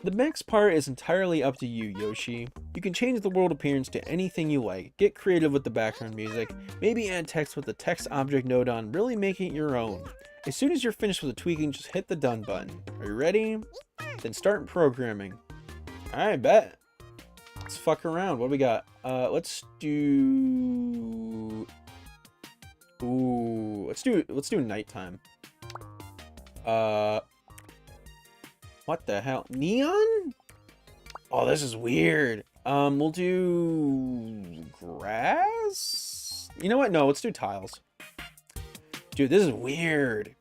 The next part is entirely up to you, Yoshi. You can change the world appearance to anything you like, get creative with the background music, maybe add text with the text object Nodon, really make it your own. As soon as you're finished with the tweaking, just hit the done button. Are you ready? Then start programming. Alright, bet. Let's fuck around. What do we got? Let's do... Ooh, let's do nighttime. What the hell? Neon? Oh, this is weird. We'll do grass? You know what? No, let's do tiles. Dude, this is weird.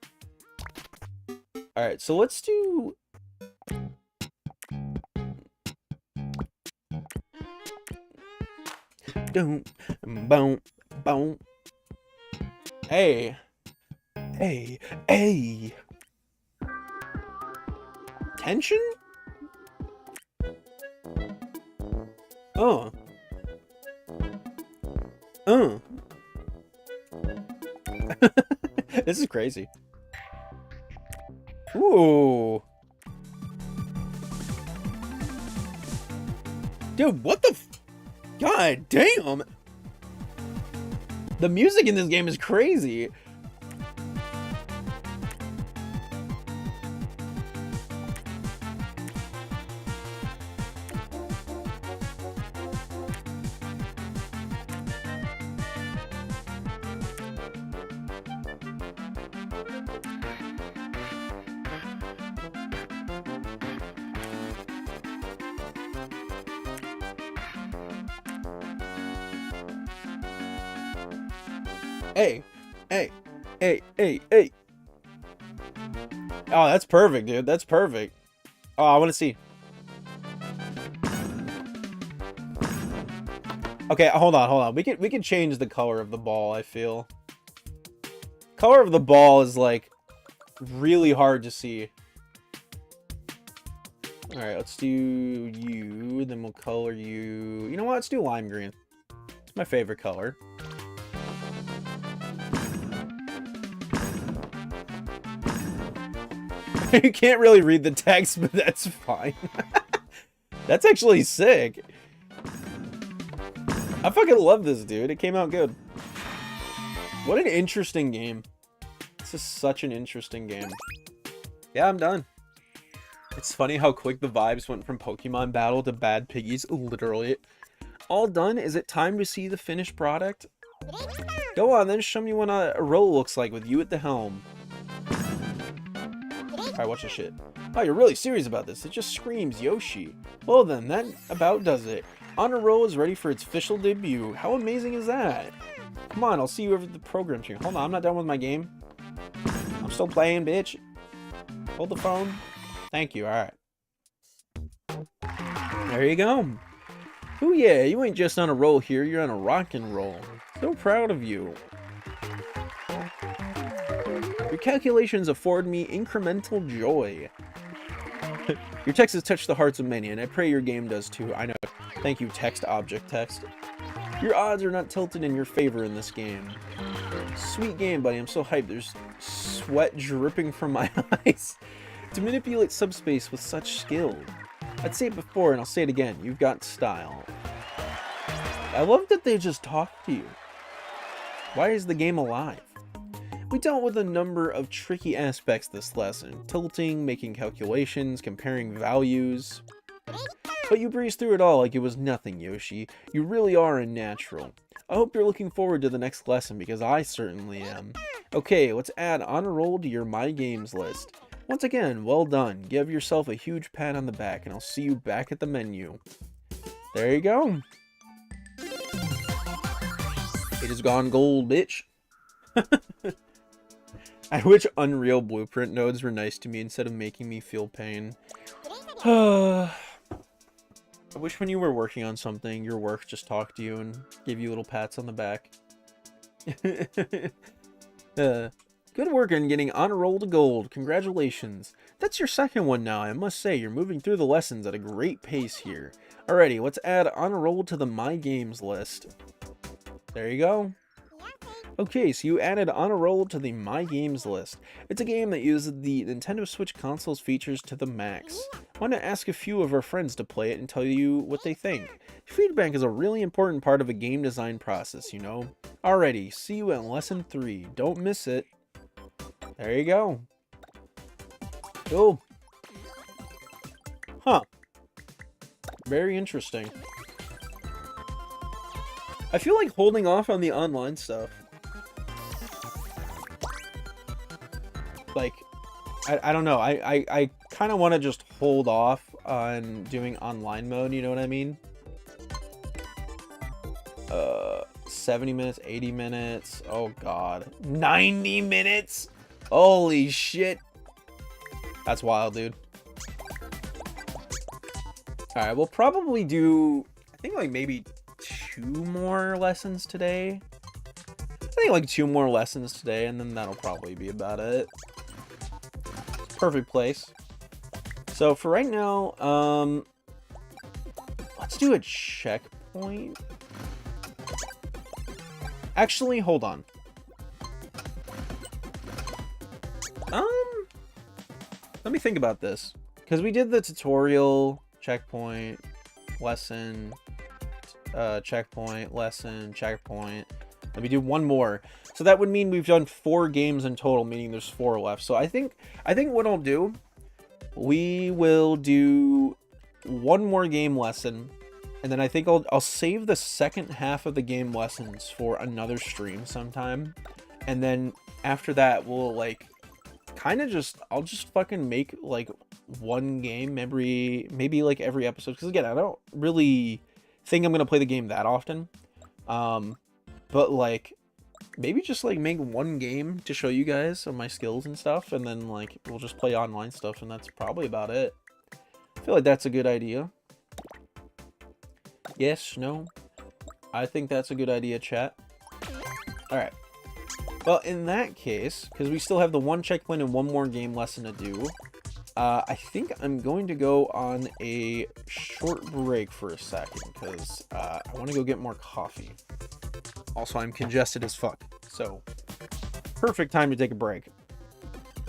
Alright, so let's do... Boom, boom, boom. Hey. Hey, hey. Tension? Oh. This is crazy. Ooh. Dude, what the f... God damn. The music in this game is crazy. Hey, hey, hey, hey, hey. Oh, that's perfect, dude. That's perfect. Oh, I want to see. Okay, hold on. We can change the color of the ball, I feel. Color of the ball is like really hard to see. All right, let's do you, then we'll color you. You know what? Let's do lime green. It's my favorite color. You can't really read the text, but that's fine. That's actually sick. I fucking love this, dude. It came out good. What an interesting game. This is such an interesting game. Yeah, I'm done. It's funny how quick the vibes went from Pokemon Battle to Bad Piggies, literally. All done? Is it time to see the finished product? Go on, then show me what a roll looks like with you at the helm. Alright, watch this shit. Oh, you're really serious about this. It just screams Yoshi. Well then, that about does it. Honor Roll is ready for its official debut. How amazing is that? Come on, I'll see you over at the program stream. Hold on, I'm not done with my game. I'm still playing, bitch. Hold the phone. Thank you, alright. There you go. Ooh yeah, you ain't just on a roll here, you're on a rock and roll. So proud of you. Your calculations afford me incremental joy. Your text has touched the hearts of many, and I pray your game does too. I know. Thank you, text object text. Your odds are not tilted in your favor in this game. Sweet game, buddy. I'm so hyped. There's sweat dripping from my eyes. To manipulate subspace with such skill. I'd say it before, and I'll say it again. You've got style. I love that they just talk to you. Why is the game alive? We dealt with a number of tricky aspects this lesson. Tilting, making calculations, comparing values. But you breezed through it all like it was nothing, Yoshi. You really are a natural. I hope you're looking forward to the next lesson because I certainly am. Okay, let's add Honor Roll to your My Games list. Once again, well done. Give yourself a huge pat on the back and I'll see you back at the menu. There you go. It has gone gold, bitch. I wish Unreal Blueprint nodes were nice to me instead of making me feel pain. I wish when you were working on something, your work just talked to you and gave you little pats on the back. Good work on getting Honor Roll to gold. Congratulations. That's your second one now. I must say, you're moving through the lessons at a great pace here. Alrighty, let's add Honor Roll to the My Games list. There you go. Okay, so you added Honor Roll to the My Games list. It's a game that uses the Nintendo Switch console's features to the max. I want to ask a few of our friends to play it and tell you what they think. Feedback is a really important part of a game design process, you know. Alrighty, see you at Lesson 3. Don't miss it. There you go. Oh. Huh. Very interesting. I feel like holding off on the online stuff. Like, I don't know. I kind of want to just hold off on doing online mode, you know what I mean? 70 minutes, 80 minutes. Oh, God. 90 minutes? Holy shit. That's wild, dude. Alright, we'll probably do, I think, like, maybe 2 more lessons today. I think, like, 2 more lessons today, and then that'll probably be about it. Perfect place. So, for right now, let's do a checkpoint. Actually, hold on. Let me think about this. Because we did the tutorial, checkpoint, lesson, checkpoint, lesson, checkpoint. Let me do 1 more. So that would mean we've done 4 games in total, meaning there's 4 left. So I think what I'll do, we will do 1 more game lesson. And then I think I'll save the second half of the game lessons for another stream sometime. And then after that, we'll, like, kind of just, I'll just fucking make, like, 1 game maybe like every episode. Because again, I don't really think I'm going to play the game that often. But, like, maybe just, like, make 1 game to show you guys of my skills and stuff. And then, like, we'll just play online stuff. And that's probably about it. I feel like that's a good idea. Yes, no? I think that's a good idea, chat. Alright. Well, in that case, because we still have the 1 checkpoint and 1 more game lesson to do, I think I'm going to go on a short break for a second, because I want to go get more coffee. Also, I'm congested as fuck, so perfect time to take a break.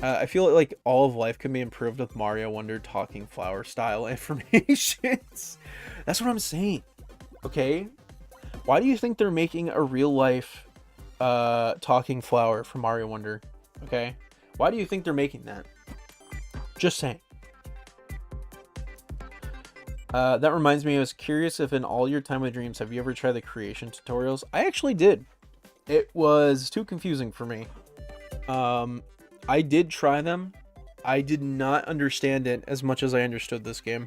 I feel like all of life can be improved with Mario Wonder talking flower style informations. That's what I'm saying. Okay? Why do you think they're making a real life talking flower for Mario Wonder? Okay? Why do you think they're making that? Just saying. That reminds me, I was curious if in all your time with dreams, have you ever tried the creation tutorials? I actually did. It was too confusing for me. I did try them. I did not understand it as much as I understood this game.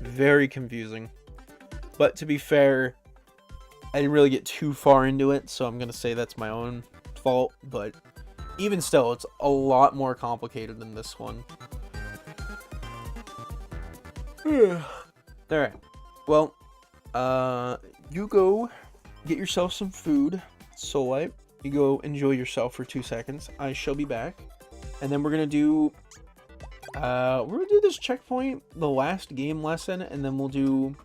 Very confusing. But to be fair, I didn't really get too far into it, so I'm going to say that's my own fault. But even still, it's a lot more complicated than this one. Alright. Well, you go get yourself some food, Soulite. You go enjoy yourself for 2 seconds. I shall be back. And then we're going to do... we're going to do this checkpoint, the last game lesson, and then we'll do...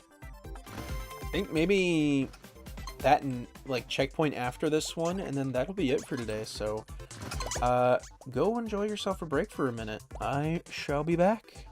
I think maybe that and, like, checkpoint after this one, and then that'll be it for today. So, go enjoy yourself a break for a minute. I shall be back.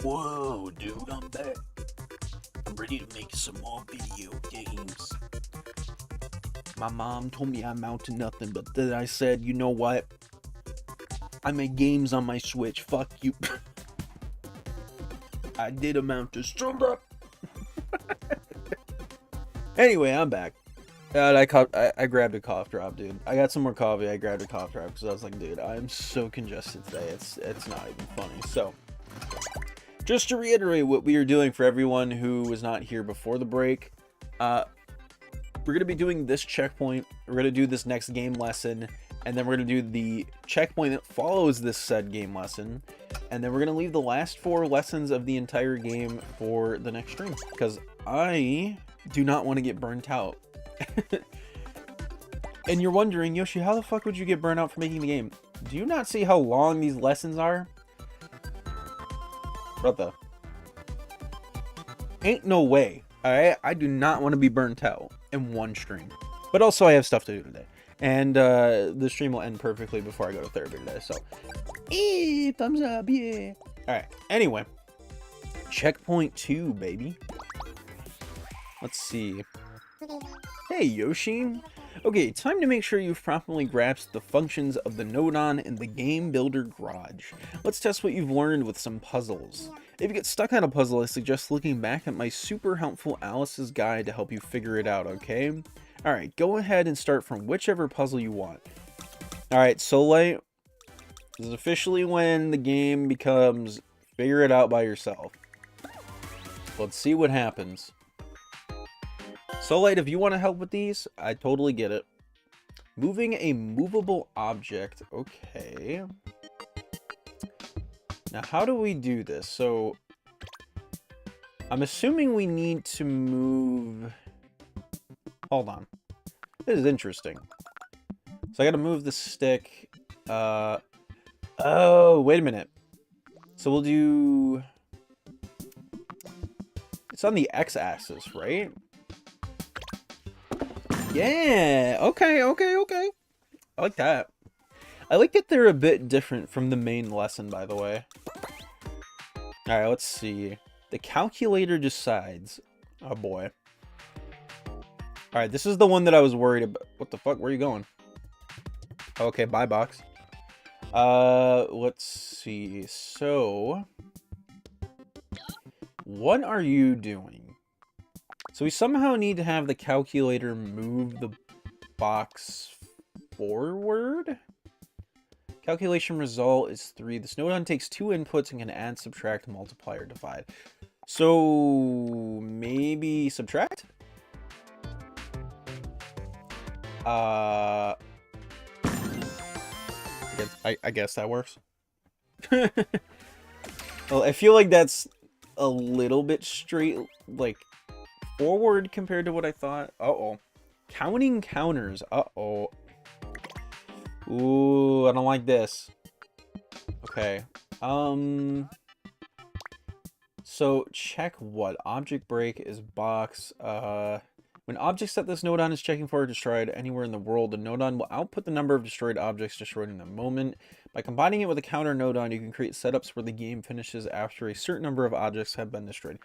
Whoa, dude, I'm back. I'm ready to make some more video games. My mom told me I amount to nothing, but then I said, you know what? I make games on my Switch. Fuck you. I did amount to something. Anyway, I'm back. And I grabbed a cough drop, dude. I got some more coffee. I grabbed a cough drop because I was like, dude, I'm so congested today. It's not even funny. So, just to reiterate what we are doing for everyone who was not here before the break, we're gonna be doing this checkpoint. We're gonna do this next game lesson, and then we're gonna do the checkpoint that follows this said game lesson, and then we're gonna leave the last 4 lessons of the entire game for the next stream because I do not want to get burnt out. And you're wondering, Yoshi, how the fuck would you get burnt out for making the game? Do you not see how long these lessons are? Brother. Ain't no way. Alright? I do not want to be burnt out in one stream. But also I have stuff to do today. And the stream will end perfectly before I go to therapy today. So, thumbs up, yeah. Alright, anyway. Checkpoint 2, baby. Let's see. Hey, Yoshi. Okay, time to make sure you've properly grasped the functions of the Nodon in the Game Builder Garage. Let's test what you've learned with some puzzles. If you get stuck on a puzzle, I suggest looking back at my super helpful Alice's guide to help you figure it out, okay? Alright, go ahead and start from whichever puzzle you want. Alright, Soleil, this is officially when the game becomes figure it out by yourself. Let's see what happens. Soleil, if you want to help with these, I totally get it. Moving a movable object. Okay. Now, how do we do this? So, I'm assuming we need to move... Hold on. This is interesting. So, I gotta move the stick. Oh, wait a minute. So, we'll do... It's on the x-axis, right? Yeah, okay. I like that. I like that they're a bit different from the main lesson, by the way. Alright, let's see. The calculator decides. Oh, boy. Alright, this is the one that I was worried about. What the fuck? Where are you going? Okay, bye, box. Let's see. So, what are you doing? So we somehow need to have the calculator move the box forward. Calculation result is 3. The Snowdon takes 2 inputs and can add, subtract, multiply, or divide. So maybe subtract? I guess that works. Well, I feel like that's a little bit straight, like, forward compared to what I thought. Uh-oh. Counting counters. Uh-oh. Ooh, I don't like this. Okay. So, check what? Object break is box. When objects that this Nodon is checking for are destroyed anywhere in the world, the Nodon will output the number of destroyed objects destroyed in the moment. By combining it with a counter Nodon, you can create setups where the game finishes after a certain number of objects have been destroyed.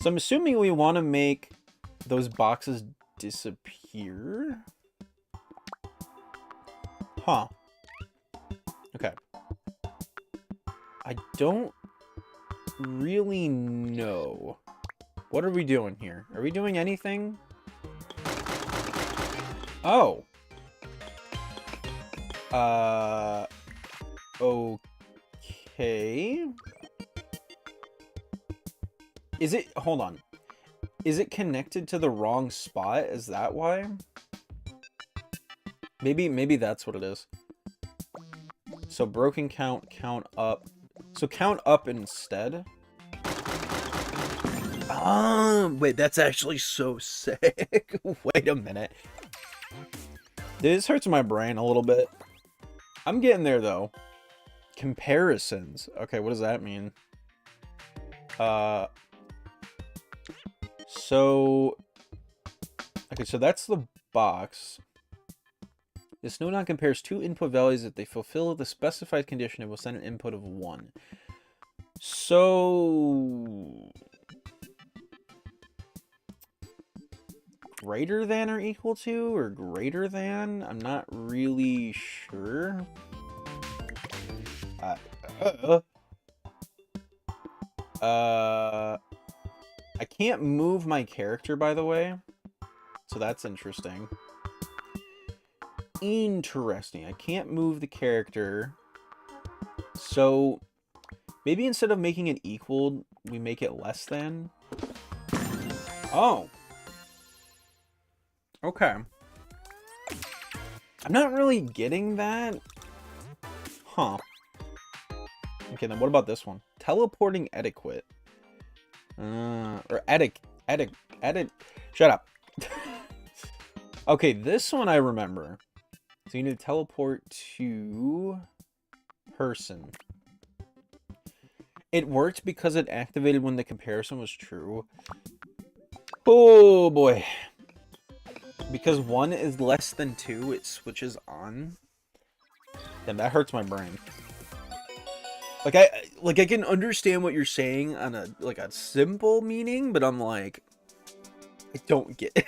So I'm assuming we want to make those boxes disappear. Huh. Okay. I don't really know. What are we doing here? Are we doing anything? Oh. Okay. Is it... Hold on. Is it connected to the wrong spot? Is that why? Maybe that's what it is. So broken count, count up. So count up instead. Wait, that's actually so sick. Wait a minute. This hurts my brain a little bit. I'm getting there, though. Comparisons. Okay, what does that mean? So... Okay, so that's the box. This Snowdon compares 2 input values. If they fulfill the specified condition, it will send an input of 1. So greater than or equal to or greater than? I'm not really sure. I can't move my character, by the way. So that's interesting. Interesting. I can't move the character. So maybe instead of making it equal, we make it less than. Oh. Okay. I'm not really getting that. Huh. Okay, then what about this one? Teleporting etiquette. Or edit. Shut up. Okay, this one I remember. So you need to teleport to person. It worked because it activated when the comparison was true. Oh boy. Because 1 is less than 2, it switches on. Damn, that hurts my brain. Like I can understand what you're saying on a simple meaning, but I'm like, I don't get it.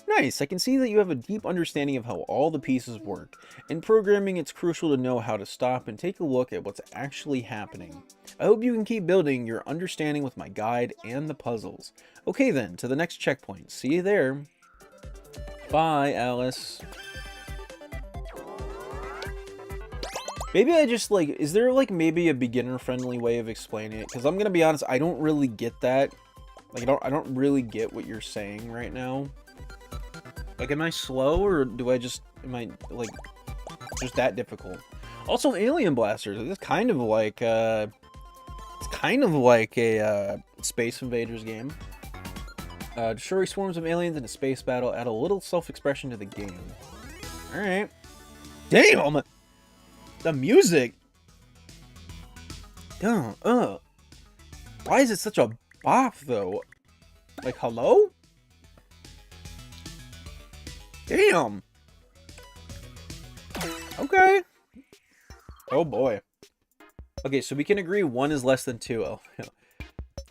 Nice, I can see that you have a deep understanding of how all the pieces work. In programming, it's crucial to know how to stop and take a look at what's actually happening. I hope you can keep building your understanding with my guide and the puzzles. Okay then, to the next checkpoint. See you there. Bye, Alice. Maybe I just, is there, maybe a beginner-friendly way of explaining it? Because I'm gonna be honest, I don't really get that. I don't really get what you're saying right now. Am I slow, or am I, just that difficult? Also, Alien Blasters, it's kind of like a Space Invaders game. Destroy swarms of aliens in a space battle, add a little self-expression to the game. Alright. Damn! The music! Damn, why is it such a bop, though? Hello? Damn! Okay. Oh boy. Okay, so we can agree 1 is less than 2. Oh,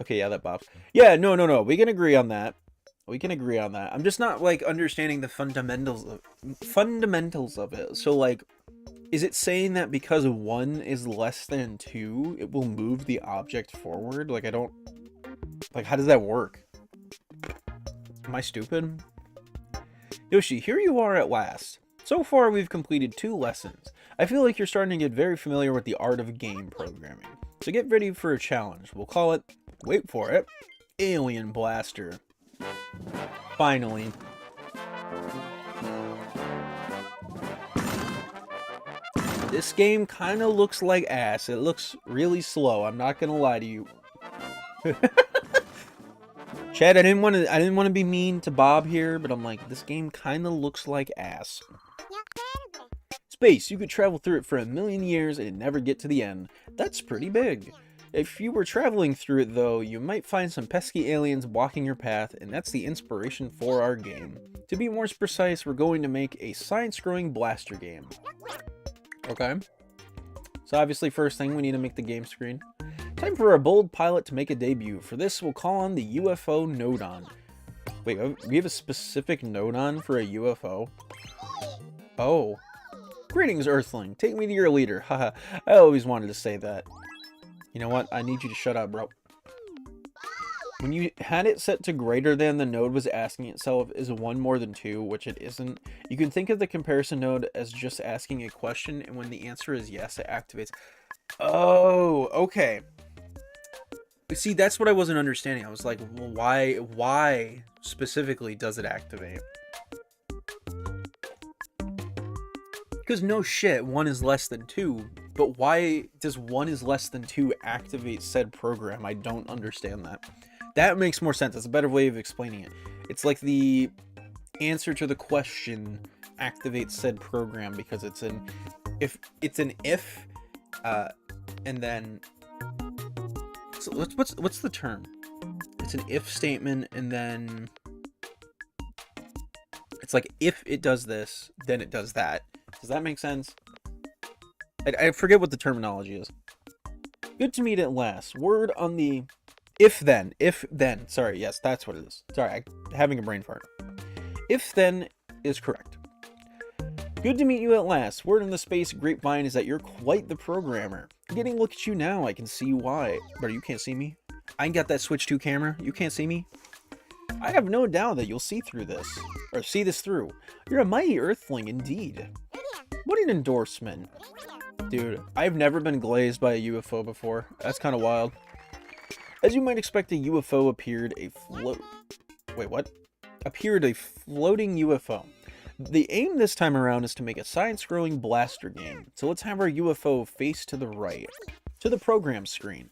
okay, yeah, that bops. Yeah, no. We can agree on that. We can agree on that. I'm just not, understanding the fundamentals of it. So, is it saying that because 1 is less than 2, it will move the object forward? I don't... how does that work? Am I stupid? Yoshi, here you are at last. So far, we've completed 2 lessons. I feel like you're starting to get very familiar with the art of game programming. So get ready for a challenge. We'll call it, wait for it, Alien Blaster. Finally. This game kind of looks like ass. It looks really slow. I'm not gonna lie to you. Chad, I didn't want to be mean to Bob here, but I'm like, this game kind of looks like ass. Space, you could travel through it for 1,000,000 years and never get to the end. That's pretty big. If you were traveling through it, though, you might find some pesky aliens blocking your path, and that's the inspiration for our game. To be more precise, we're going to make a side-scrolling blaster game. Okay. So obviously, first thing, we need to make the game screen. Time for a bold pilot to make a debut. For this, we'll call on the UFO Nodon. Wait, we have a specific Nodon for a UFO? Oh. Greetings, Earthling. Take me to your leader. Haha, I always wanted to say that. You know what? I need you to shut up, bro. When you had it set to greater than, the node was asking itself, is 1 more than 2, which it isn't. You can think of the comparison node as just asking a question, and when the answer is yes, it activates. Oh, okay. See, that's what I wasn't understanding. I was like, well, why specifically does it activate? Because no shit, 1 is less than 2, but why does 1 is less than 2 activate said program? I don't understand that. That makes more sense. That's a better way of explaining it. It's like the answer to the question activates said program because it's an if, and then so what's the term? It's an if statement, and then it's like if it does this, then it does that. Does that make sense? I forget what the terminology is. Good to meet at last. Word on the if then. Sorry, yes, that's what it is. Sorry, I'm having a brain fart. If then is correct. Good to meet you at last. Word on the space grapevine is that you're quite the programmer. Getting a look at you now, I can see why. But you can't see me? I ain't got that Switch 2 camera. You can't see me? I have no doubt that you'll see through this. Or see this through. You're a mighty earthling indeed. What an endorsement. Dude, I've never been glazed by a UFO before. That's kind of wild. As you might expect, a UFO appeared a floating UFO. The aim this time around is to make a side-scrolling blaster game. So let's have our UFO face to the right. To the program screen.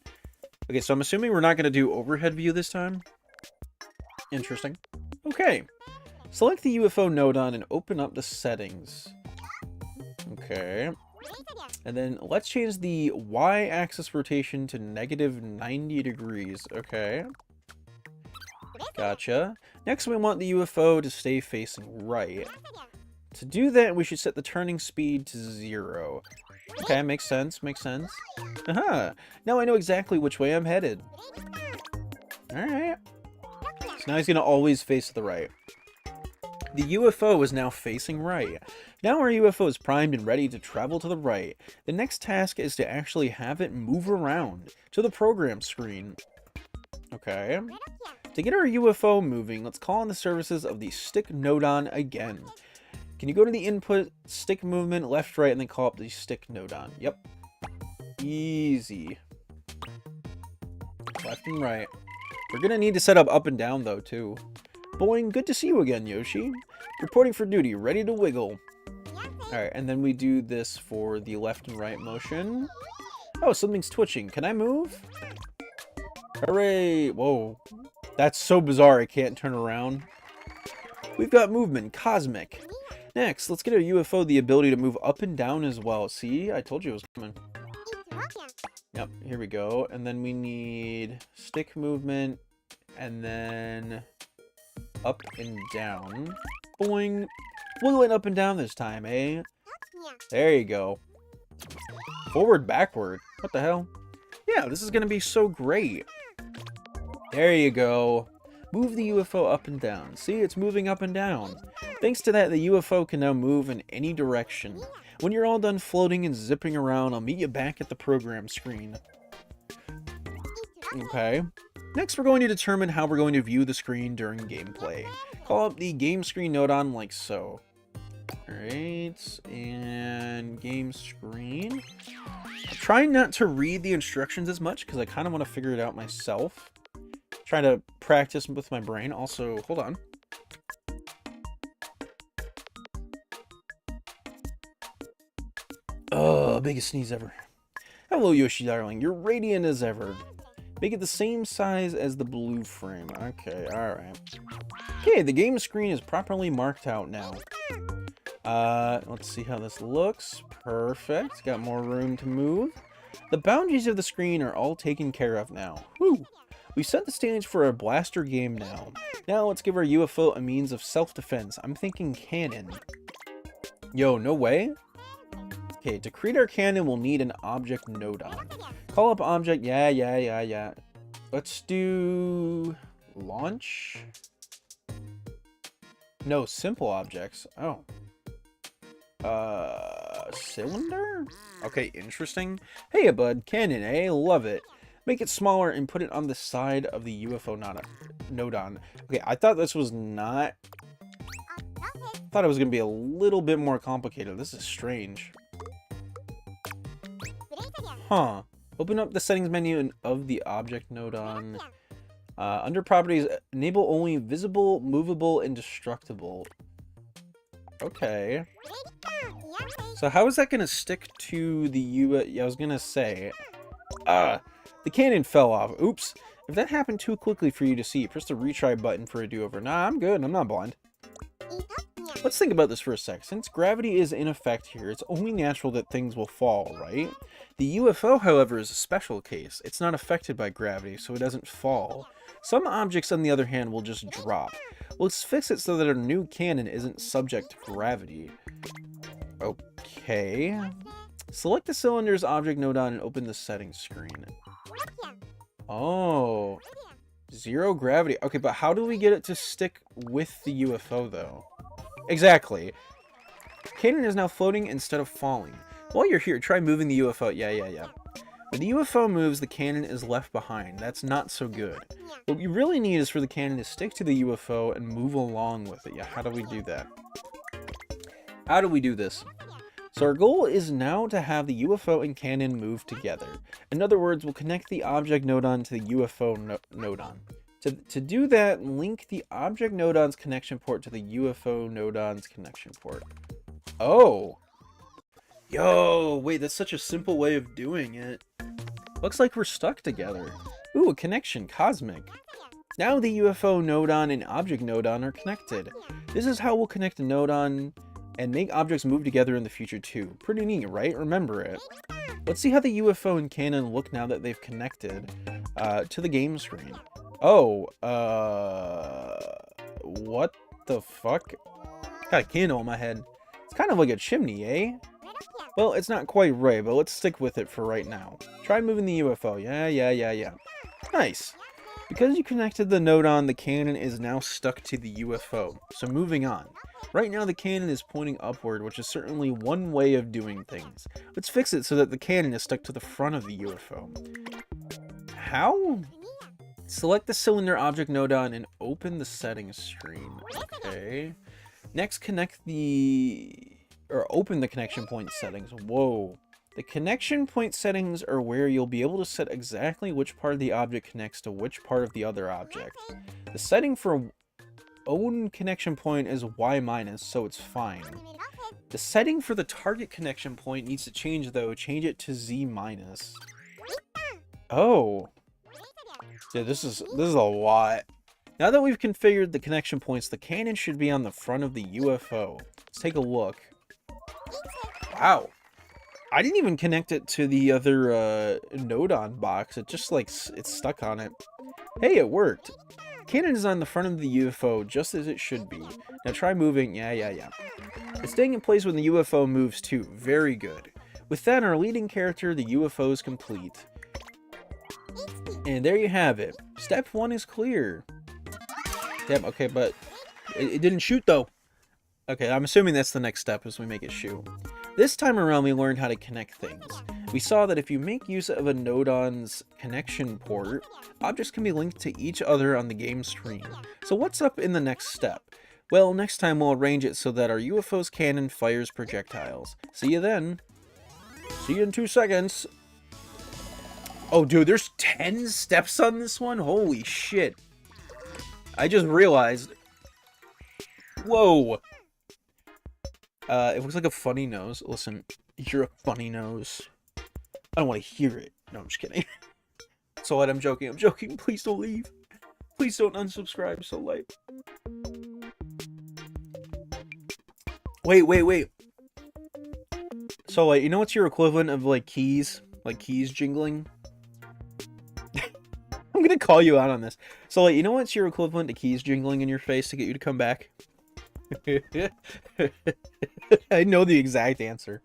Okay, so I'm assuming we're not going to do overhead view this time. Interesting. Okay. Select the UFO nodon and open up the settings. Okay. And then let's change the Y-axis rotation to -90 degrees. Okay. Gotcha. Next, we want the UFO to stay facing right. To do that, we should set the turning speed to 0. Okay, makes sense, makes sense. Aha! Now I know exactly which way I'm headed. Alright. So now he's going to always face to the right. The UFO is now facing right. Now our UFO is primed and ready to travel to the right. The next task is to actually have it move around to the program screen. Okay. To get our UFO moving, let's call on the services of the stick nodon again. Can you go to the input, stick movement, left, right, and then call up the stick nodon? Yep. Easy. Left and right. We're gonna need to set up and down, though, too. Boing, good to see you again, Yoshi. Reporting for duty, ready to wiggle. Alright, and then we do this for the left and right motion. Oh, something's twitching. Can I move? Hooray! Whoa. That's so bizarre I can't turn around. We've got movement, cosmic. Next, let's get our UFO the ability to move up and down as well. See? I told you it was coming. Yep, here we go. And then we need stick movement, and then up and down. Boing. Wiggling up and down this time, eh? There you go. Forward, backward. What the hell? Yeah, this is going to be so great. There you go. Move the UFO up and down. See, it's moving up and down. Thanks to that, the UFO can now move in any direction. When you're all done floating and zipping around, I'll meet you back at the program screen. Okay. Next, we're going to determine how we're going to view the screen during gameplay. Call up the game screen nodon like so. Alright, and game screen. I'm trying not to read the instructions as much because I kind of want to figure it out myself. Try to practice with my brain. Also, hold on. Oh, biggest sneeze ever. Hello, Yoshi darling. You're radiant as ever. Make it the same size as the blue frame. Okay, alright. Okay, the game screen is properly marked out now. Let's see how this looks. Perfect. Got more room to move. The boundaries of the screen are all taken care of now. Woo! We set the stage for a blaster game now. Now let's give our UFO a means of self-defense. I'm thinking cannon. Yo, no way? Okay, to create our cannon, we'll need an object nodon. Call up object, yeah. Let's do launch. No, simple objects. Oh. Cylinder? Okay, interesting. Hey, bud, cannon, eh? Love it. Make it smaller and put it on the side of the UFO nodon. Okay, I thought this was not... I thought it was going to be a little bit more complicated. This is strange. Huh. Open up the settings menu of the object nodon. Under properties, enable only visible, movable, and destructible. Okay. So how is that going to stick to the I was going to say. The cannon fell off. Oops. If that happened too quickly for you to see, press the retry button for a do-over. Nah, I'm good. I'm not blind. Let's think about this for a sec. Since gravity is in effect here, it's only natural that things will fall, right? The UFO, however, is a special case. It's not affected by gravity, so it doesn't fall. Some objects, on the other hand, will just drop. Let's fix it so that our new cannon isn't subject to gravity. Okay. Select the cylinder's object nodon and open the settings screen. Oh. 0 gravity. Okay, but how do we get it to stick with the UFO, though? Exactly. Cannon is now floating instead of falling. While you're here, try moving the UFO. Yeah. When the UFO moves, the cannon is left behind. That's not so good. What we really need is for the cannon to stick to the UFO and move along with it. Yeah, how do we do that? How do we do this? So our goal is now to have the UFO and cannon move together. In other words, we'll connect the object nodon to the UFO nodon. To do that, link the object nodon's connection port to the UFO nodon's connection port. Oh! Yo, wait, that's such a simple way of doing it. Looks like we're stuck together. Ooh, a connection, cosmic. Now the UFO nodon and object nodon are connected. This is how we'll connect a nodon and make objects move together in the future too. Pretty neat, right? Remember it. Let's see how the UFO and cannon look now that they've connected to the game screen. Oh, what the fuck? Got a candle on my head. It's kind of like a chimney, eh? Well, it's not quite right, but let's stick with it for right now. Try moving the UFO. Yeah. Nice. Because you connected the nodon, the cannon is now stuck to the UFO. So moving on. Right now the cannon is pointing upward, which is certainly one way of doing things. Let's fix it so that the cannon is stuck to the front of the UFO. How? Select the cylinder object nodon and open the settings screen. Okay. Next, open the connection point settings. Whoa. The connection point settings are where you'll be able to set exactly which part of the object connects to which part of the other object. The setting for own connection point is Y-, so it's fine. The setting for the target connection point needs to change though. Change it to Z-. Oh. Yeah, this is a lot. Now that we've configured the connection points, the cannon should be on the front of the UFO. Let's take a look. Wow. I didn't even connect it to the other nodon box. It just like it's stuck on it. Hey, it worked. Cannon is on the front of the UFO just as it should be. Now try moving. Yeah. It's staying in place when the UFO moves too. Very good. With that, our leading character, the UFO, is complete. And there you have it. Step 1 is clear. Damn, okay, but it didn't shoot though. Okay, I'm assuming that's the next step as we make it shoot. This time around, we learned how to connect things. We saw that if you make use of a nodon's connection port, objects can be linked to each other on the game screen. So what's up in the next step? Well, next time we'll arrange it so that our UFO's cannon fires projectiles. See you then. See you in 2 seconds. Oh, dude, there's 10 steps on this one? Holy shit. I just realized. Whoa. It looks like a funny nose. Listen, you're a funny nose. I don't want to hear it. No, I'm just kidding. So what? I'm joking. Please don't leave. Please don't unsubscribe. So like. Wait. So like, you know what's your equivalent of like keys? Like keys jingling? I'm gonna call you out on this. So like, you know what's your equivalent to keys jingling in your face to get you to come back? I know the exact answer.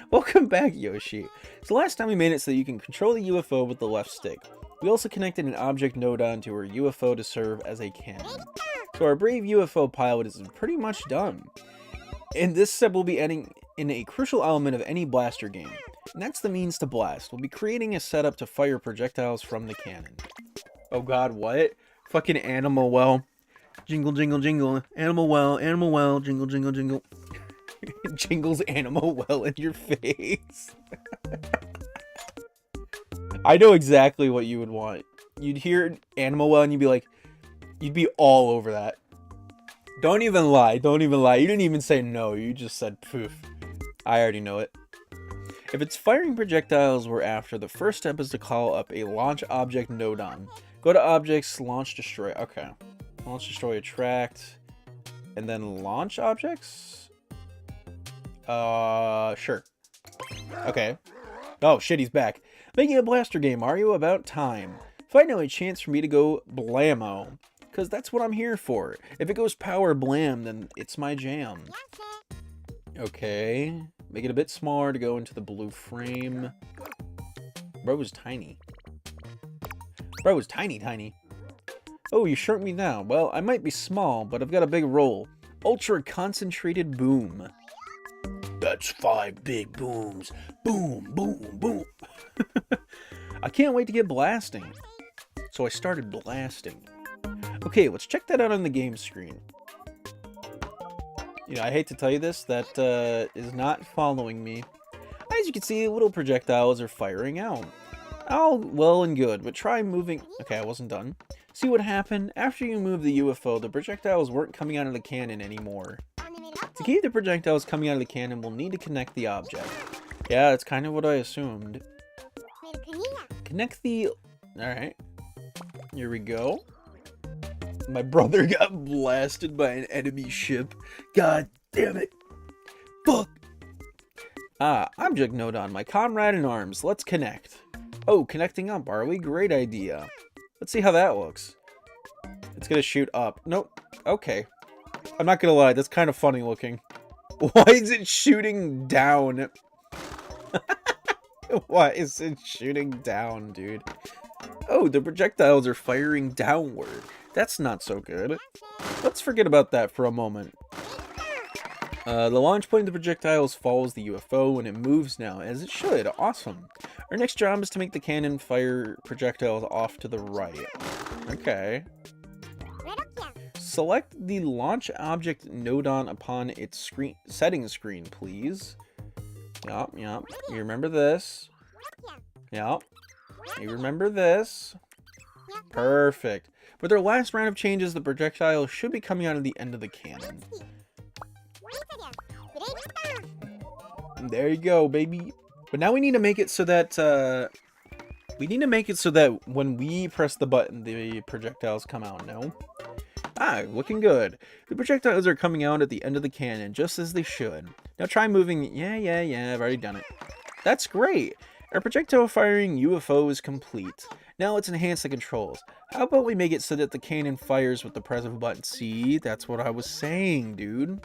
Welcome back, Yoshi. So last time we made it so that you can control the UFO with the left stick. We also connected an object nodon to our UFO to serve as a cannon. So our brave UFO pilot is pretty much done. And this step will be adding in a crucial element of any blaster game. And that's the means to blast. We'll be creating a setup to fire projectiles from the cannon. Oh god, what? Fucking animal well. Jingle, jingle, jingle. Animal well, jingle, jingle, jingle. Jingles animal well in your face. I know exactly what you would want. You'd hear animal well and you'd be like, you'd be all over that. Don't even lie. You didn't even say no. You just said poof. I already know it. If it's firing projectiles we're after, the first step is to call up a launch object nodon. Go to objects, launch, destroy. Okay. Launch, destroy, attract. And then launch objects? Sure. Okay. Oh, shit, he's back. Making a blaster game, are you? About time. Finally, a chance for me to go blammo. Because that's what I'm here for. If it goes power blam, then it's my jam. Okay. Make it a bit smaller to go into the blue frame. Bro was tiny. Bro was tiny. Oh, you shrunk me down. Well, I might be small, but I've got a big roll. Ultra concentrated boom. That's 5 big booms. Boom, boom, boom. I can't wait to get blasting. So I started blasting. Okay, let's check that out on the game screen. You know, I hate to tell you this, that is not following me. As you can see, little projectiles are firing out. All well and good, but try moving... Okay, I wasn't done. See what happened? After you move the UFO, the projectiles weren't coming out of the cannon anymore. To keep the projectiles coming out of the cannon, we'll need to connect the object. Yeah, that's kind of what I assumed. Connect the... Alright. Here we go. My brother got blasted by an enemy ship. God damn it. Fuck. Ah, object Nodon, my comrade in arms. Let's connect. Oh, connecting up, are we? Great idea. Let's see how that looks. It's gonna shoot up. Nope. Okay. I'm not gonna lie, that's kind of funny looking. Why is it shooting down? Why is it shooting down, dude? Oh, the projectiles are firing downward. That's not so good. Let's forget about that for a moment. The launch point of the projectiles follows the UFO, and it moves now, as it should. Awesome. Our next job is to make the cannon fire projectiles off to the right. Okay. Select the launch object Nodon upon its settings screen, please. Yup. You remember this. Yup. You remember this. Perfect. With our last round of changes, the projectile should be coming out of the end of the cannon. There you go, baby. But now we need to make it so that when we press the button, the projectiles come out. No? Ah, looking good. The projectiles are coming out at the end of the cannon, just as they should. Now try moving. Yeah, I've already done it. That's great. Our projectile firing UFO is complete. Now let's enhance the controls. How about we make it so that the cannon fires with the press of a button? See, that's what I was saying, dude.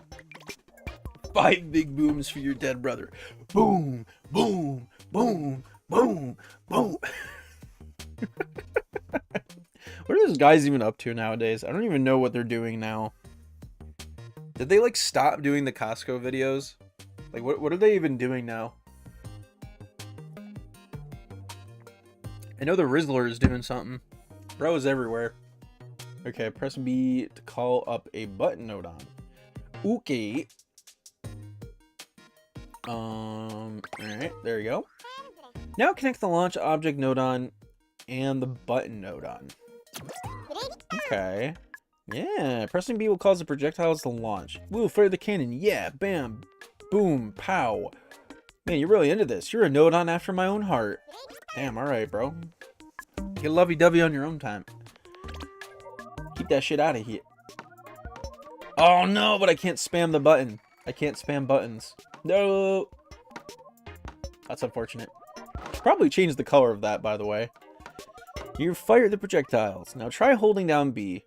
5 big booms for your dead brother. Boom, boom, boom, boom, boom. What are those guys even up to nowadays? I don't even know what they're doing now. Did they like stop doing the Costco videos? Like what are they even doing now? I know the Rizzler is doing something. Bro is everywhere. Okay, press B to call up a button Nodon. Okay. Alright, there you go. Now connect the launch object Nodon and the button Nodon. Okay. Yeah, pressing B will cause the projectiles to launch. Woo, fire the cannon. Yeah, bam, boom, pow. Man, you're really into this. You're a Nodon after my own heart. Damn, alright, bro. Get lovey-dovey on your own time. Keep that shit out of here. Oh no, but I can't spam the button. I can't spam buttons. No. That's unfortunate. Probably change the color of that, by the way. You fired the projectiles. Now try holding down B.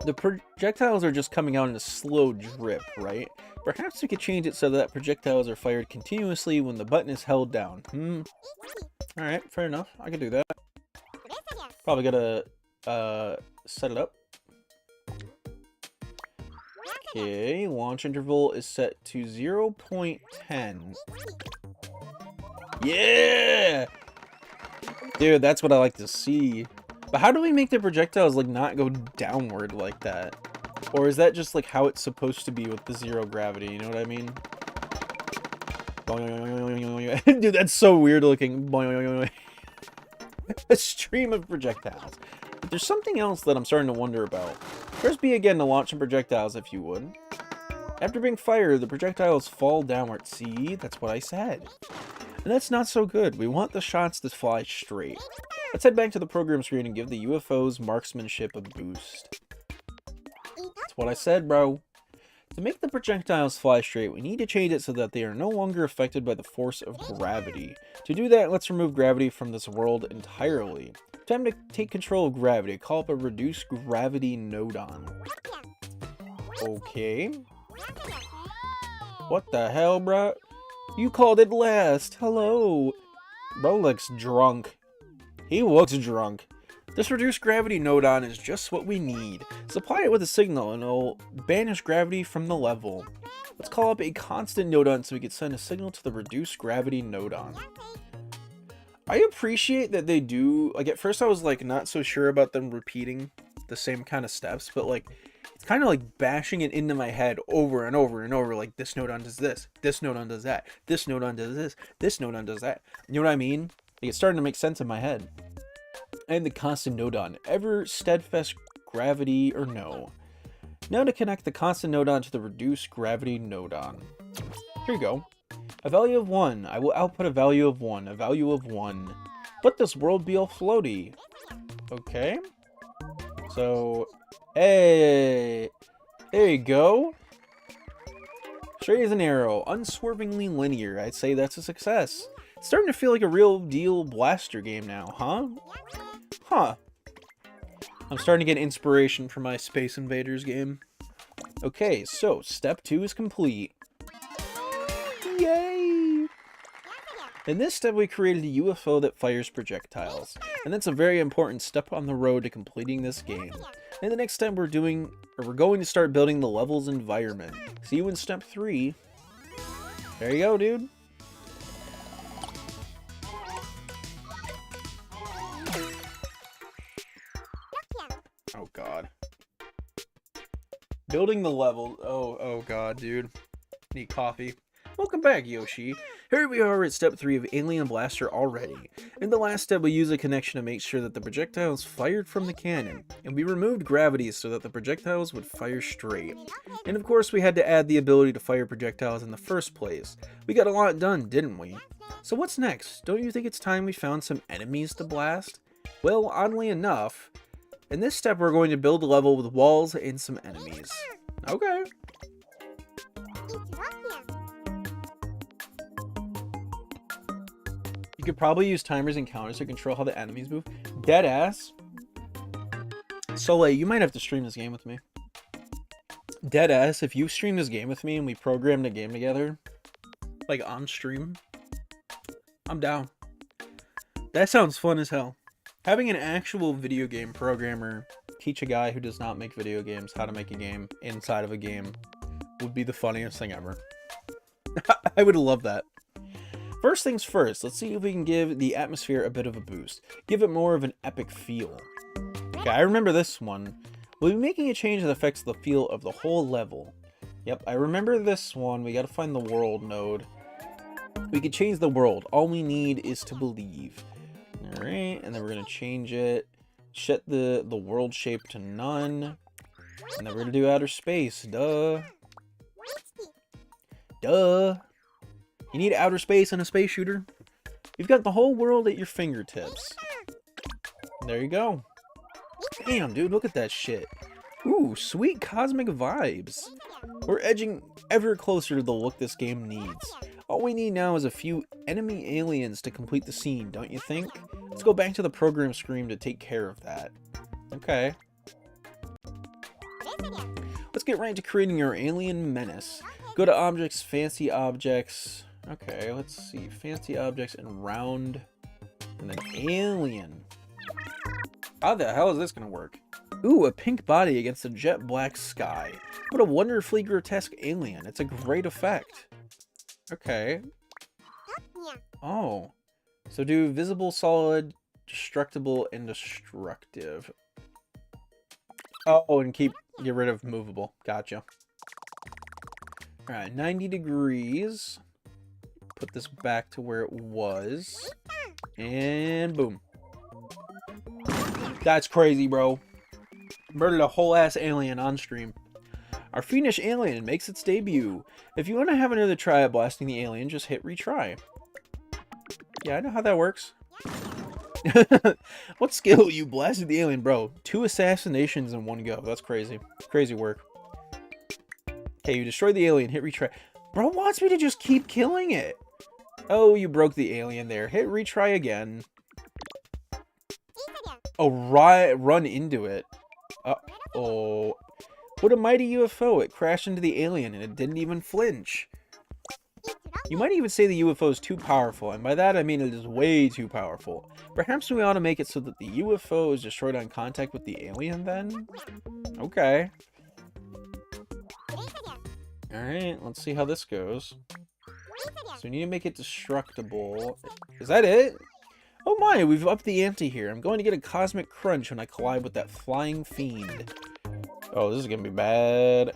The projectiles are just coming out in a slow drip, right? Perhaps we could change it so that projectiles are fired continuously when the button is held down. Alright, fair enough. I can do that. Probably gotta set it up. Okay, launch interval is set to 0.10. Yeah! Dude, that's what I like to see. But how do we make the projectiles like not go downward like that? Or is that just like how it's supposed to be with the zero gravity, you know what I mean? Dude, that's so weird looking. A stream of projectiles. But there's something else that I'm starting to wonder about. Press B again to launch some projectiles if you would. After being fired, the projectiles fall downward. See, that's what I said. And that's not so good. We want the shots to fly straight. Let's head back to the program screen and give the UFO's marksmanship a boost. That's what I said, bro. To make the projectiles fly straight, we need to change it so that they are no longer affected by the force of gravity. To do that, let's remove gravity from this world entirely. Time to take control of gravity. Call up a reduced gravity Nodon. Okay. What the hell, bro? You called it last. Hello. Bro looks drunk. He looks drunk. This reduced gravity nodon is just what we need. Supply it with a signal and it'll banish gravity from the level. Let's call up a constant nodon so we can send a signal to the reduced gravity nodon. I appreciate that they do, like, at first I was like not so sure about them repeating the same kind of steps, but like it's kind of like bashing it into my head over and over and over, like this nodon does this nodon does that, this nodon does this nodon does that. You know what I mean? Like, it's starting to make sense in my head. And the constant nodon, ever steadfast gravity or no. Now to connect the constant nodon to the reduced gravity nodon. Here you go. A value of 1. I will output a value of 1. A value of 1. Let this world be all floaty. Okay. So, hey. There you go. Straight as an arrow. Unswervingly linear. I'd say that's a success. It's starting to feel like a real deal blaster game now, huh? Huh. I'm starting to get inspiration for my Space Invaders game. Okay, so step 2 is complete. Yay! In this step, we created a UFO that fires projectiles, and that's a very important step on the road to completing this game. In the next step, we're going to start building the level's environment. See you in step 3. There you go, dude. Oh god. Building the level. Oh god, dude. Need coffee. Welcome back, Yoshi. Here we are at step 3 of Alien Blaster already. In the last step, we used a connection to make sure that the projectiles fired from the cannon, and we removed gravity so that the projectiles would fire straight. And of course, we had to add the ability to fire projectiles in the first place. We got a lot done, didn't we? So what's next? Don't you think it's time we found some enemies to blast? Well, oddly enough, in this step, we're going to build a level with walls and some enemies. Okay. You could probably use timers and counters to control how the enemies move. Deadass. Soleil, you might have to stream this game with me. Deadass, if you stream this game with me and we programmed a game together, like on stream, I'm down. That sounds fun as hell. Having an actual video game programmer teach a guy who does not make video games how to make a game inside of a game would be the funniest thing ever. I would love that. First things first, let's see if we can give the atmosphere a bit of a boost. Give it more of an epic feel. Okay, I remember this one. We'll be making a change that affects the feel of the whole level. Yep, I remember this one. We gotta find the world node. We can change the world. All we need is to believe. Alright, and then we're gonna change it. Set the world shape to none. And then we're gonna do outer space. Duh. Duh. You need outer space in a space shooter? You've got the whole world at your fingertips. There you go. Damn, dude, look at that shit. Ooh, sweet cosmic vibes. We're edging ever closer to the look this game needs. All we need now is a few enemy aliens to complete the scene, don't you think? Let's go back to the program screen to take care of that. Okay. Let's get right to creating our alien menace. Go to objects, fancy objects. Okay, let's see. Fancy objects and round. And then alien. How the hell is this gonna work? Ooh, a pink body against a jet black sky. What a wonderfully grotesque alien. It's a great effect. Okay. Oh. So do visible, solid, destructible, and destructive. Oh, and get rid of movable. Gotcha. Alright, 90 degrees. Put this back to where it was. And boom. That's crazy, bro. Murdered a whole ass alien on stream. Our fiendish alien makes its debut. If you want to have another try at blasting the alien, just hit retry. Yeah, I know how that works. What skill? You blasted the alien, bro. 2 assassinations in one go. That's crazy. Crazy work. Okay, you destroyed the alien. Hit retry. Bro wants me to just keep killing it. Oh, you broke the alien there. Hit retry again. Oh, run into it. Oh. What a mighty UFO. It crashed into the alien and it didn't even flinch. You might even say the UFO is too powerful, and by that I mean it is way too powerful. Perhaps we ought to make it so that the UFO is destroyed on contact with the alien then? Okay. Alright, let's see how this goes. So we need to make it destructible. Is that it? Oh my, we've upped the ante here. I'm going to get a cosmic crunch when I collide with that flying fiend. Oh, this is going to be bad.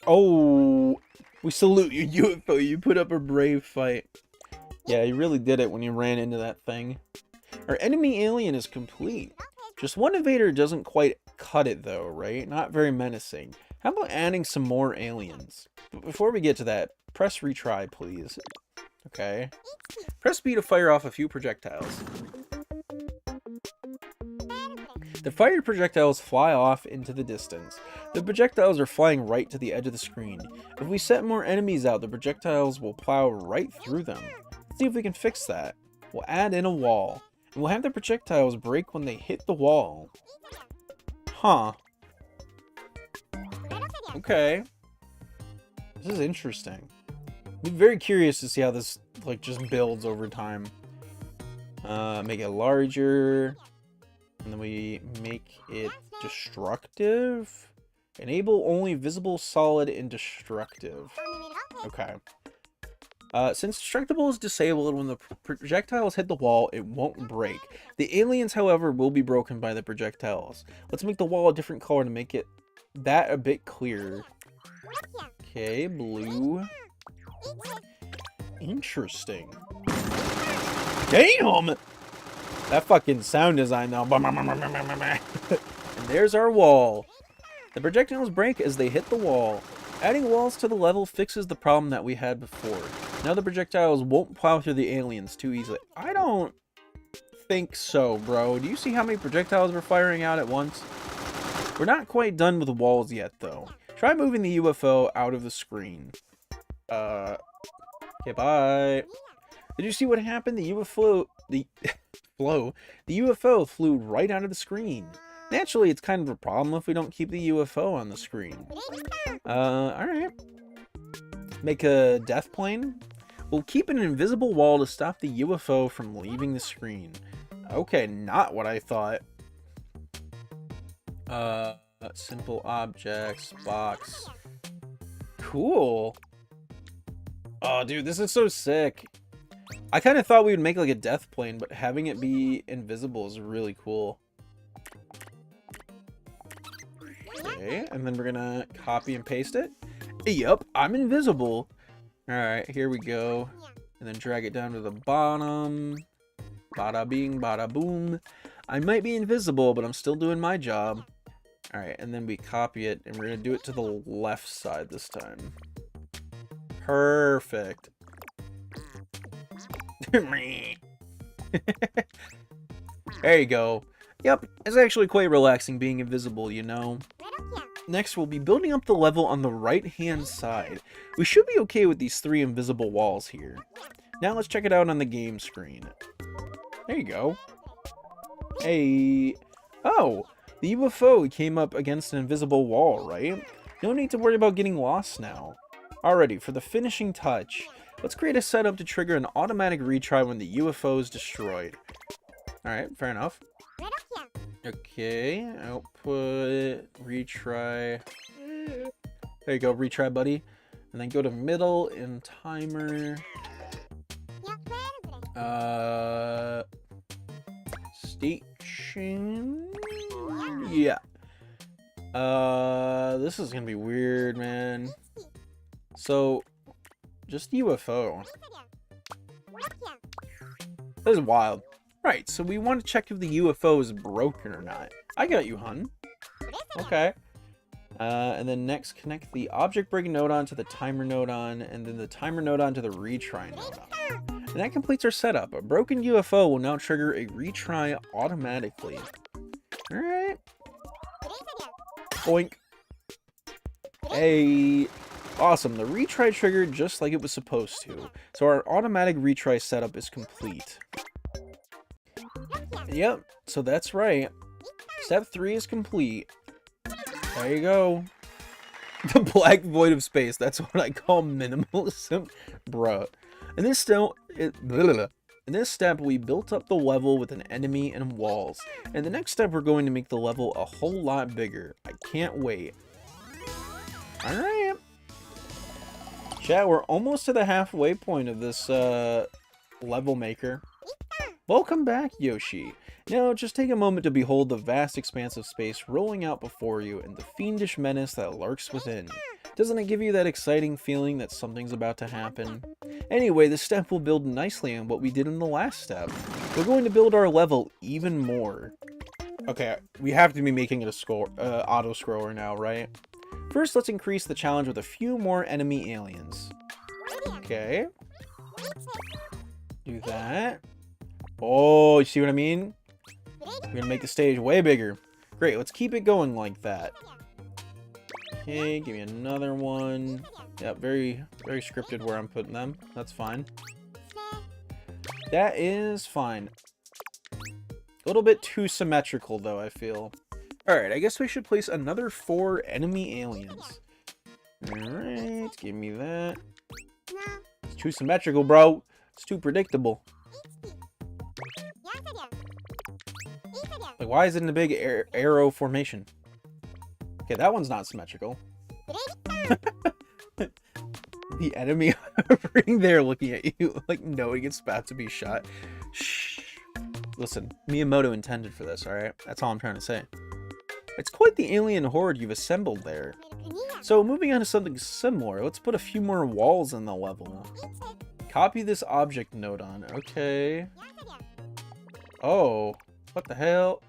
Oh, we salute you, UFO. You put up a brave fight. Yeah, you really did it when you ran into that thing. Our enemy alien is complete. Just one invader doesn't quite cut it though, right? Not very menacing. How about adding some more aliens? But before we get to that, press retry, please. Okay. Press B to fire off a few projectiles. The fired projectiles fly off into the distance. The projectiles are flying right to the edge of the screen. If we set more enemies out, the projectiles will plow right through them. Let's see if we can fix that. We'll add in a wall. And we'll have the projectiles break when they hit the wall. Huh. Okay. This is interesting. I'm very curious to see how this, like, just builds over time. Make it larger. And then we make it destructive. Enable only visible, solid, and destructive. Okay. Since destructible is disabled, when the projectiles hit the wall, it won't break. The aliens, however, will be broken by the projectiles. Let's make the wall a different color to make it that a bit clearer. Okay, blue. Interesting. Damn! That fucking sound design, though. And there's our wall. The projectiles break as they hit the wall. Adding walls to the level fixes the problem that we had before. Now the projectiles won't plow through the aliens too easily. I don't think so, bro. Do you see how many projectiles we're firing out at once? We're not quite done with the walls yet, though. Try moving the UFO out of the screen. Okay, bye. Did you see what happened? The UFO... The UFO flew right out of the screen. Naturally, it's kind of a problem if we don't keep the UFO on the screen. Alright. Make a death plane. We'll keep an invisible wall to stop the UFO from leaving the screen. Okay, not what I thought. Simple objects, box. Cool. Oh, dude, this is so sick. I kind of thought we would make like a death plane, but having it be invisible is really cool. Okay, and then we're gonna copy and paste it. Yep, I'm invisible. Alright, here we go. And then drag it down to the bottom. Bada bing, bada boom. I might be invisible, but I'm still doing my job. Alright, and then we copy it, and we're gonna do it to the left side this time. Perfect. There you go. Yep, it's actually quite relaxing being invisible, you know. Next, we'll be building up the level on the right-hand side. We should be okay with these 3 invisible walls here. Now let's check it out on the game screen. There you go. Hey. Oh, the UFO came up against an invisible wall, right? No need to worry about getting lost now. Alrighty, for the finishing touch, let's create a setup to trigger an automatic retry when the UFO is destroyed. Alright, fair enough. Okay, output, retry. There you go, retry, buddy. And then go to middle and timer. Station. Yeah. This is gonna be weird, man. So, just UFO. This is wild. Right, so we want to check if the UFO is broken or not. I got you, hun. Okay. And then next, connect the object break node on to the timer node on, and then the timer node on to the retry node on. And that completes our setup. A broken UFO will now trigger a retry automatically. Alright. Boink. Hey. Awesome. The retry triggered just like it was supposed to. So our automatic retry setup is complete. Yep, so that's right. Step 3 is complete. There you go. The black void of space. That's what I call minimalism. Bruh. In this step, we built up the level with an enemy and walls. And the next step, we're going to make the level a whole lot bigger. I can't wait. Alright. Chat, we're almost to the halfway point of this level maker. Welcome back, Yoshi. Now, just take a moment to behold the vast expanse of space rolling out before you and the fiendish menace that lurks within. Doesn't it give you that exciting feeling that something's about to happen? Anyway, this step will build nicely on what we did in the last step. We're going to build our level even more. Okay, we have to be making it a auto-scroller now, right? First, let's increase the challenge with a few more enemy aliens. Okay. Do that. Oh, you see what I mean? We're gonna make the stage way bigger. Great, let's keep it going like that. Okay, give me another one. Yeah, very scripted where I'm putting them. That's fine. That is fine. A little bit too symmetrical, though, I feel. Alright, I guess we should place another 4 enemy aliens. Alright, give me that. It's too symmetrical, bro. It's too predictable. Like, why is it in a big arrow formation? Okay, that one's not symmetrical. The enemy hovering there looking at you, like knowing it's about to be shot. Shh. Listen, Miyamoto intended for this, alright? That's all I'm trying to say. It's quite the alien horde you've assembled there. So, moving on to something similar, let's put a few more walls in the level. Copy this object node on. Okay. Oh. What the hell?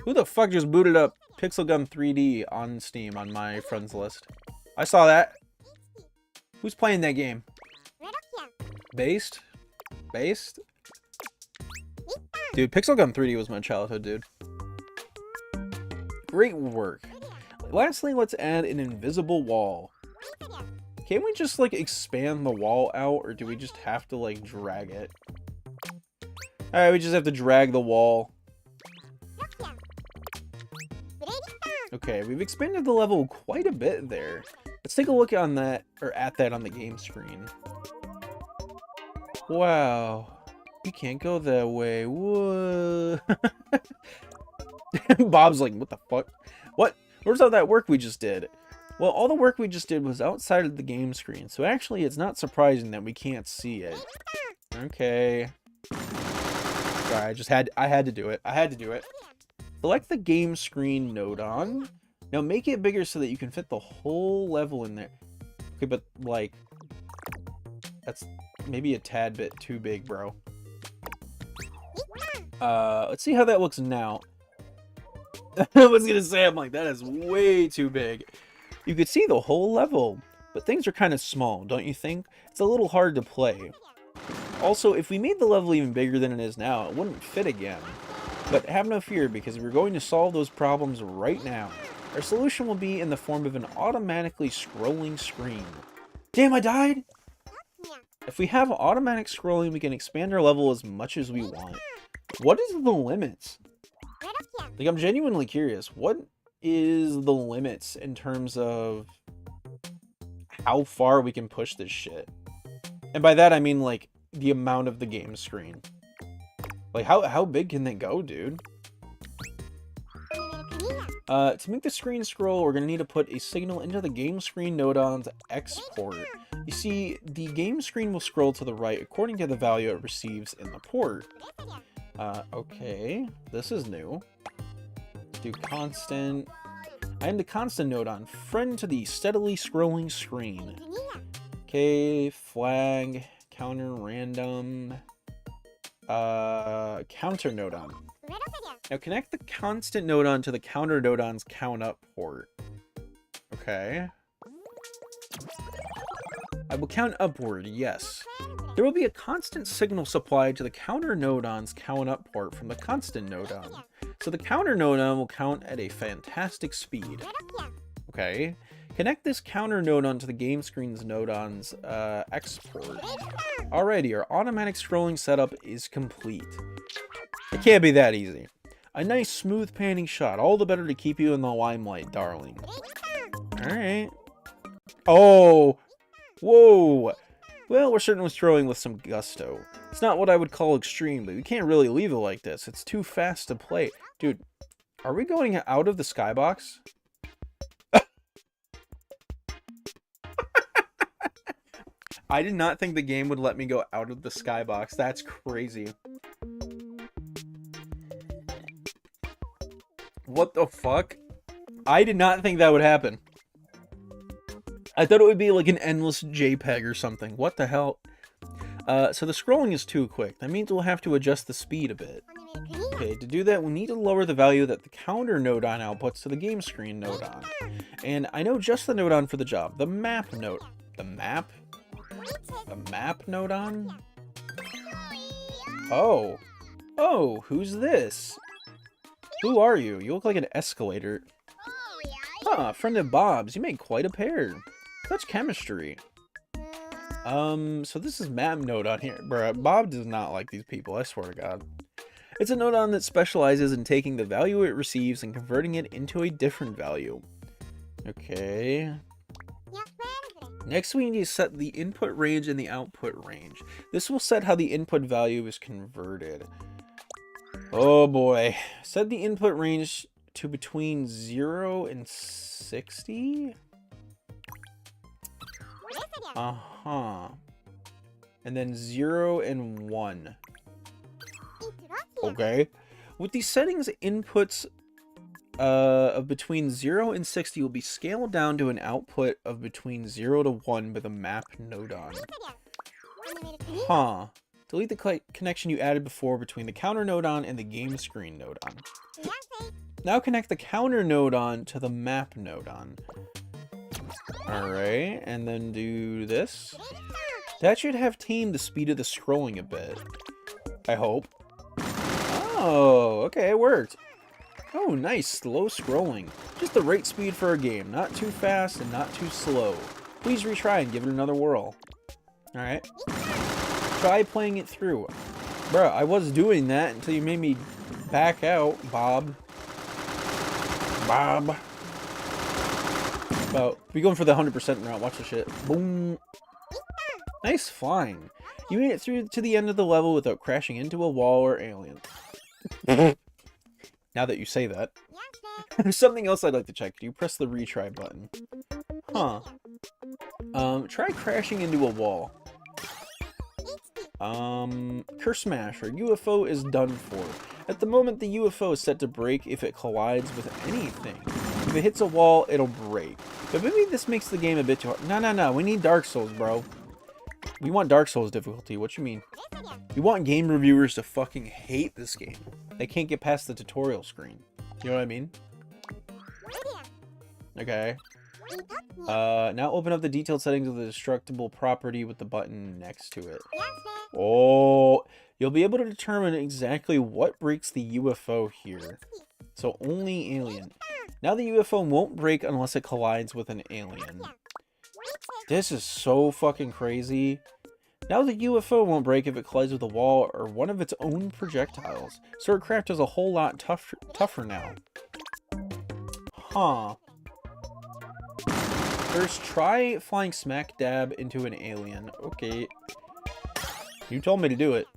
Who the fuck just booted up Pixel Gun 3D on Steam on my friends list? I saw that. Who's playing that game? Based? Based? Dude, Pixel Gun 3D was my childhood, dude. Great work. Lastly, let's add an invisible wall. Can't we just, like, expand the wall out, or do we just have to, like, drag it? Alright, we just have to drag the wall. Okay, we've expanded the level quite a bit there. Let's take a look on that, or at that on the game screen. Wow. You can't go that way. Whoa. Bob's like, what the fuck? What? Where's all that work we just did? Well, all the work we just did was outside of the game screen, so actually it's not surprising that we can't see it. Okay. Sorry, I had to do it. I had to do it. Select the game screen node on. Now make it bigger so that you can fit the whole level in there. Okay, but like, that's maybe a tad bit too big, bro. Let's see how that looks now. I was gonna say, I'm like, that is way too big. You could see the whole level, but things are kind of small, don't you think? It's a little hard to play. Also, if we made the level even bigger than it is now, it wouldn't fit again. But have no fear, because we're going to solve those problems right now. Our solution will be in the form of an automatically scrolling screen. Damn, I died! If we have automatic scrolling, we can expand our level as much as we want. What is the limits? Like, I'm genuinely curious. What is the limits in terms of how far we can push this shit? And by that, I mean, like, the amount of the game screen. Like, how big can they go, dude? To make the screen scroll, we're going to need to put a signal into the game screen node on's export. You see, the game screen will scroll to the right according to the value it receives in the port. Okay, this is new. Let's do constant. I am the constant node on. Friend to the steadily scrolling screen. Okay, flag, counter, random, counter node on. Now connect the constant node on to the counter node on's count up port. Okay. I will count upward, yes. There will be a constant signal supplied to the counter node on's count up port from the constant node on. So the counter node on will count at a fantastic speed. Okay. Connect this counter node on to the game screen's node on's export. Alrighty, our automatic scrolling setup is complete. It can't be that easy. A nice smooth panning shot, all the better to keep you in the limelight, darling. Alright. Oh! Whoa! Well, we're certainly throwing with some gusto. It's not what I would call extreme, but we can't really leave it like this. It's too fast to play. Dude, are we going out of the skybox? I did not think the game would let me go out of the skybox. That's crazy. What the fuck? I did not think that would happen. I thought it would be like an endless JPEG or something. What the hell? So the scrolling is too quick. That means we'll have to adjust the speed a bit. Okay, to do that, we need to lower the value that the counter node-on outputs to the game screen node-on. And I know just the node-on for the job. The map node... The map? The map node-on? Oh. Oh, who's this? Who are you? You look like an escalator. Huh, friend of Bob's. You made quite a pair. Such chemistry. So this is map node-on here. Bruh, Bob does not like these people, I swear to God. It's a node-on that specializes in taking the value it receives and converting it into a different value. Okay. Next, we need to set the input range and the output range. This will set how the input value is converted. Oh boy. Set the input range to between 0 and 60? Uh-huh. And then 0 and 1. Okay. With these settings, inputs of between 0 and 60 will be scaled down to an output of between 0 to 1 with a map node-on. Huh. Delete the connection you added before between the counter node-on and the game screen node-on. Now connect the counter node-on to the map node-on. Alright, and then do this. That should have tamed the speed of the scrolling a bit. I hope. Oh, okay, it worked. Oh, nice, slow scrolling. Just the right speed for a game. Not too fast and not too slow. Please retry and give it another whirl. Alright. Try playing it through. Bruh, I was doing that until you made me back out, Bob. Bob. Well, we going for the 100% route. Watch the shit. Boom. Nice flying. You made it through to the end of the level without crashing into a wall or alien. Now that you say that. There's something else I'd like to check. Do you press the retry button? Huh. Try crashing into a wall. Curse Smash, or UFO is done for. At the moment, the UFO is set to break if it collides with anything. If it hits a wall, it'll break. But maybe this makes the game a bit too hard. No. We need Dark Souls, bro. We want Dark Souls difficulty. What you mean? We want game reviewers to fucking hate this game. They can't get past the tutorial screen. You know what I mean? Okay. Now open up the detailed settings of the destructible property with the button next to it. Oh, you'll be able to determine exactly what breaks the UFO here. So only alien. Now the UFO won't break unless it collides with an alien. This is so fucking crazy. Now the UFO won't break if it collides with a wall or one of its own projectiles. Swordcraft is a whole lot tougher now. Huh. First, try flying smack dab into an alien. Okay. You told me to do it.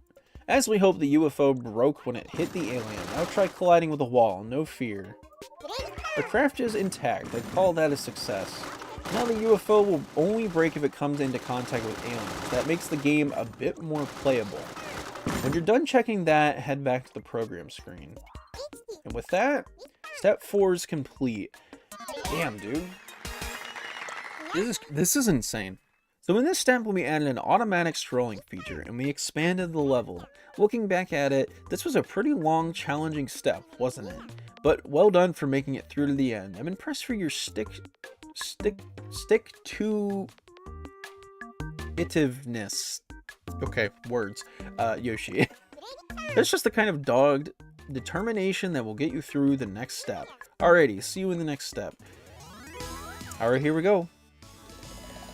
As we hope, the UFO broke when it hit the alien. Now try colliding with a wall. No fear. The craft is intact. I'd call that a success. Now the UFO will only break if it comes into contact with aliens. That makes the game a bit more playable. When you're done checking that, head back to the program screen. And with that, step 4 is complete. Damn, dude. This is insane. So in this step, we added an automatic scrolling feature, and we expanded the level. Looking back at it, this was a pretty long, challenging step, wasn't it? But well done for making it through to the end. I'm impressed for your stick-to-itiveness. Okay, words. Yoshi. That's just the kind of dogged determination that will get you through the next step. Alrighty, see you in the next step. Alright, here we go.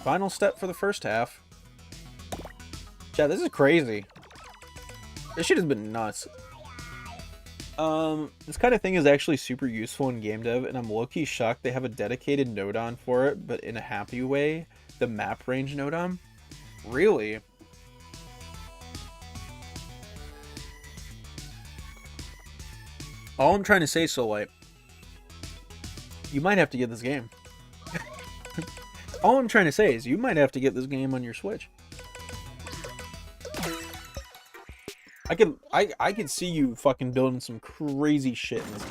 Final step for the first half. Chat, this is crazy. This shit has been nuts. This kind of thing is actually super useful in game dev, and I'm low-key shocked they have a dedicated node-on for it, but in a happy way. The map range node-on? Really? All I'm trying to say, Soullight, you might have to get this game. All I'm trying to say is you might have to get this game on your Switch. I could see you fucking building some crazy shit in this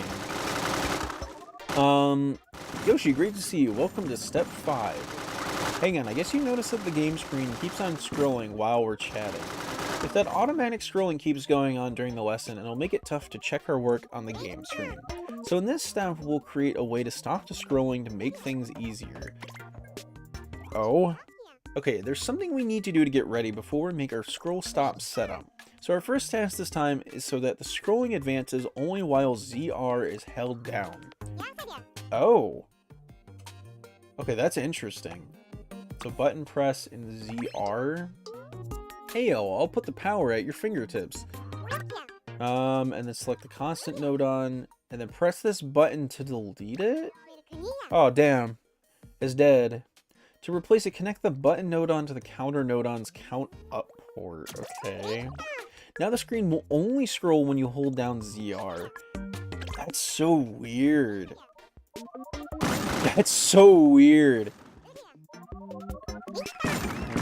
game. Yoshi, great to see you. Welcome to step 5. Hang on, I guess you noticed that the game screen keeps on scrolling while we're chatting. If that automatic scrolling keeps going on during the lesson, it'll make it tough to check our work on the game screen. So in this step, we'll create a way to stop the scrolling to make things easier. Oh? Okay, there's something we need to do to get ready before we make our scroll stop setup. So our first task this time is so that the scrolling advances only while ZR is held down. Oh. Okay, that's interesting. So button press in ZR. Hey, I'll put the power at your fingertips. And then select the constant node on, and then press this button to delete it? Oh, damn. It's dead. To replace it, connect the button node on to the counter node on's count up port. Okay. Now the screen will only scroll when you hold down ZR. That's so weird. That's so weird.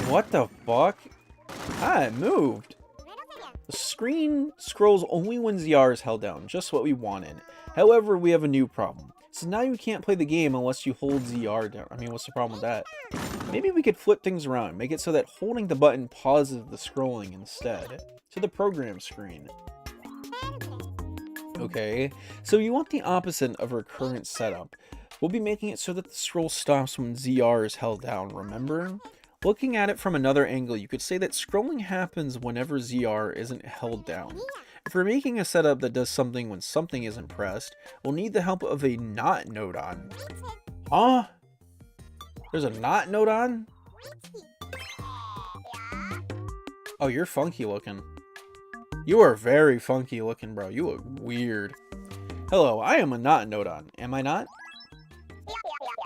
What the fuck? Ah, it moved. The screen scrolls only when ZR is held down, just what we wanted. However, we have a new problem. So now you can't play the game unless you hold ZR down. I mean, what's the problem with that? Maybe we could flip things around, make it so that holding the button pauses the scrolling instead. To the program screen. Okay, so you want the opposite of our current setup. We'll be making it so that the scroll stops when ZR is held down, remember? Looking at it from another angle, you could say that scrolling happens whenever ZR isn't held down. If we're making a setup that does something when something isn't pressed, we'll need the help of a not node on. Huh? There's a not node on? Oh, you're funky looking. You are very funky looking, bro. You look weird. Hello, I am a not node on. Am I not?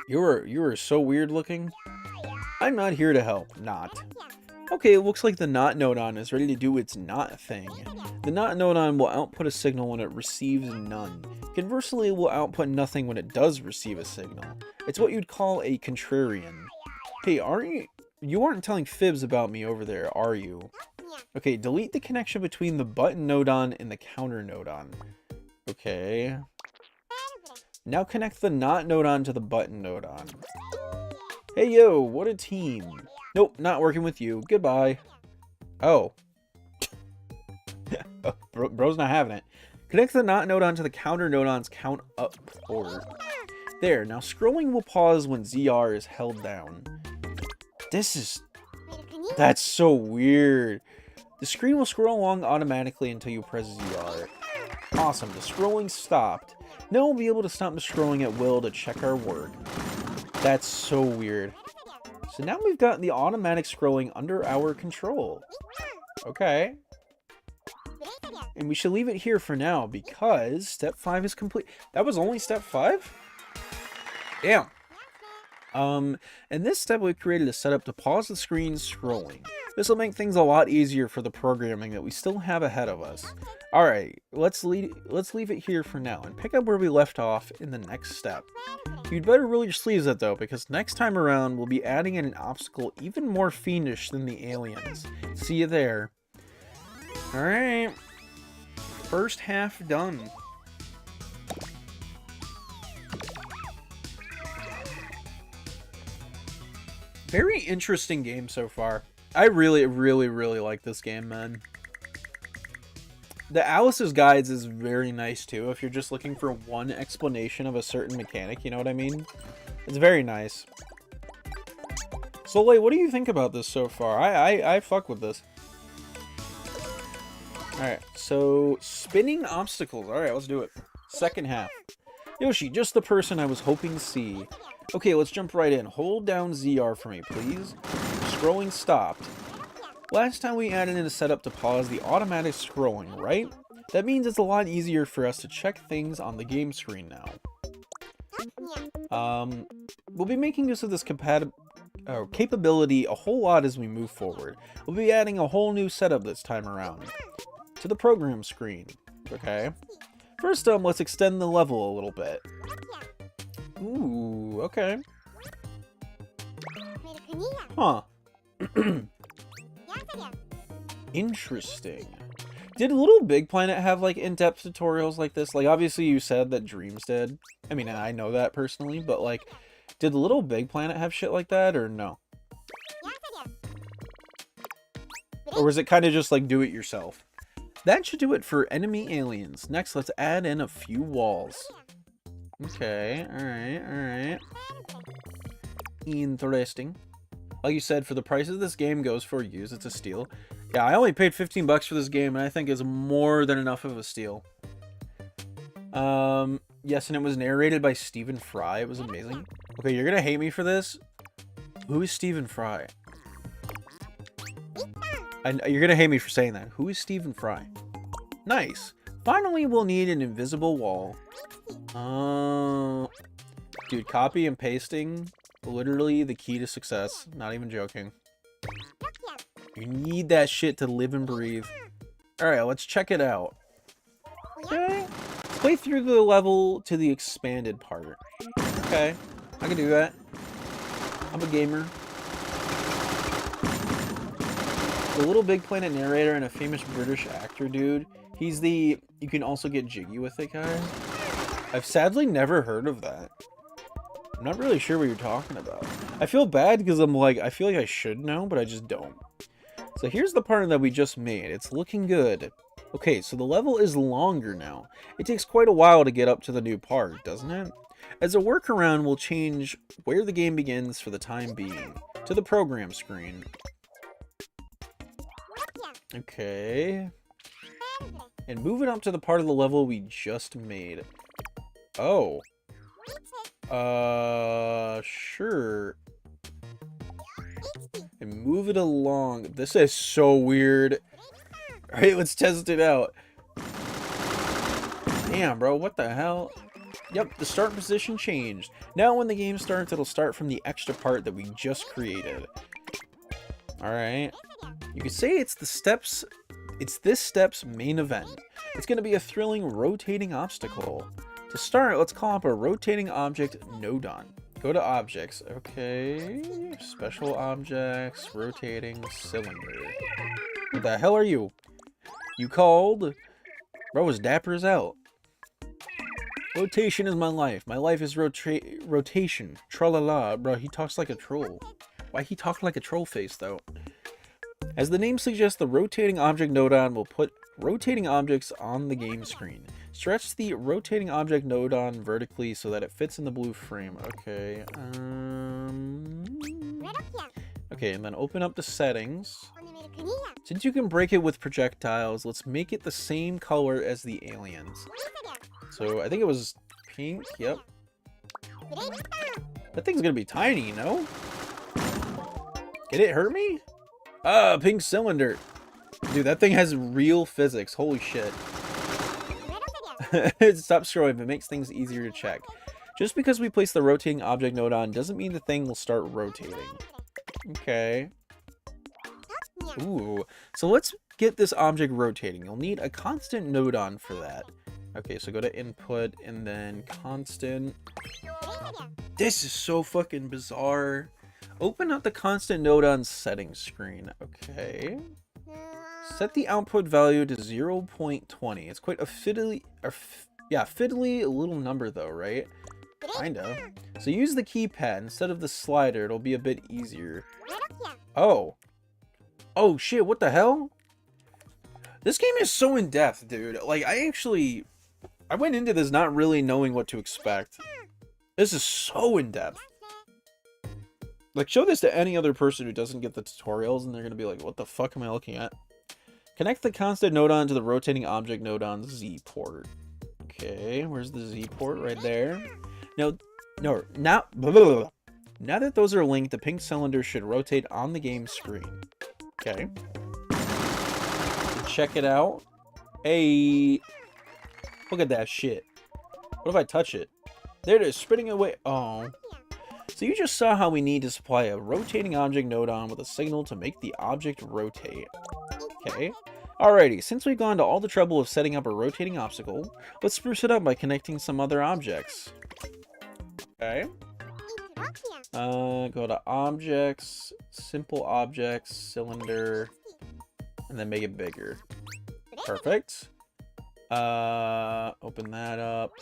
You are so weird looking. I'm not here to help. Not. Okay, it looks like the not node on is ready to do its not thing. The not node on will output a signal when it receives none. Conversely, it will output nothing when it does receive a signal. It's what you'd call a contrarian. Hey, you aren't telling fibs about me over there, are you? Okay, delete the connection between the button node on and the counter node on. Okay. Now connect the not node on to the button node on. Hey yo, what a team. Nope, not working with you. Goodbye. Oh. Bro's not having it. Connect the not node on to the counter node on's count up port. There, now scrolling will pause when ZR is held down. That's so weird. The screen will scroll along automatically until you press ZR. Awesome, the scrolling stopped. Now we'll be able to stop the scrolling at will to check our work. That's so weird. So now we've got the automatic scrolling under our control. Okay. And we should leave it here for now because step 5 is complete. That was only step 5? Damn. In this step, we created a setup to pause the screen scrolling. This will make things a lot easier for the programming that we still have ahead of us. Alright, let's leave it here for now and pick up where we left off in the next step. You'd better roll your sleeves up though, because next time around we'll be adding in an obstacle even more fiendish than the aliens. See you there. Alright. First half done. Very interesting game so far. I really, really, really like this game, man. The Alice's Guides is very nice too, if you're just looking for one explanation of a certain mechanic, you know what I mean? It's very nice. Soleil, what do you think about this so far? I fuck with this. Alright, so spinning obstacles. Alright, let's do it. Second half. Yoshi, just the person I was hoping to see. Okay, let's jump right in. Hold down ZR for me, please. Scrolling stopped. Last time we added in a setup to pause the automatic scrolling, right? That means it's a lot easier for us to check things on the game screen now. We'll be making use of this capability a whole lot as we move forward. We'll be adding a whole new setup this time around to the program screen. Okay. First, let's extend the level a little bit. Ooh, okay. Huh. Interesting. Did Little Big Planet have, like, in-depth tutorials like this? Like, obviously you said that Dreams did. I mean, I know that personally, but, like, did Little Big Planet have shit like that, or no? Or was it kind of just, like, do it yourself? That should do it for enemy aliens. Next, let's add in a few walls. Okay, alright. Interesting. Like you said, for the prices this game goes for used, it's a steal. Yeah, I only paid 15 bucks for this game, and I think it's more than enough of a steal. Yes, and it was narrated by Stephen Fry. It was amazing. Okay, you're gonna hate me for this. Who is Stephen Fry? You're gonna hate me for saying that. Who is Stephen Fry? Nice. Finally, we'll need an invisible wall. Dude, copy and pasting, literally the key to success. Not even joking. You need that shit to live and breathe. Alright, let's check it out. Okay. Play through the level to the expanded part. Okay, I can do that. I'm a gamer. The Little Big Planet narrator and a famous British actor, dude. He's the you can also get jiggy with it guy. I've sadly never heard of that. I'm not really sure what you're talking about. I feel bad because I'm like, I feel like I should know, but I just don't. So here's the part that we just made. It's looking good. Okay, so the level is longer now. It takes quite a while to get up to the new part, doesn't it? As a workaround, we'll change where the game begins for the time being to the program screen. Okay. And move it up to the part of the level we just made. Oh. Sure. And move it along. This is so weird. Alright, let's test it out. Damn, bro, what the hell? Yep, the start position changed. Now when the game starts, it'll start from the extra part that we just created. Alright. You could say it's this step's main event. It's going to be a thrilling rotating obstacle. To start, let's call up a rotating object nodon. Go to objects. Okay. Special objects. Rotating cylinder. What the hell are you? You called? Bro, as dapper as out. Rotation is my life. My life is rotation. Tra-la-la. Bro, he talks like a troll. Why he talk like a troll face, though? As the name suggests, the rotating object nodon will put rotating objects on the game screen. Stretch the rotating object nodon vertically so that it fits in the blue frame. Okay. Okay, and then open up the settings. Since you can break it with projectiles, let's make it the same color as the aliens. So I think it was pink. Yep. That thing's gonna be tiny, no? Did it hurt me? Ah, pink cylinder. Dude, that thing has real physics. Holy shit. Stop scrolling. It makes things easier to check. Just because we place the rotating object nodon doesn't mean the thing will start rotating. Okay. Ooh. So let's get this object rotating. You'll need a constant nodon for that. Okay, so go to input and then constant. This is so fucking bizarre. Open up the constant nodon settings screen. Okay. Set the output value to 0.20. It's quite a fiddly little number though, right? Kinda. So use the keypad instead of the slider. It'll be a bit easier. Oh. Oh shit, what the hell? This game is so in-depth, dude. Like, I went into this not really knowing what to expect. This is so in-depth. Like, show this to any other person who doesn't get the tutorials, and they're gonna be like, what the fuck am I looking at? Connect the constant nodon to the rotating object nodon's Z port. Okay, where's the Z port? Right there. Now that those are linked, the pink cylinder should rotate on the game screen. Okay. Check it out. Hey, look at that shit. What if I touch it? There it is, spinning away. Oh. So you just saw how we need to supply a rotating object nodon with a signal to make the object rotate. Okay. Alrighty, since we've gone to all the trouble of setting up a rotating obstacle, let's spruce it up by connecting some other objects. Okay. Go to objects, simple objects, cylinder, and then make it bigger. Perfect. Open that up.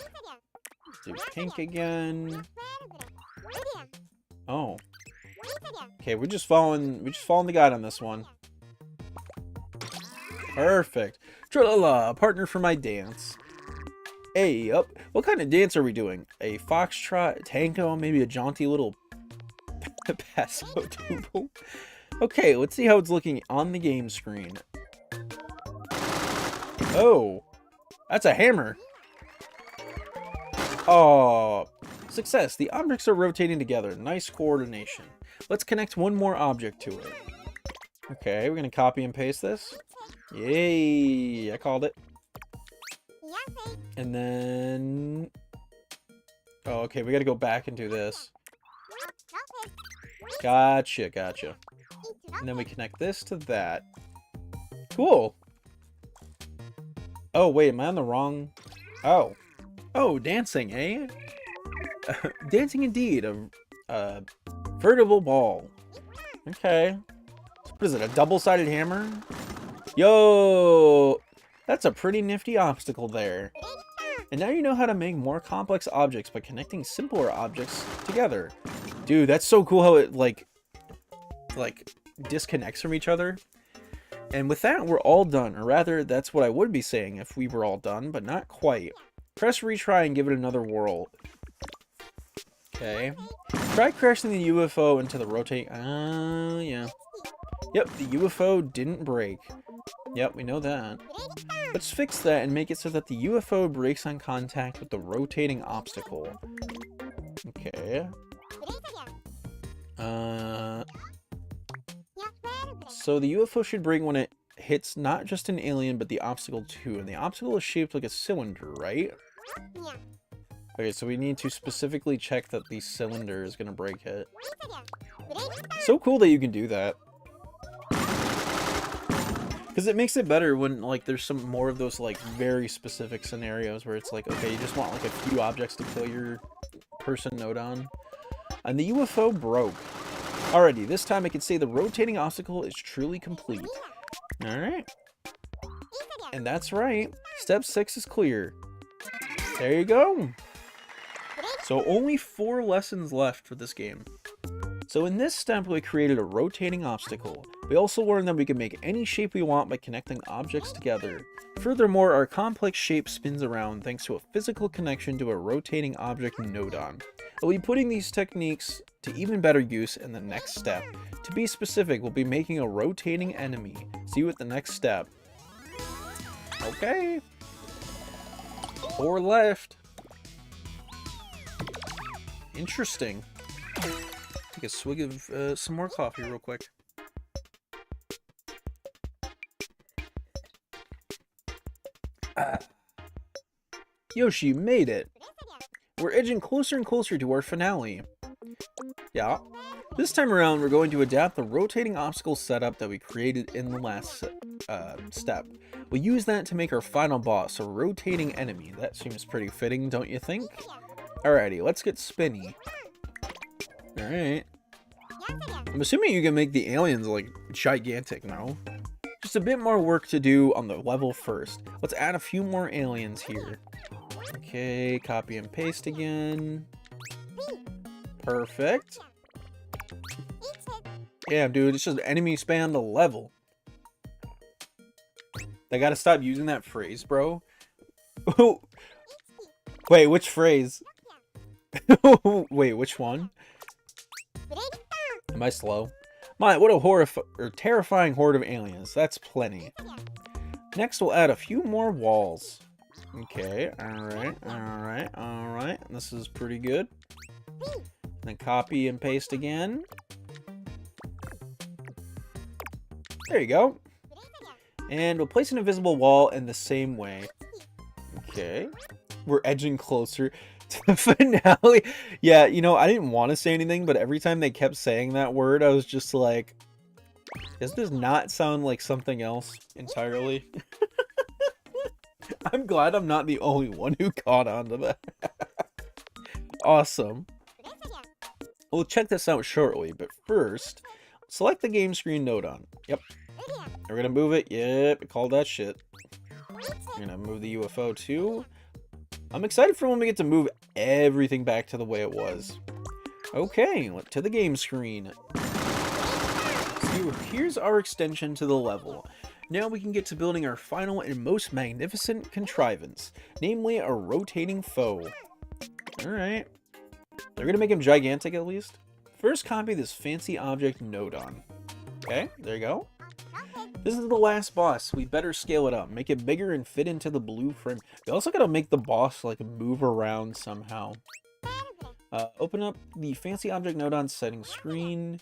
Do pink again. Oh. Okay, we're just following the guide on this one. Perfect. Tra-la-la, a partner for my dance. Hey, up. What kind of dance are we doing? A foxtrot, tango, maybe a jaunty little paso doodle? Okay, let's see how it's looking on the game screen. Oh, that's a hammer. Oh, success. The objects are rotating together. Nice coordination. Let's connect one more object to it. Okay, we're going to copy and paste this. Yay, I called it. And then... Oh, okay, we got to go back and do this. Gotcha, gotcha. And then we connect this to that. Cool. Oh, wait, am I on the wrong... Oh. Oh, dancing, eh? Dancing indeed. A vertical ball. Okay. What is it, a double-sided hammer? Yo! That's a pretty nifty obstacle there. And now you know how to make more complex objects by connecting simpler objects together. Dude, that's so cool how it, like disconnects from each other. And with that, we're all done. Or rather, that's what I would be saying if we were all done, but not quite. Press retry and give it another whirl. Okay. Try crashing the UFO into the rotating... yeah. Yep, the UFO didn't break. Yep, we know that. Let's fix that and make it so that the UFO breaks on contact with the rotating obstacle. Okay. So the UFO should break when it hits not just an alien, but the obstacle too. And the obstacle is shaped like a cylinder, right? Okay, so we need to specifically check that the cylinder is going to break it. So cool that you can do that. Because it makes it better when, like, there's some more of those, like, very specific scenarios where it's like, okay, you just want, like, a few objects to kill your person nodon. And the UFO broke. Alrighty, this time I can say the rotating obstacle is truly complete. Alright. And that's right. Step 6 is clear. There you go. So only 4 lessons left for this game. So in this step, we created a rotating obstacle. We also learned that we can make any shape we want by connecting objects together. Furthermore, our complex shape spins around thanks to a physical connection to a rotating object nodon. We'll be putting these techniques to even better use in the next step. To be specific, we'll be making a rotating enemy. See you at the next step. Okay. 4 left. Interesting. Take a swig of some more coffee real quick. Yoshi made it! We're edging closer and closer to our finale. Yeah. This time around, we're going to adapt the rotating obstacle setup that we created in the last step. We'll use that to make our final boss, a rotating enemy. That seems pretty fitting, don't you think? Alrighty, let's get spinny. Alright. I'm assuming you can make the aliens, like, gigantic, no? Just a bit more work to do on the level first. Let's add a few more aliens here. Okay, copy and paste again. Perfect. Yeah, dude, it's just enemy span the level. I gotta stop using that phrase, bro. Wait, which phrase? Wait, which one? Am I slow? My, what a terrifying horde of aliens. That's plenty. Next, we'll add a few more walls. Okay, alright. This is pretty good. Then copy and paste again. There you go. And we'll place an invisible wall in the same way. Okay. We're edging closer to the finale. Yeah, you know, I didn't want to say anything, but every time they kept saying that word, I was just like, does this not sound like something else entirely? I'm glad I'm not the only one who caught on to that. Awesome. We'll check this out shortly, but first, select the game screen node on. Yep. We're gonna move it. Yep, call that shit. We're gonna move the UFO too. I'm excited for when we get to move everything back to the way it was. Okay, to the game screen. So here's our extension to the level. Now we can get to building our final and most magnificent contrivance, namely a rotating foe. Alright. They're gonna make him gigantic at least. First, copy this fancy object node on. Okay, there you go. This is the last boss. We better scale it up, make it bigger and fit into the blue frame. We also gotta make the boss like move around somehow. Open up the fancy object node on setting screen.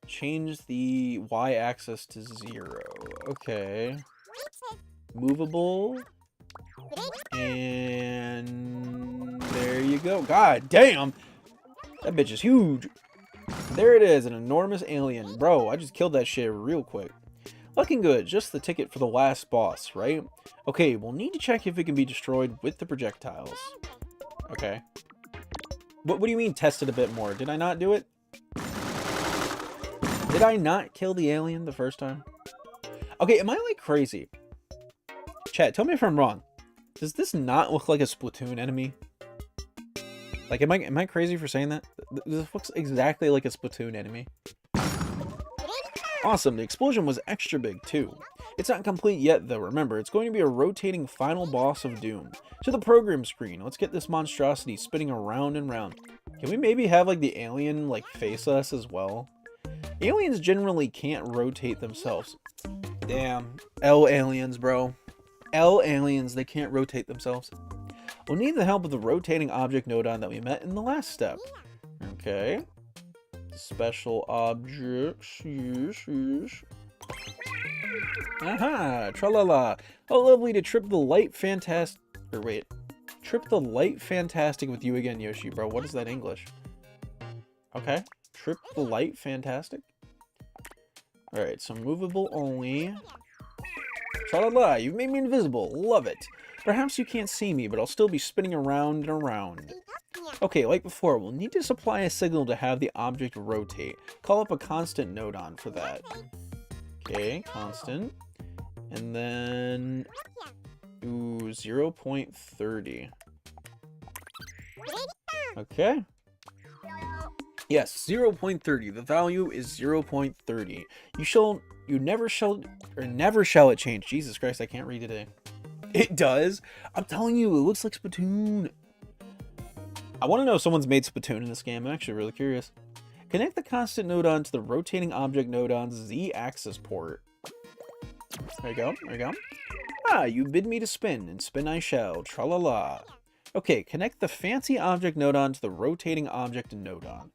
Change the y-axis to 0. Okay. Movable. And there you go. God damn! That bitch is huge. There it is, an enormous alien. Bro, I just killed that shit real quick. Looking good, just the ticket for the last boss, right? Okay, we'll need to check if it can be destroyed with the projectiles. Okay. What do you mean test it a bit more? Did I not do it? Did I not kill the alien the first time? Okay, am I like crazy? Chat, tell me if I'm wrong. Does this not look like a Splatoon enemy? Like, am I crazy for saying that? This looks exactly like a Splatoon enemy. Awesome, the explosion was extra big too. It's not complete yet though, remember, it's going to be a rotating final boss of doom. To the program screen, let's get this monstrosity spinning around and round. Can we maybe have like the alien like face us as well? Aliens generally can't rotate themselves. Damn, L aliens, bro. L aliens, they can't rotate themselves. We'll need the help of the rotating object nodon that we met in the last step. Okay. Special objects. Yes. Aha! Tralala! How lovely to trip the light fantastic. Or wait. Trip the light fantastic with you again, Yoshi, bro. What is that English? Okay. Trip the light fantastic? Alright, so movable only. Tralala! You've made me invisible. Love it. Perhaps you can't see me, but I'll still be spinning around and around. Okay, like before, we'll need to supply a signal to have the object rotate. Call up a constant nodon for that. Okay, constant. And then... Ooh, 0.30. Okay. Yes, 0.30. The value is 0.30. Never shall it change. Jesus Christ, I can't read today. It does? I'm telling you, it looks like Splatoon. I want to know if someone's made Splatoon in this game. I'm actually really curious. Connect the constant nodon to the rotating object nodon's Z-axis port. There you go. There you go. Ah, you bid me to spin, and spin I shall. Tra-la-la. Okay, connect the fancy object nodon to the rotating object nodon.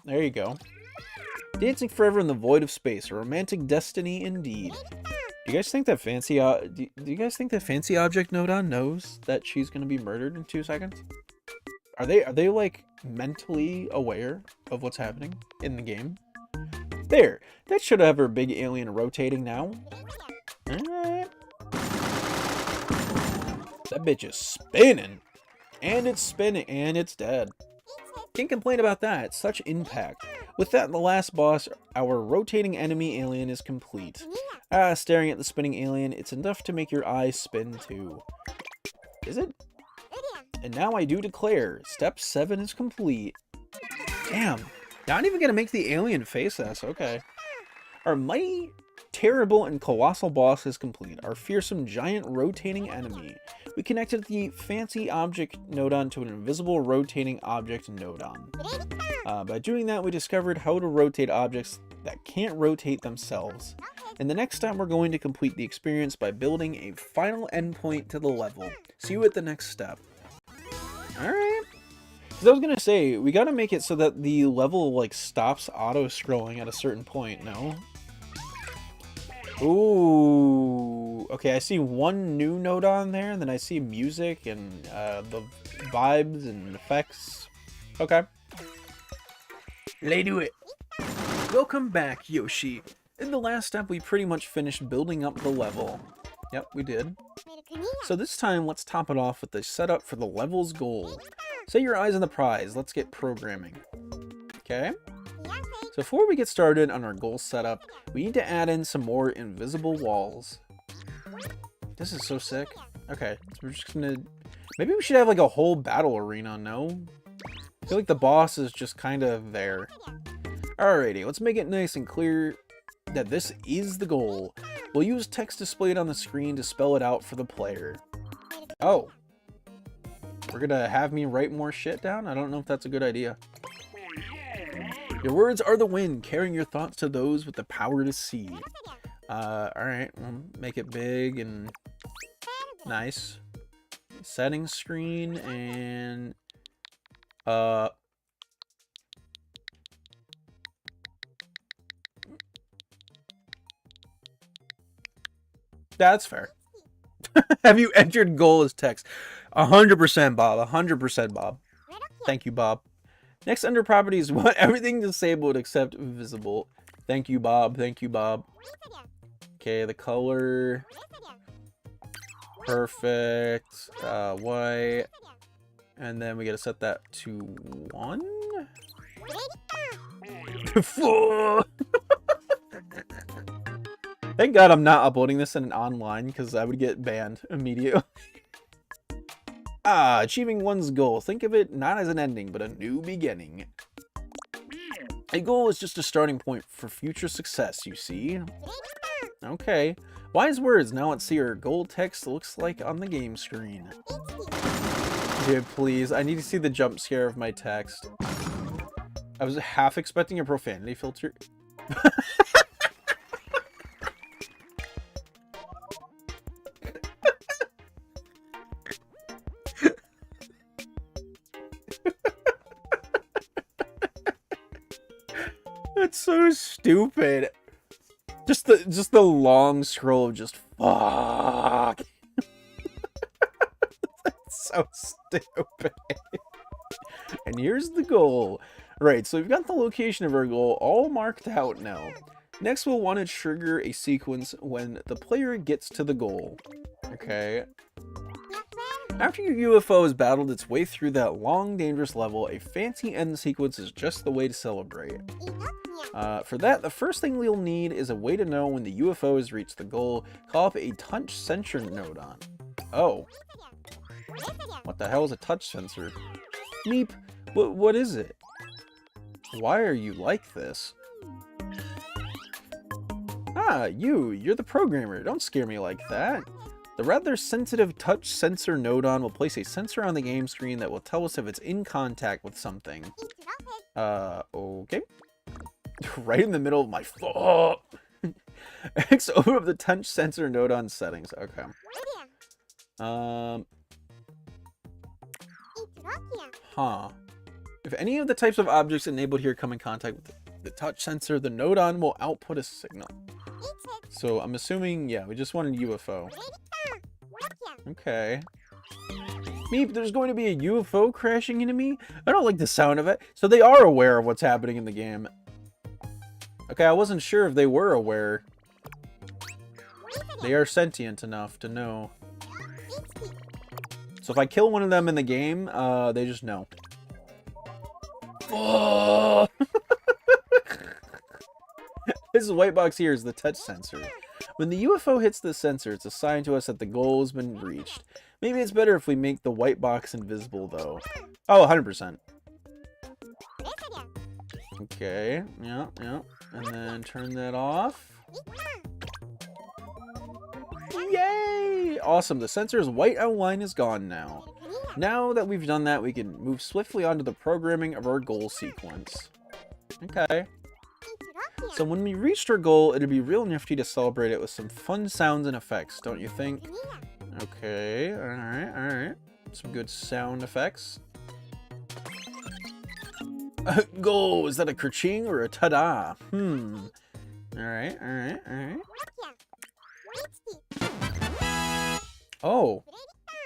There you go. Dancing forever in the void of space, a romantic destiny indeed. Do you guys think that fancy fancy object nodon knows that she's gonna be murdered in 2 seconds? Are they like mentally aware of what's happening in the game? There, that should have her big alien rotating now. Alright. That bitch is spinning. And it's spinning, and it's dead. Can't complain about that, such impact. With that, the last boss, our rotating enemy alien is complete. Ah, staring at the spinning alien, it's enough to make your eyes spin too. Is it? And now I do declare, step 7 is complete. Damn, not even gonna make the alien face us, okay. Our mighty, terrible, and colossal boss is complete. Our fearsome, giant, rotating enemy. We connected the fancy object nodon to an invisible rotating object nodon. By doing that, we discovered how to rotate objects that can't rotate themselves. And the next time we're going to complete the experience by building a final endpoint to the level. See you at the next step. Alright. I was gonna say, we gotta make it so that the level like stops auto-scrolling at a certain point, no? Ooh. Okay, I see one new note on there, and then I see music and the vibes and effects. Okay. Let's do it. Welcome back, Yoshi. In the last step, we pretty much finished building up the level. Yep, we did. So this time, let's top it off with the setup for the level's goal. Set your eyes on the prize. Let's get programming. Okay? So before we get started on our goal setup, we need to add in some more invisible walls. This is so sick. Okay, so we're just gonna... Maybe we should have like a whole battle arena, no? I feel like the boss is just kind of there. Alrighty, let's make it nice and clear that this is the goal. We'll use text displayed on the screen to spell it out for the player. Oh. We're gonna have me write more shit down? I don't know if that's a good idea. Your words are the wind, carrying your thoughts to those with the power to see. Alright, we'll make it big and nice. Settings screen and... That's fair. Have you entered goal as text? 100% Bob, 100% Bob. Thank you, Bob. Next, under properties, want everything disabled except visible. Thank you, Bob. Thank you, Bob. Okay, the color. Perfect. White. And then we gotta set that to 1. 4. Thank God I'm not uploading this in an online because I would get banned immediately. Achieving one's goal. Think of it not as an ending, but a new beginning. A goal is just a starting point for future success, you see. Okay. Wise words. Now let's see what our goal text looks like on the game screen. Dude, please. I need to see the jump scare of my text. I was half expecting a profanity filter. That's so stupid. Just the long scroll of just fuck. That's so stupid. And here's the goal. Right, so we've got the location of our goal all marked out now. Next, we'll want to trigger a sequence when the player gets to the goal. Okay. After your UFO has battled its way through that long, dangerous level, a fancy end sequence is just the way to celebrate. For that, the first thing we'll need is a way to know when the UFO has reached the goal. Call up a touch sensor node on. Oh. What the hell is a touch sensor? Meep, what is it? Why are you like this? You're the programmer. Don't scare me like that. The rather sensitive touch sensor nodon will place a sensor on the game screen that will tell us if it's in contact with something. Okay. Right in the middle of my X open up the touch sensor nodon settings. Okay. If any of the types of objects enabled here come in contact with the touch sensor, the nodon will output a signal. So I'm assuming, yeah, we just want a UFO. Okay. Meep, there's going to be a UFO crashing into me? I don't like the sound of it. So they are aware of what's happening in the game. Okay, I wasn't sure if they were aware. They are sentient enough to know. So if I kill one of them in the game, they just know. Oh! This white box here is the touch sensor. When the UFO hits the sensor, it's a sign to us that the goal has been reached. Maybe it's better if we make the white box invisible, though. Oh, 100%. Okay, yeah. And then turn that off. Yay! Awesome, the sensor's white outline is gone now. Now that we've done that, we can move swiftly onto the programming of our goal sequence. Okay. So when we reached our goal, it'd be real nifty to celebrate it with some fun sounds and effects, don't you think? Okay, alright. Some good sound effects. Goal, is that a kerching or a ta-da? Alright. Oh,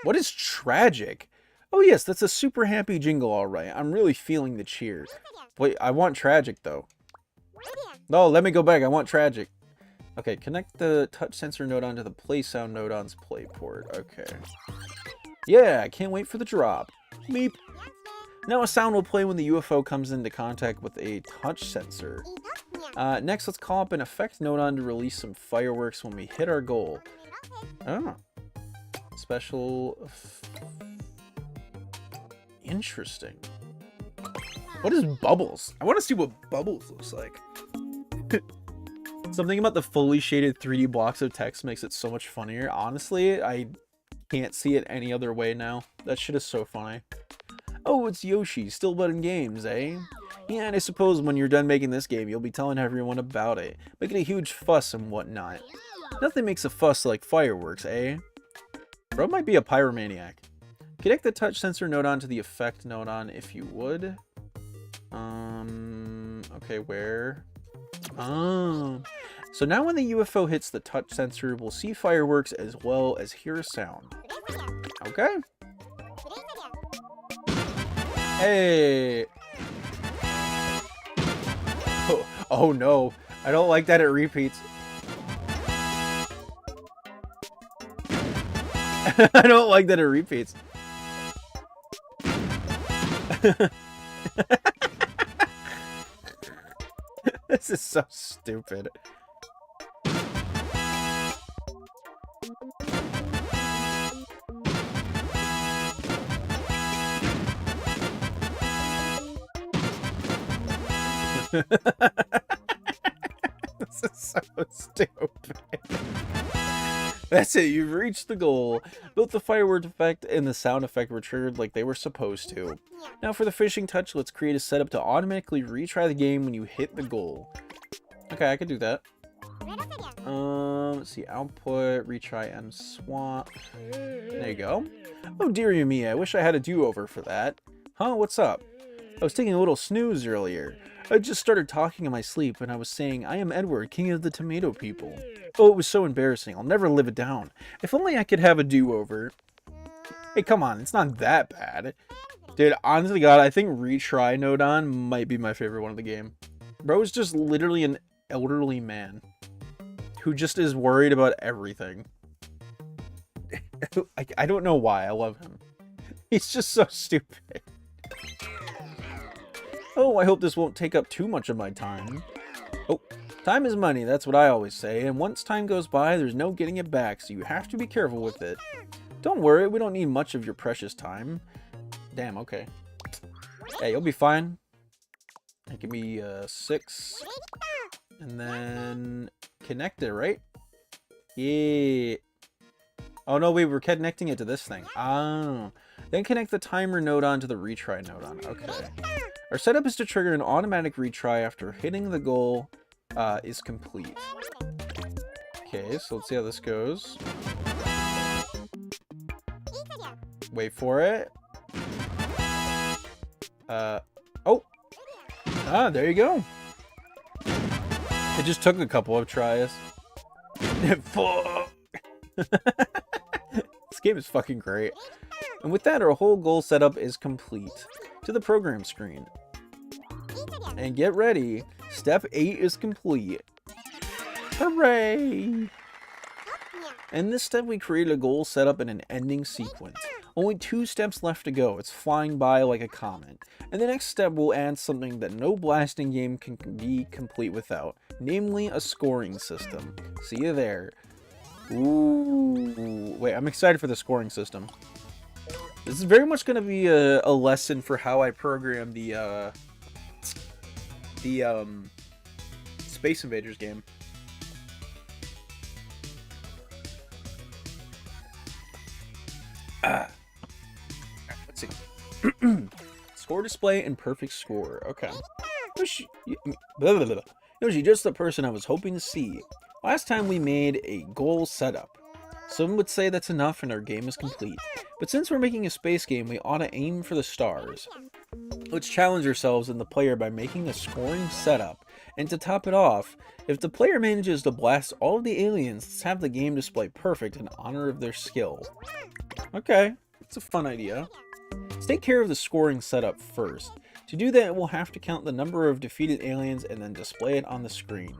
what is tragic? Oh yes, that's a super happy jingle, alright. I'm really feeling the cheer. Wait, I want tragic though. No, let me go back. I want tragic. Okay, connect the touch sensor node onto the play sound node on's play port. Okay. Yeah, I can't wait for the drop. Meep. Now a sound will play when the UFO comes into contact with a touch sensor. Next, let's call up an effect node on to release some fireworks when we hit our goal. Oh. Special... Interesting. What is Bubbles? I want to see what Bubbles looks like. Something about the fully shaded 3D blocks of text makes it so much funnier. Honestly, I can't see it any other way now. That shit is so funny. Oh, it's Yoshi, still building games, eh? Yeah, and I suppose when you're done making this game, you'll be telling everyone about it, making a huge fuss and whatnot. Nothing makes a fuss like fireworks, eh? Bro might be a pyromaniac. Connect the touch sensor node on to the effect node on if you would. Okay, where? Oh. So now when the UFO hits the touch sensor, we'll see fireworks as well as hear a sound. Okay. Hey. Oh no. I don't like that it repeats. I don't like that it repeats. This is so stupid. This is so stupid. That's it, you've reached the goal. Both the firework effect and the sound effect were triggered like they were supposed to. Now for the finishing touch, let's create a setup to automatically retry the game when you hit the goal. Okay, I could do that. Let's see, output, retry, and swap. There you go. Oh dearie me, I wish I had a do-over for that. Huh, what's up? I was taking a little snooze earlier. I just started talking in my sleep and I was saying, I am Edward, king of the tomato people. Oh, it was so embarrassing. I'll never live it down. If only I could have a do-over. Hey, come on. It's not that bad. Dude, honestly, God, I think retry node on might be my favorite one of the game. Bro is just literally an elderly man who just is worried about everything. I don't know why. I love him. He's just so stupid. Oh, I hope this won't take up too much of my time. Oh, time is money, that's what I always say, and once time goes by, there's no getting it back, so you have to be careful with it. Don't worry, we don't need much of your precious time. Damn, okay. Hey, you'll be fine. Give me 6. And then connect it, right? Yeah. Oh no, wait, we're connecting it to this thing. Oh. Then connect the timer node on to the retry node on. Okay. Our setup is to trigger an automatic retry after hitting the goal is complete. Okay, so let's see how this goes. Wait for it. Oh. Ah, there you go. It just took a couple of tries. Fuck. This game is fucking great. And with that, our whole goal setup is complete. To the program screen. And get ready. Step 8 is complete. Hooray! In this step, we created a goal setup and an ending sequence. Only 2 steps left to go. It's flying by like a comet. And the next step will add something that no blasting game can be complete without. Namely, a scoring system. See you there. Ooh. Wait, I'm excited for the scoring system. This is very much going to be a lesson for how I program the Space Invaders game. Let's see. Score display and perfect score. Okay. Yoshi, just the person I was hoping to see. Last time we made a goal setup. Some would say that's enough and our game is complete. But since we're making a space game, we ought to aim for the stars. Let's challenge ourselves and the player by making a scoring setup. And to top it off, if the player manages to blast all of the aliens, let's have the game display perfect in honor of their skill. Okay, it's a fun idea. Let's take care of the scoring setup first. To do that, we'll have to count the number of defeated aliens and then display it on the screen.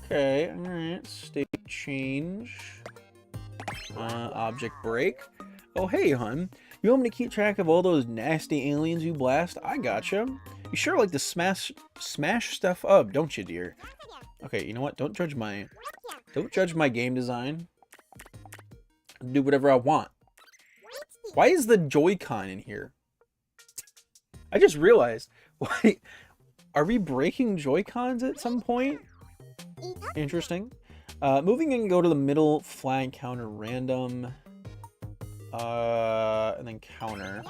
Okay, alright. State change. Object break. Oh, hey, hun. You want me to keep track of all those nasty aliens you blast? I gotcha. You sure like to smash stuff up, don't you, dear? Okay, you know what? Don't judge my game design. I'll do whatever I want. Why is the Joy-Con in here? I just realized. Why are we breaking Joy-Cons at some point? Interesting. Moving in, go to the middle flag counter random. And then counter.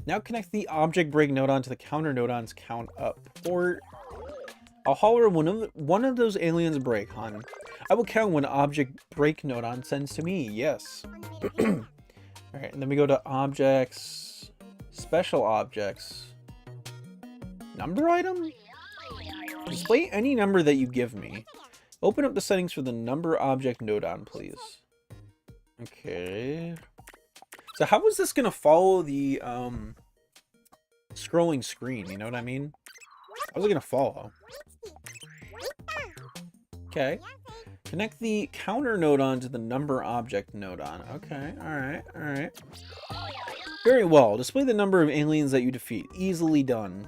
Now connect the object break nodon to the counter nodon's count up port. I'll holler one of those aliens break, hon. I will count when object break nodon sends to me. Yes. Alright, and then we go to objects, special objects, number item? Display any number that you give me. Open up the settings for the number object nodon, please. Okay. So how is this gonna follow the scrolling screen? You know what I mean? How's it gonna follow? Okay. Connect the counter nodon to the number object nodon. Okay, alright. Very well. Display the number of aliens that you defeat. Easily done.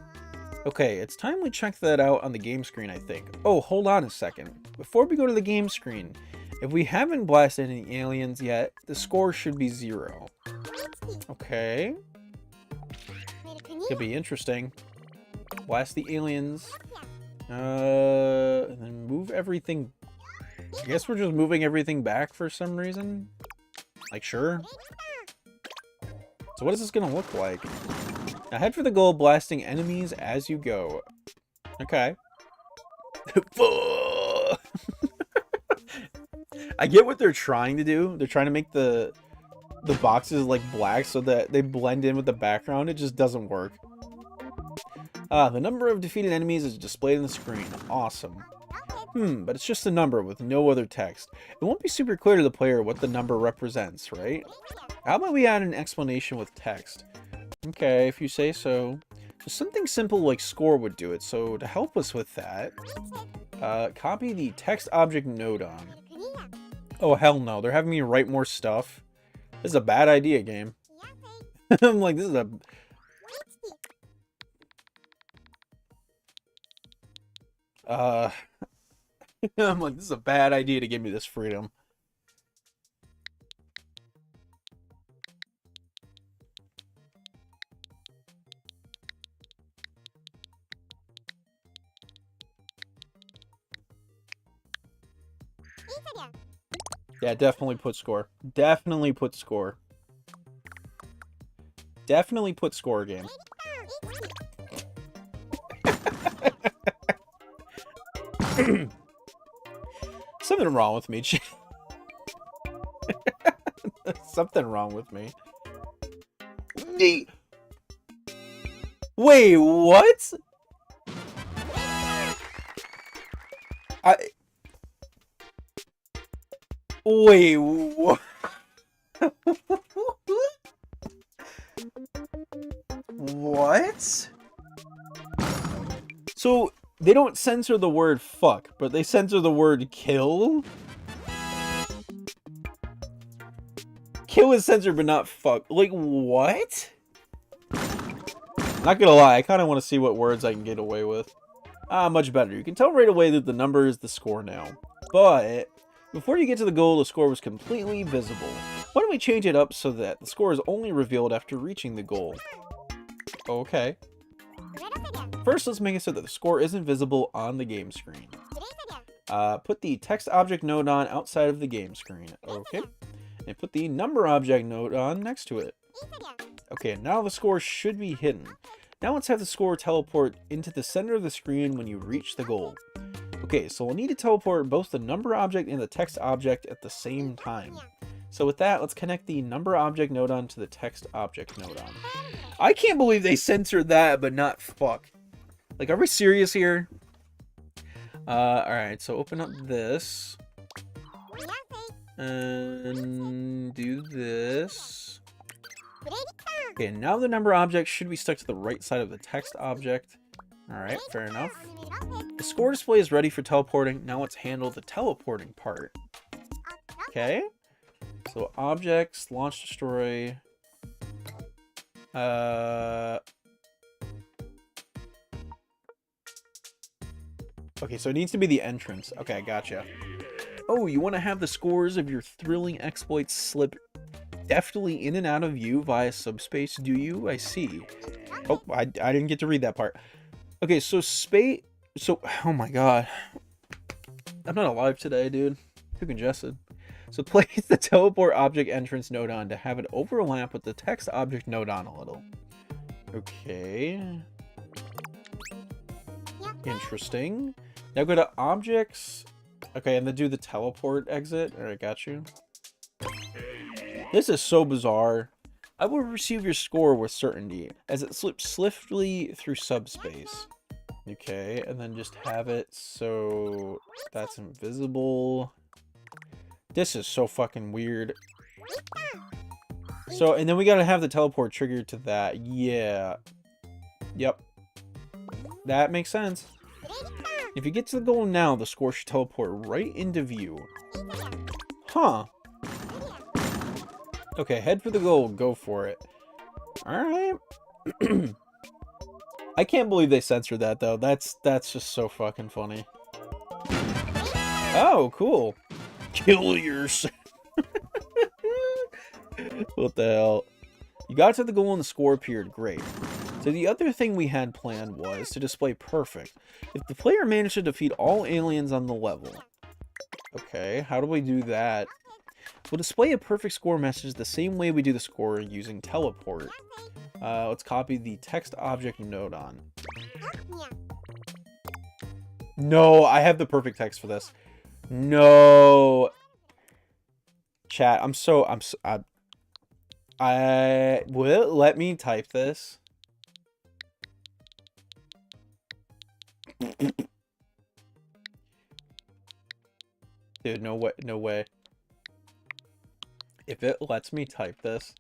Okay, it's time we check that out on the game screen, I think. Oh, hold on a second. Before we go to the game screen, if we haven't blasted any aliens yet, the score should be 0. Okay. Could be interesting. Blast the aliens. And then move everything. I guess we're just moving everything back for some reason. Like, sure. So what is this gonna look like? Now head for the goal, blasting enemies as you go. Okay. I get what they're trying to do. They're trying to make the boxes like black so that they blend in with the background. It just doesn't work. The number of defeated enemies is displayed on the screen. Awesome. But it's just a number with no other text. It won't be super clear to the player what the number represents, right? How about we add an explanation with text? Okay, if you say so. Just something simple like score would do it. So to help us with that, copy the text object nodon. Oh, hell no. They're having me write more stuff. This is a bad idea, game. I'm like, this is a... I'm like, this is a bad idea to give me this freedom. Yeah, definitely put score. Definitely put score. Definitely put score, game. Something wrong with me. Something wrong with me. Wait, what? Wait, what? What? So, they don't censor the word fuck, but they censor the word kill? Kill is censored, but not fuck. Like, what? Not gonna lie, I kind of want to see what words I can get away with. Much better. You can tell right away that the number is the score now. But before you get to the goal, the score was completely visible. Why don't we change it up so that the score is only revealed after reaching the goal? Okay. First, let's make it so that the score isn't visible on the game screen. Put the text object nodon outside of the game screen. Okay. And put the number object nodon next to it. Okay, now the score should be hidden. Now let's have the score teleport into the center of the screen when you reach the goal. Okay, so we'll need to teleport both the number object and the text object at the same time. So with that, let's connect the number object nodon to the text object nodon. I can't believe they censored that, but not fuck. Like, are we serious here? Alright, so open up this. And do this. Okay, now the number object should be stuck to the right side of the text object. Alright, fair enough. The score display is ready for teleporting. Now let's handle the teleporting part. Okay. So objects, launch, destroy. Okay, so it needs to be the entrance. Okay, gotcha. Oh, you want to have the scores of your thrilling exploits slip deftly in and out of view via subspace, do you? I see. Oh, I didn't get to read that part. Okay, so oh my god. I'm not alive today, dude. Too congested. So place the teleport object entrance node on to have it overlap with the text object node on a little. Okay. Interesting. Now go to objects. Okay, and then do the teleport exit. Alright, got you. This is so bizarre. I will receive your score with certainty as it slips swiftly through subspace. Okay, and then just have it so that's invisible. This is so fucking weird. So, and then we gotta have the teleport triggered to that. Yeah. Yep. That makes sense. If you get to the goal now, the score should teleport right into view. Huh. Okay, head for the goal. Go for it. Alright. I can't believe they censored that, though. That's just so fucking funny. Oh, cool. Kill yourself. What the hell? You got to the goal and the score appeared. Great. So the other thing we had planned was to display perfect. If the player managed to defeat all aliens on the level. Okay, how do we do that? We'll display a perfect score message the same way we do the score using teleport. Let's copy the text object node on. No, I have the perfect text for this. No. Chat, will it let me type this? Dude, no way, no way. If it lets me type this.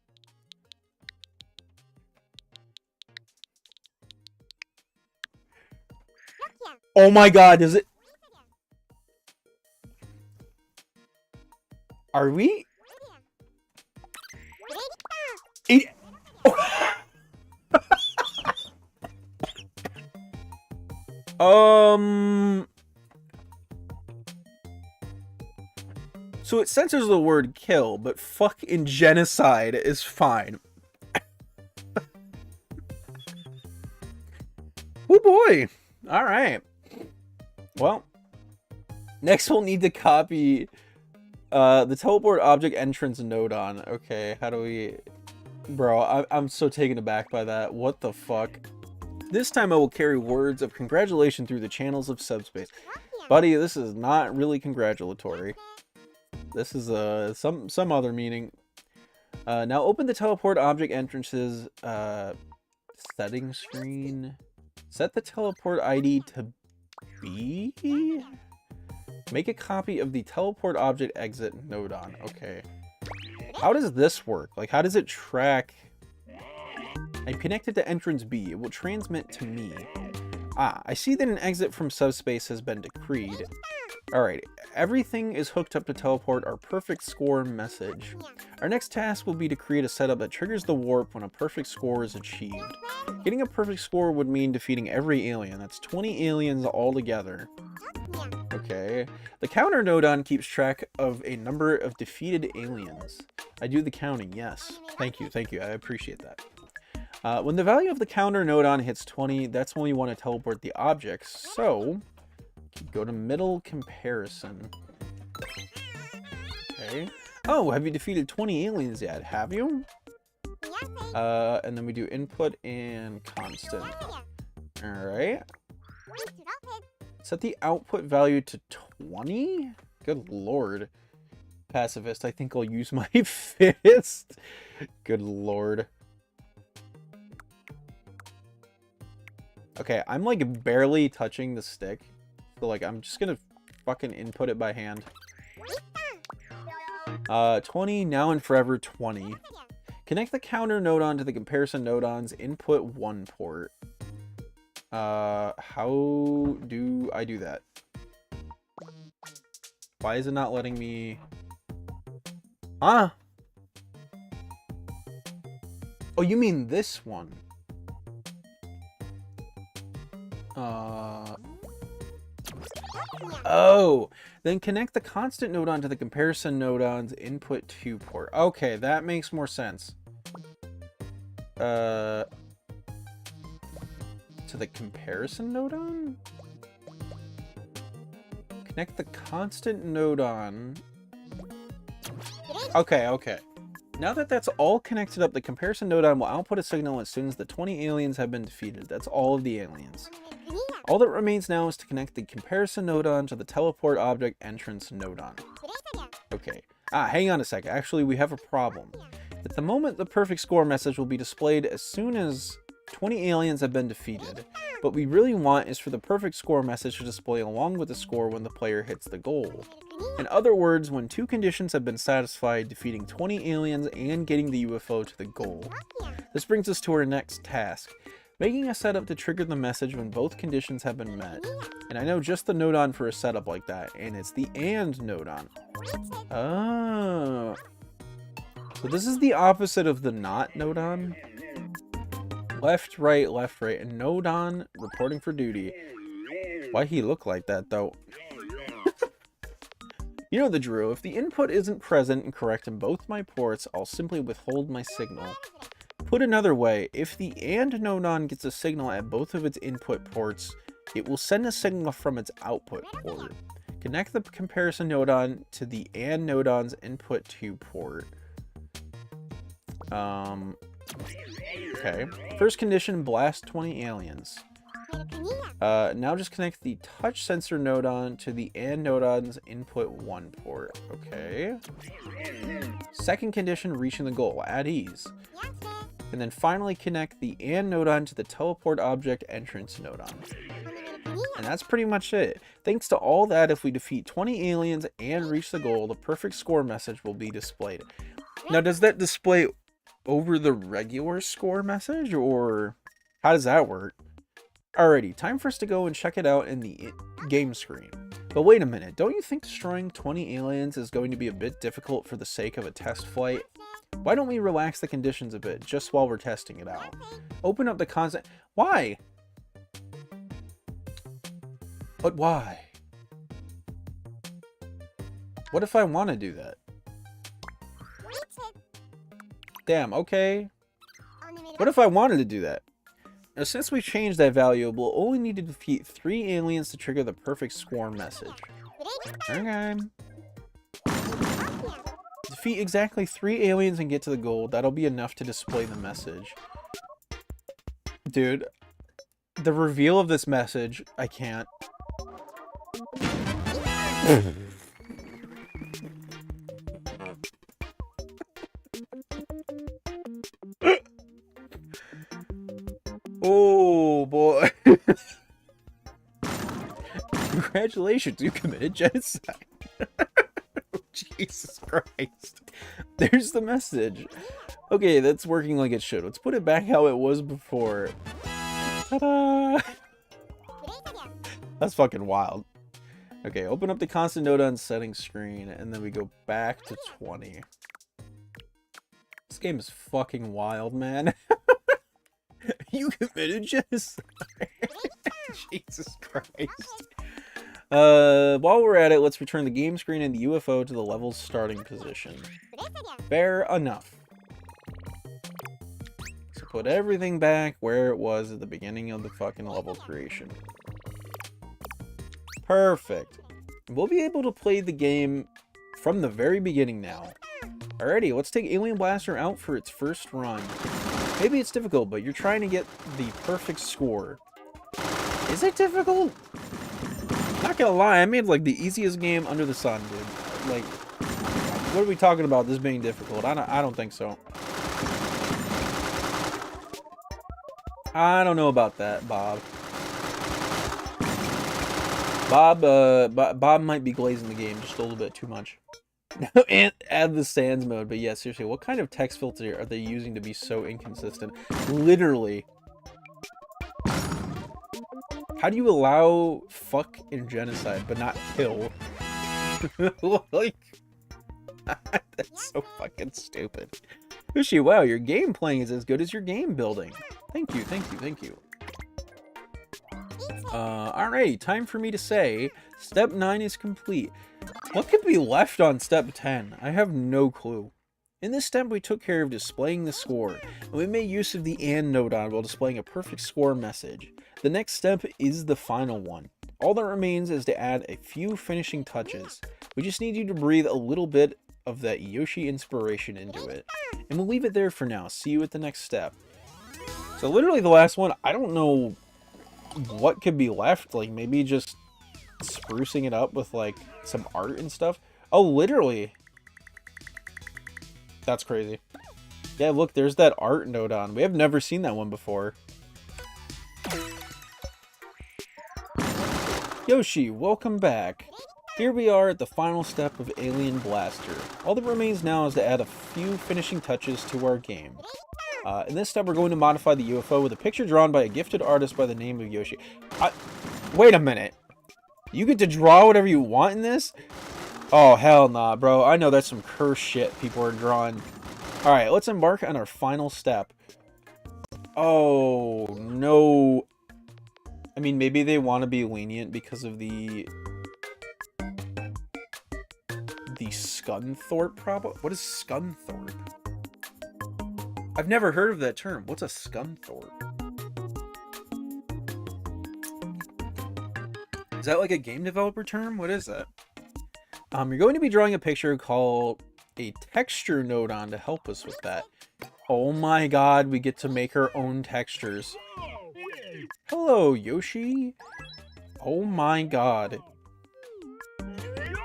Oh my god, is it? Are we? So it censors the word kill, but fucking genocide is fine. Oh boy. Alright. Well, next we'll need to copy the teleport object entrance node on. Okay, how do we... Bro, I'm so taken aback by that. What the fuck? This time I will carry words of congratulation through the channels of subspace. Buddy, this is not really congratulatory. This is some other meaning. Now open the teleport object entrances settings screen. Set the teleport ID to B. Make a copy of the teleport object exit node on. Okay. How does this work? Like, how does it track? I'm connected to entrance B. It will transmit to me. Ah, I see that an exit from subspace has been decreed. Alright, everything is hooked up to teleport our perfect score message. Our next task will be to create a setup that triggers the warp when a perfect score is achieved. Getting a perfect score would mean defeating every alien. That's 20 aliens altogether. Okay. The counter node on keeps track of a number of defeated aliens. I do the counting, yes. Thank you, I appreciate that. When the value of the counter node on hits 20, that's when we want to teleport the objects. So, go to middle comparison. Okay. Oh, have you defeated 20 aliens yet? Have you? And then we do input and constant. Alright. Set the output value to 20? Good lord. Pacifist, I think I'll use my fist. Good lord. Okay, I'm like barely touching the stick. So like I'm just gonna fucking input it by hand. 20, now and forever 20. Connect the counter nodon to the comparison nodon's input 1 port. How do I do that? Why is it not letting me... Ah! Oh, you mean this one? Oh! Then connect the constant nodon to the comparison nodon's input 2 port. Okay, that makes more sense. To the comparison nodon? Connect the constant nodon. Okay. Now that that's all connected up, the comparison nodon will output a signal as soon as the 20 aliens have been defeated. That's all of the aliens. All that remains now is to connect the comparison nodon to the teleport object entrance nodon. Okay. Hang on a sec. Actually, we have a problem. At the moment, the perfect score message will be displayed as soon as 20 aliens have been defeated. What we really want is for the perfect score message to display along with the score when the player hits the goal. In other words, when 2 conditions have been satisfied, defeating 20 aliens and getting the UFO to the goal. This brings us to our next task, making a setup to trigger the message when both conditions have been met. And I know just the nodon for a setup like that, and it's the AND nodon. Oh. So this is the opposite of the NOT nodon. Left, right, and nodon reporting for duty. Why he look like that, though? You know the drill. If the input isn't present and correct in both my ports, I'll simply withhold my signal. Put another way, if the AND nodon gets a signal at both of its input ports, it will send a signal from its output port. Connect the comparison nodon to the AND nodon's input 2 port. Okay. First condition, blast 20 aliens. Now just connect the touch sensor nodon to the AND nodon's input 1 port. Okay. Second condition, reaching the goal at ease. And then finally connect the AND nodon to the teleport object entrance nodon. And that's pretty much it. Thanks to all that, if we defeat 20 aliens and reach the goal, the perfect score message will be displayed. Now, does that display over the regular score message, or how does that work? Alrighty, time for us to go and check it out in the game screen. But wait a minute, don't you think destroying 20 aliens is going to be a bit difficult for the sake of a test flight? Why don't we relax the conditions a bit, just while we're testing it out? Open up the constant... Why? But why? What if I want to do that? Damn, okay. What if I wanted to do that? Now, since we changed that value, we'll only need to defeat 3 aliens to trigger the perfect score message. Okay. Defeat exactly 3 aliens and get to the goal. That'll be enough to display the message. Dude, the reveal of this message, I can't. Oh boy. Congratulations, you committed genocide. Jesus Christ. There's the message. Okay, that's working like it should. Let's put it back how it was before. Ta-da! That's fucking wild. Okay, open up the constant nodon settings screen, and then we go back to 20. This game is fucking wild, man. You committed genocide. Jesus Christ. While we're at it, let's return the game screen and the UFO to the level's starting position. Fair enough. So put everything back where it was at the beginning of the fucking level creation. Perfect. We'll be able to play the game from the very beginning now. Alrighty, let's take Alien Blaster out for its first run. Maybe it's difficult, but you're trying to get the perfect score. Is it difficult? Not gonna lie, I made like the easiest game under the sun, dude. Like, what are we talking about this being difficult? I don't think so. I don't know about that, Bob. Bob might be glazing the game just a little bit too much. And add the sans mode, but yeah, seriously, what kind of text filter are they using to be so inconsistent? Literally. How do you allow fuck and genocide but not kill? Like, that's so fucking stupid. Yoshi, wow, your game playing is as good as your game building. Thank you, thank you, thank you. Alright, time for me to say, step 9 is complete. What could be left on step 10? I have no clue. In this step, we took care of displaying the score, and we made use of the AND nodon while displaying a perfect score message. The next step is the final one. All that remains is to add a few finishing touches. We just need you to breathe a little bit of that Yoshi inspiration into it. And we'll leave it there for now. See you at the next step. So literally the last one, I don't know what could be left. Like maybe just sprucing it up with like some art and stuff. Oh, literally. That's crazy. Yeah, look, there's that art nodon. We have never seen that one before. Yoshi, welcome back. Here we are at the final step of Alien Blaster. All that remains now is to add a few finishing touches to our game. In this step, we're going to modify the UFO with a picture drawn by a gifted artist by the name of Yoshi. Wait a minute. You get to draw whatever you want in this? Oh, hell nah, bro. I know that's some curse shit people are drawing. Alright, let's embark on our final step. Oh, no. I mean, maybe they want to be lenient because of the Scunthorpe problem? What is Scunthorpe? I've never heard of that term. What's a Scunthorpe? Is that like a game developer term? What is that? You're going to be drawing a picture called a texture nodon to help us with that. Oh my god, we get to make our own textures. Hello, Yoshi. Oh my god.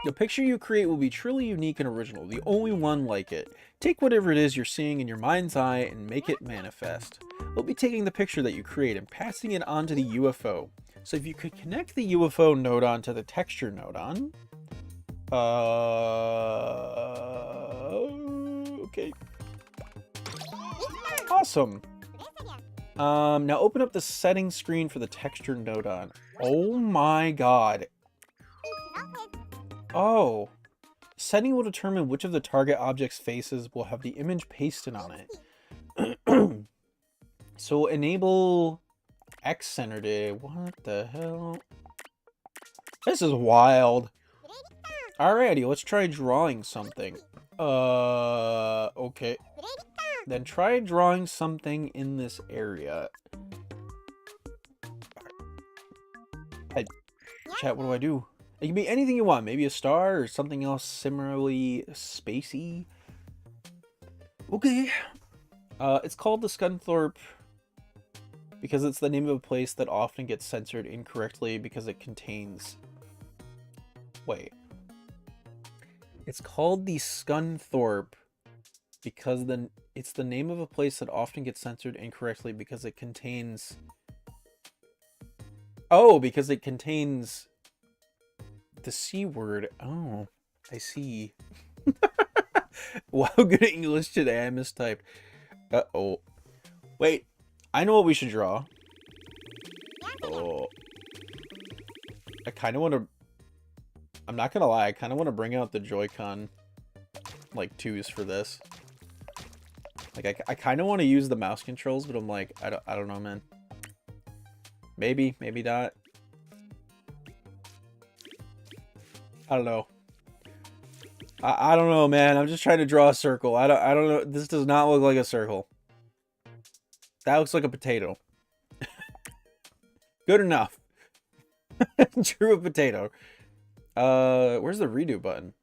The picture you create will be truly unique and original, the only one like it. Take whatever it is you're seeing in your mind's eye and make it manifest. We'll be taking the picture that you create and passing it onto the UFO. So if you could connect the UFO nodon to the texture nodon... okay. Awesome. Now open up the settings screen for the texture nodon. Oh my god. Oh. Setting will determine which of the target object's faces will have the image pasted on it. So enable X-centered. What the hell? This is wild. Alrighty, let's try drawing something. Okay. Then try drawing something in this area. Hey, chat, what do? It can be anything you want. Maybe a star or something else similarly spacey. Okay. It's called the Scunthorpe because it's the name of a place that often gets censored incorrectly because it contains... Wait. It's called the Scunthorpe because it's the name of a place that often gets censored incorrectly because it contains... Oh, because it contains the C word. Oh, I see. Wow, good English today. I mistyped. Uh-oh. Wait, I know what we should draw. Oh. I kind of want to... I'm not gonna lie, I kind of want to bring out the Joy-Con, like, 2s for this. Like, I kind of want to use the mouse controls, but I'm like, I don't know, man. Maybe not. I don't know. I don't know, man. I'm just trying to draw a circle. I don't know. This does not look like a circle. That looks like a potato. Good enough. Drew a potato. Where's the redo button?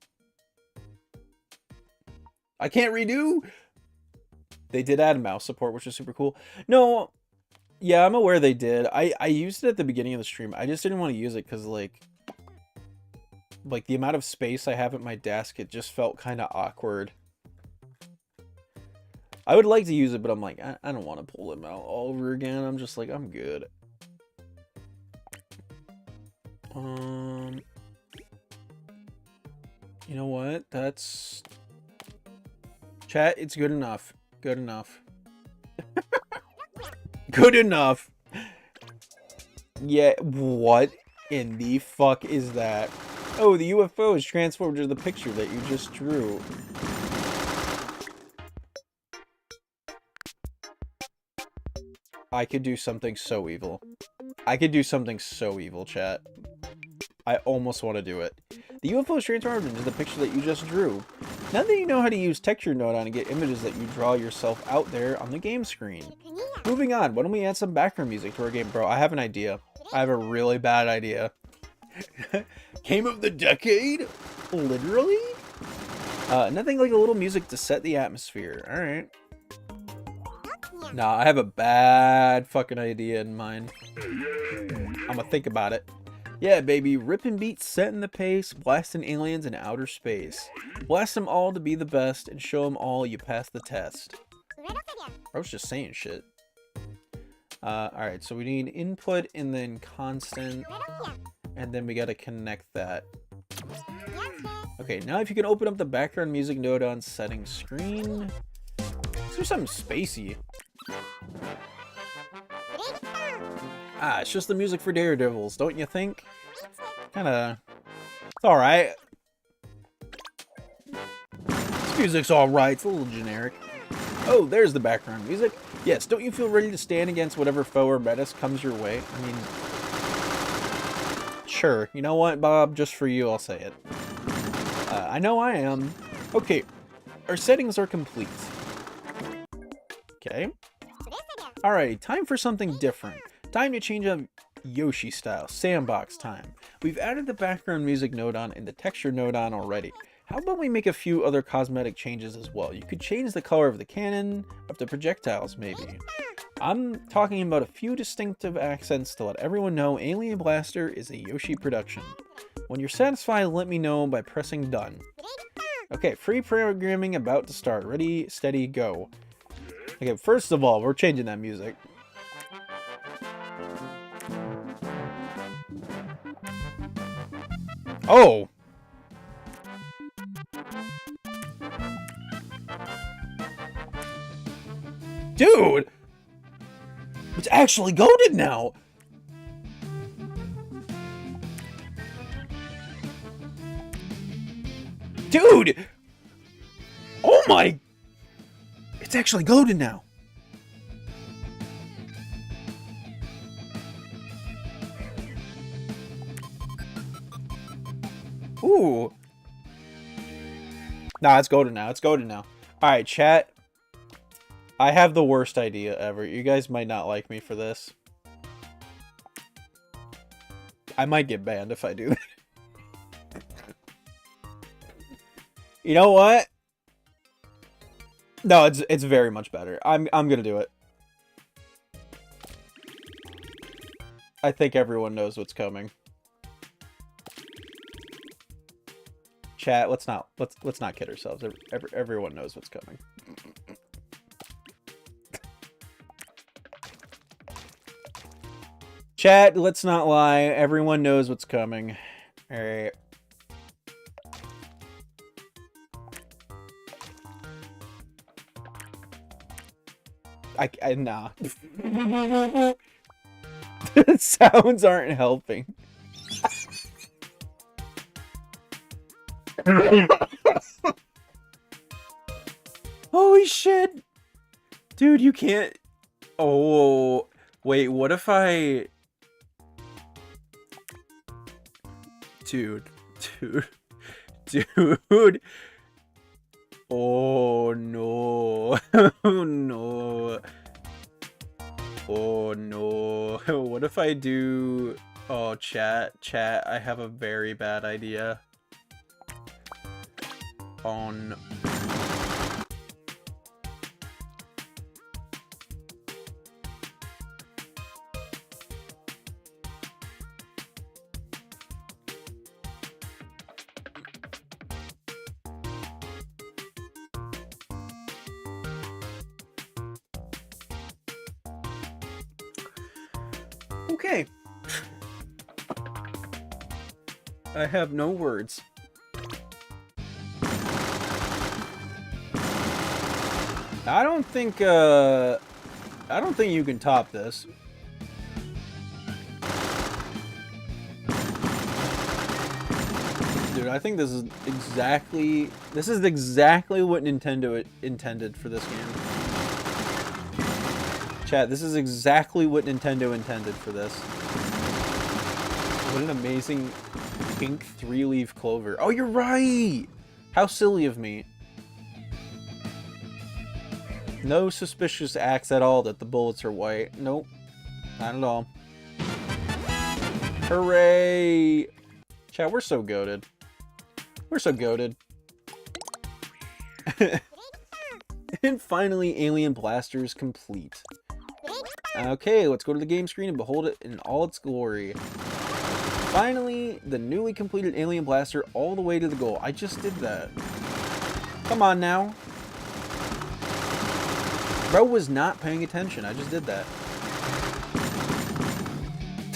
I can't redo? They did add mouse support, which is super cool. No, yeah, I'm aware they did. I used it at the beginning of the stream. I just didn't want to use it because, like the amount of space I have at my desk, it just felt kind of awkward. I would like to use it, but I'm like, I don't want to pull them out all over again. I'm just like, I'm good. You know what? That's... Chat, it's good enough. Good enough. Good enough. Yeah, what in the fuck is that? Oh, the UFO is transformed to the picture that you just drew. I could do something so evil. I could do something so evil, chat. I almost want to do it. The UFO is transformed into the picture that you just drew. Now that you know how to use texture node on to get images that you draw yourself out there on the game screen. Moving on, why don't we add some background music to our game, bro? I have an idea. I have a really bad idea. Game of the decade? Literally? Nothing like a little music to set the atmosphere. Alright. Nah, I have a bad fucking idea in mind. I'm gonna think about it. Yeah, baby, ripping beats, setting the pace, blasting aliens in outer space. Blast them all to be the best, and show them all you passed the test. I was just saying shit. Alright, so we need input and then constant, and then we gotta connect that. Okay, now if you can open up the background music node on settings screen. Let's do something spacey. Ah, it's just the music for Daredevils, don't you think? Kinda... It's alright. This music's alright, it's a little generic. Oh, there's the background music. Yes, don't you feel ready to stand against whatever foe or menace comes your way? I mean... Sure, you know what, Bob? Just for you, I'll say it. I know I am. Okay, our settings are complete. Okay. Alright, time for something different. Time to change up Yoshi style, sandbox time. We've added the background music node on and the texture node on already. How about we make a few other cosmetic changes as well? You could change the color of the cannon, of the projectiles maybe. I'm talking about a few distinctive accents to let everyone know Alien Blaster is a Yoshi production. When you're satisfied, let me know by pressing done. Okay, free programming about to start. Ready, steady, go. Okay, first of all, we're changing that music. Oh! Dude! It's actually goated now! Dude! Oh my... It's actually goated now. Ooh. Nah, it's goated now. It's goated now. Alright, chat. I have the worst idea ever. You guys might not like me for this. I might get banned if I do that. You know what? No, it's very much better. I'm gonna do it. I think everyone knows what's coming. Chat, let's not kid ourselves. Everyone knows what's coming. Chat, let's not lie. Everyone knows what's coming. All right. Nah. The sounds aren't helping. Holy shit! Dude, you can't... Oh... Wait, what if I... Dude. Oh no. Oh no. Oh no. What if I do... Oh, chat, I have a very bad idea. Oh no. Okay. I have no words. I don't think you can top this. Dude, I think this is exactly what Nintendo intended for this game. Chat, this is exactly what Nintendo intended for this. What an amazing pink 3-leaf clover. Oh, you're right! How silly of me. No suspicious acts at all that the bullets are white. Nope. Not at all. Hooray! Chat, we're so goated. We're so goated. And finally, Alien Blaster is complete. Okay, let's go to the game screen and behold it in all its glory. Finally, the newly completed Alien Blaster all the way to the goal. I just did that. Come on now. Bro was not paying attention. I just did that.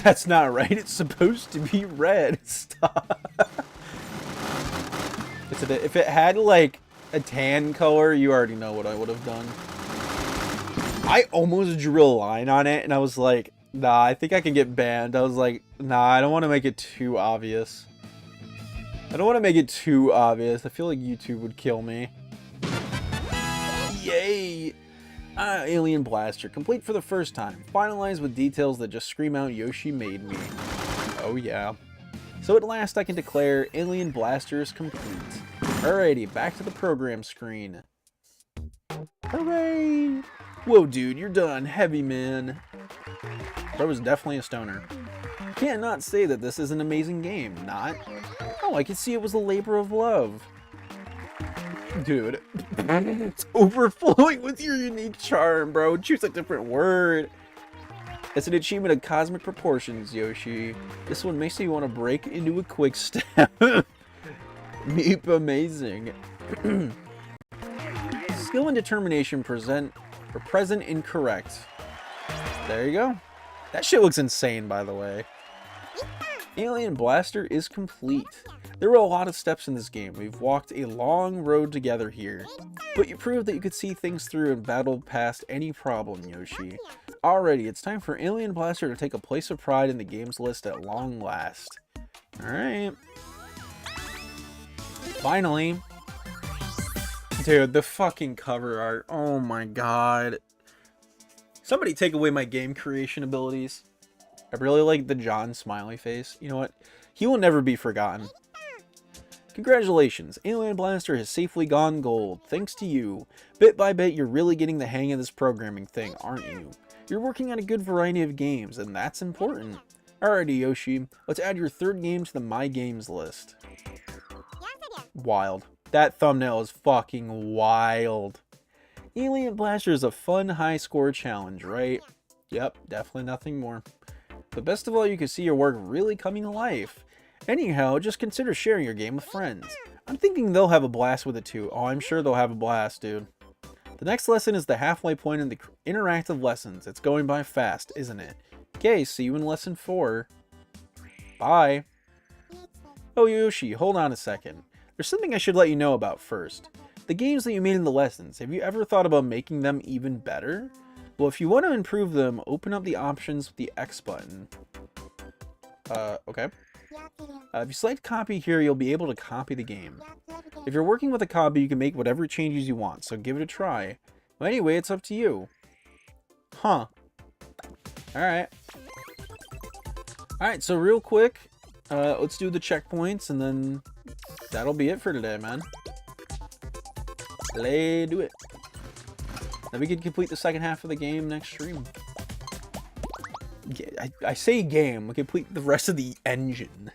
That's not right. It's supposed to be red. Stop. If it had, like, a tan color, you already know what I would have done. I almost drew a line on it, and I was like, nah, I think I can get banned. I was like, nah, I don't want to make it too obvious. I don't want to make it too obvious. I feel like YouTube would kill me. Yay! Alien Blaster, complete for the first time. Finalized with details that just scream out, Yoshi made me. Oh yeah. So at last I can declare Alien Blaster is complete. Alrighty, back to the program screen. Hooray! Whoa dude, you're done. Heavy man. That was definitely a stoner. Can't not say that this is an amazing game. Not? Oh, I can see it was a labor of love. Dude, it's overflowing with your unique charm, bro. Choose a different word. It's an achievement of cosmic proportions, Yoshi. This one makes me want to break into a quick step. Meep amazing. Skill and determination present incorrect. There you go. That shit looks insane, by the way. Alien Blaster is complete. There were a lot of steps in this game. We've walked a long road together here. But you proved that you could see things through and battled past any problem, Yoshi. Alrighty, it's time for Alien Blaster to take a place of pride in the games list at long last. Alright. Finally. Dude, the fucking cover art. Oh my god. Somebody take away my game creation abilities. I really like the John smiley face. You know what? He will never be forgotten. Congratulations, Alien Blaster has safely gone gold, thanks to you. Bit by bit, you're really getting the hang of this programming thing, aren't you? You're working on a good variety of games, and that's important. Alrighty, Yoshi, let's add your third game to the My Games list. Wild. That thumbnail is fucking wild. Alien Blaster is a fun high-score challenge, right? Yep, definitely nothing more. But best of all, you can see your work really coming to life. Anyhow, just consider sharing your game with friends. I'm thinking they'll have a blast with it too. Oh, I'm sure they'll have a blast, dude. The next lesson is the halfway point in the interactive lessons. It's going by fast, isn't it? Okay, see you in lesson 4. Bye. Oh, Yoshi, hold on a second. There's something I should let you know about first. The games that you made in the lessons, have you ever thought about making them even better? Well, if you want to improve them, open up the options with the X button. Okay. If you select copy here, you'll be able to copy the game. If you're working with a copy, you can make whatever changes you want, so give it a try. Well, anyway, it's up to you. Huh. Alright. Alright, so real quick, let's do the checkpoints, and then that'll be it for today, man. Let's do it. Then we can complete the second half of the game next stream. I say game, we complete the rest of the engine.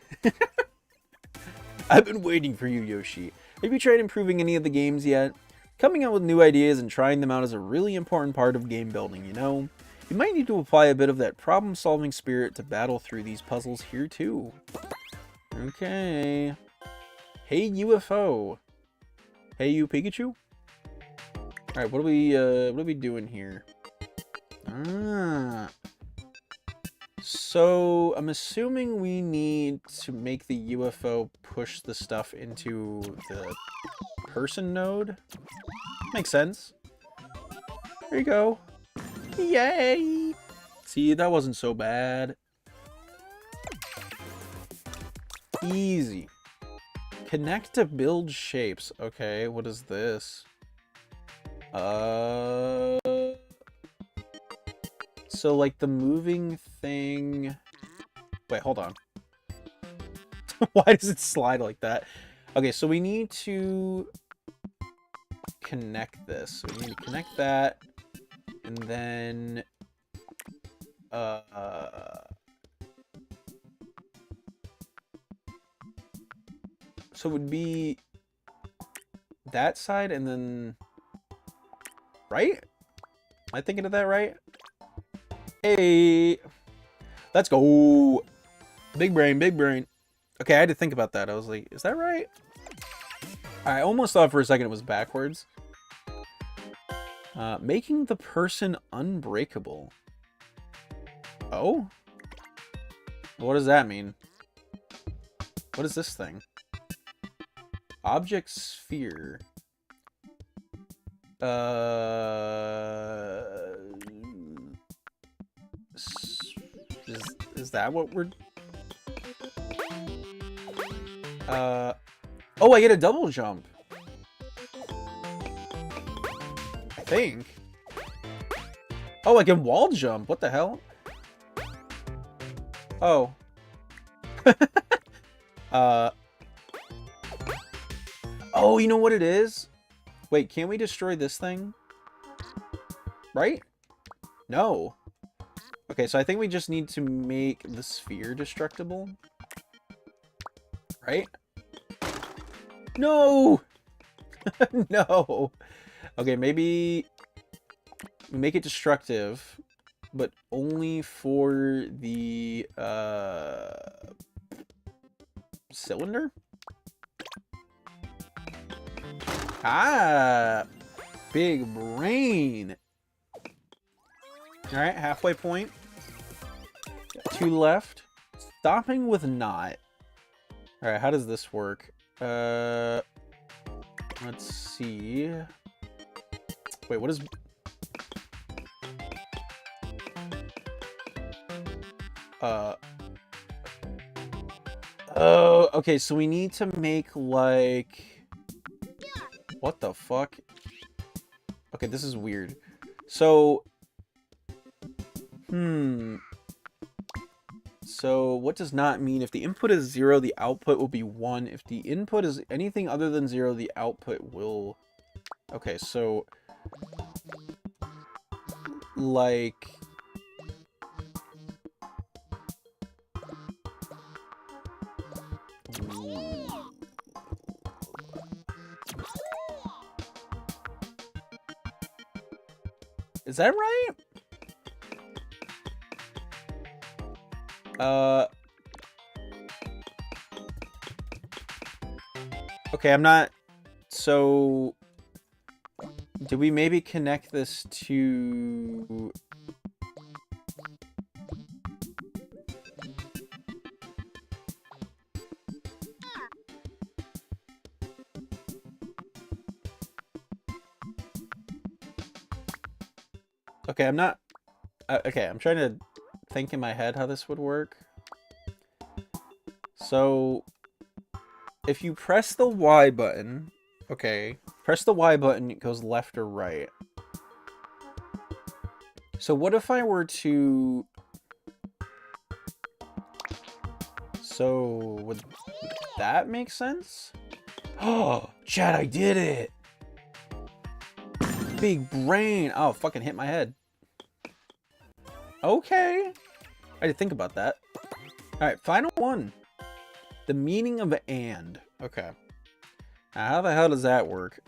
I've been waiting for you, Yoshi. Have you tried improving any of the games yet? Coming up with new ideas and trying them out is a really important part of game building, you know? You might need to apply a bit of that problem-solving spirit to battle through these puzzles here, too. Okay. Hey, UFO. Hey, you Pikachu? Alright, what are we doing here? Ah. So I'm assuming we need to make the UFO push the stuff into the person node. Makes sense. There you go. Yay! See, that wasn't so bad. Easy. Connect to build shapes. Okay, what is this? So like the moving thing... Wait, hold on. Why does it slide like that? Okay, so we need to connect this. So we need to connect that. And then... So it would be that side and then... Right? Am I thinking of that right? Hey! Let's go! Big brain, big brain. Okay, I had to think about that. I was like, is that right? I almost thought for a second it was backwards. Making the person unbreakable. Oh? What does that mean? What is this thing? Object sphere. Is that what we're... Oh, I get a double jump. I think. Oh, I can wall jump. What the hell? Oh. Oh, you know what it is? Wait, can't we destroy this thing? Right? No. Okay, so I think we just need to make the sphere destructible. Right? No! No! Okay, maybe we make it destructive, but only for the cylinder? Ah! Big brain! Alright, halfway point. Got 2 left. Stopping with not. Alright, how does this work? Let's see. Wait, what is... Oh, okay, so we need to make, like... What the fuck? Okay, this is weird. So... So, what does not mean? If the input is 0, the output will be 1. If the input is anything other than 0, the output will... Okay, so... Like... Is that right? Okay, I'm not... So... Did we maybe connect this to... Okay, I'm not... okay, I'm trying to think in my head how this would work. So... If you press the Y button... Okay, press the Y button, it goes left or right. So what if I were to... So, would that make sense? Oh, Chad, I did it! Big brain! Oh, fucking hit my head. Okay. I had to think about that. Alright, final one. The meaning of and. Okay. Now, how the hell does that work?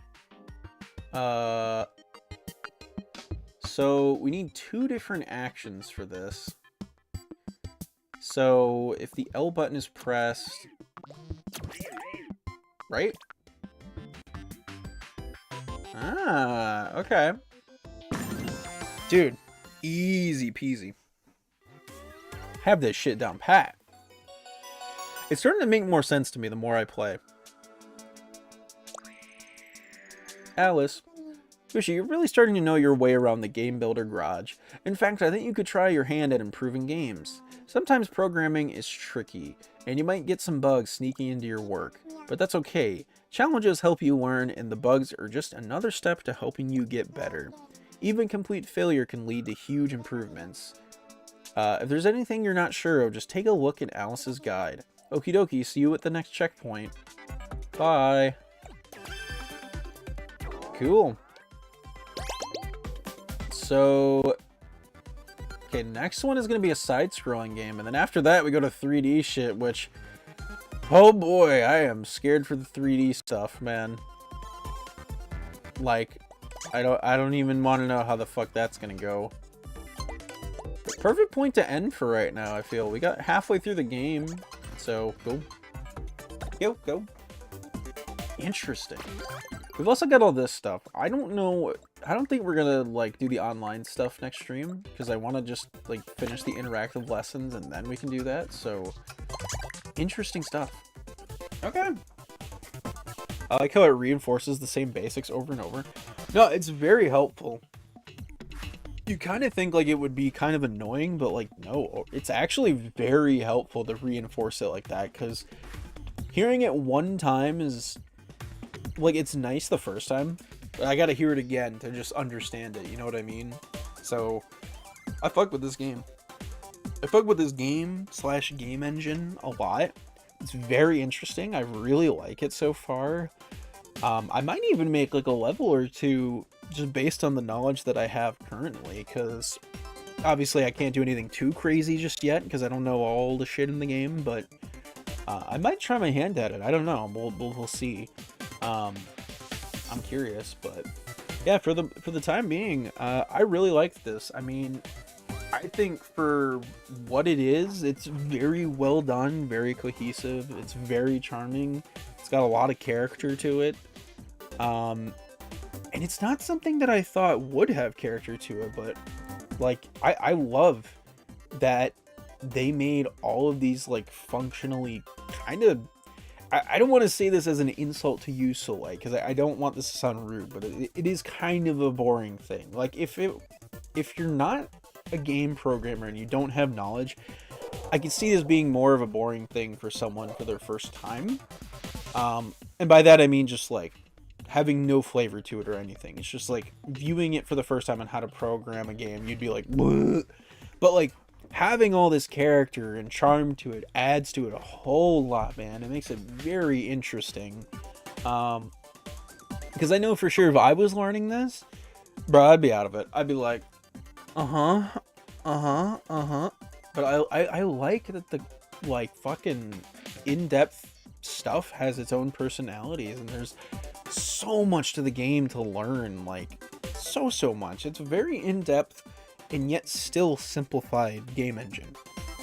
So, we need 2 different actions for this. So, if the L button is pressed... Right? Ah, okay. Dude, easy peasy. have this shit down pat. It's starting to make more sense to me the more I play. Alice. Yoshi, you're really starting to know your way around the Game Builder Garage. In fact, I think you could try your hand at improving games. Sometimes programming is tricky, and you might get some bugs sneaking into your work. But that's okay. Challenges help you learn, and the bugs are just another step to helping you get better. Even complete failure can lead to huge improvements. If there's anything you're not sure of, just take a look at Alice's guide. Okie dokie, see you at the next checkpoint. Bye. Cool. So, okay, next one is going to be a side-scrolling game, and then after that we go to 3D shit, which, oh boy, I am scared for the 3D stuff, man. Like, I don't even want to know how the fuck that's going to go. Perfect point to end for right now, I feel. We got halfway through the game, so go. Go. Interesting. We've also got all this stuff. I don't know. I don't think we're gonna like do the online stuff next stream because I want to just like finish the interactive lessons and then we can do that. So interesting stuff. Okay. I like how it reinforces the same basics over and over. No, it's very helpful. You kind of think like it would be kind of annoying, but like no, it's actually very helpful to reinforce it like that because hearing it one time is like, it's nice the first time, but I gotta hear it again to just understand it, you know what I mean? So, I fuck with this game. I fuck with this game / game engine a lot. It's very interesting. I really like it so far. I might even make like a level or two just based on the knowledge that I have currently, because obviously I can't do anything too crazy just yet, because I don't know all the shit in the game, but I might try my hand at it. I don't know. We'll see. I'm curious, but yeah, for the time being, I really like this. I mean, I think for what it is, it's very well done, very cohesive. It's very charming. It's got a lot of character to it. And it's not something that I thought would have character to it, but like, I love that they made all of these like functionally kind of, I don't want to say this as an insult to you, Soleil, because I don't want this to sound rude, but it is kind of a boring thing. Like, if you're not a game programmer and you don't have knowledge, I can see this being more of a boring thing for someone for their first time. And by that I mean just like having no flavor to it or anything. It's just like viewing it for the first time on how to program a game, you'd be like, bleh. But like having all this character and charm to it adds to it a whole lot, man. It makes it very interesting. Because I know for sure if I was learning this, bro, I'd be out of it. I'd be like, But I like that the like fucking in-depth stuff has its own personalities, and there's so much to the game to learn. Like so much. It's very in-depth and yet still simplified game engine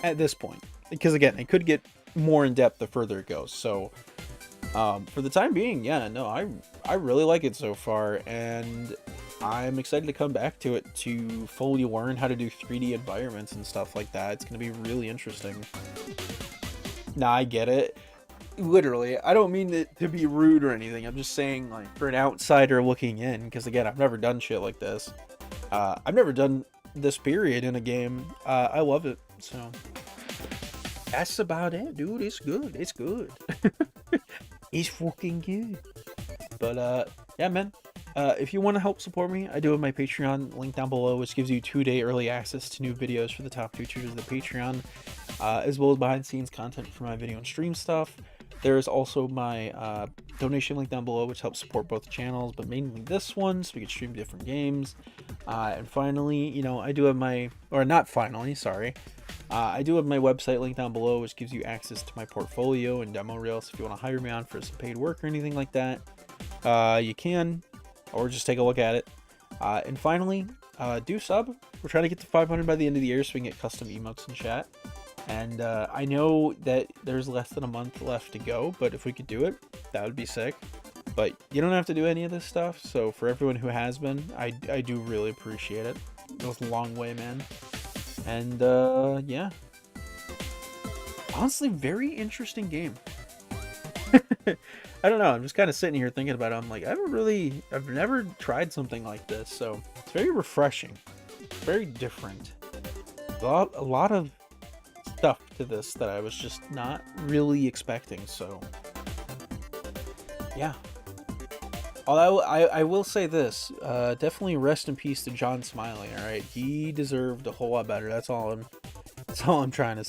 at this point, because again, it could get more in depth the further it goes. So for the time being, yeah, no, I really like it so far, and I'm excited to come back to it to fully learn how to do 3D environments and stuff like that. It's gonna be really interesting. Nah, I get it. Literally, I don't mean it to be rude or anything. I'm just saying, like, for an outsider looking in, because again, I've never done shit like this. I've never done this period in a game. I love it, so that's about it, dude. It's good. It's good. It's fucking good. But yeah, man, if you want to help support me, I do have my Patreon link down below, which gives you 2-day early access to new videos for the top 2 tiers of the Patreon, as well as behind the scenes content for my video and stream stuff. There is also my donation link down below, which helps support both channels, but mainly this one, so we can stream different games. And finally, you know, I do have my, or not finally, sorry. I do have my website link down below, which gives you access to my portfolio and demo reels. If you want to hire me on for some paid work or anything like that, you can, or just take a look at it. And finally, do sub. We're trying to get to 500 by the end of the year so we can get custom emotes in chat. And I know that there's less than a month left to go, but if we could do it, that would be sick. But you don't have to do any of this stuff, so for everyone who has been, I do really appreciate it. It goes a long way, man. And yeah, honestly, very interesting game. I don't know. I'm just kind of sitting here thinking about it. I'm like, I've never tried something like this, so it's very refreshing, very different. A lot of stuff to this that I was just not really expecting. So, yeah. Although I will say this, definitely rest in peace to John Smiley. All right, he deserved a whole lot better. That's all I'm trying to say.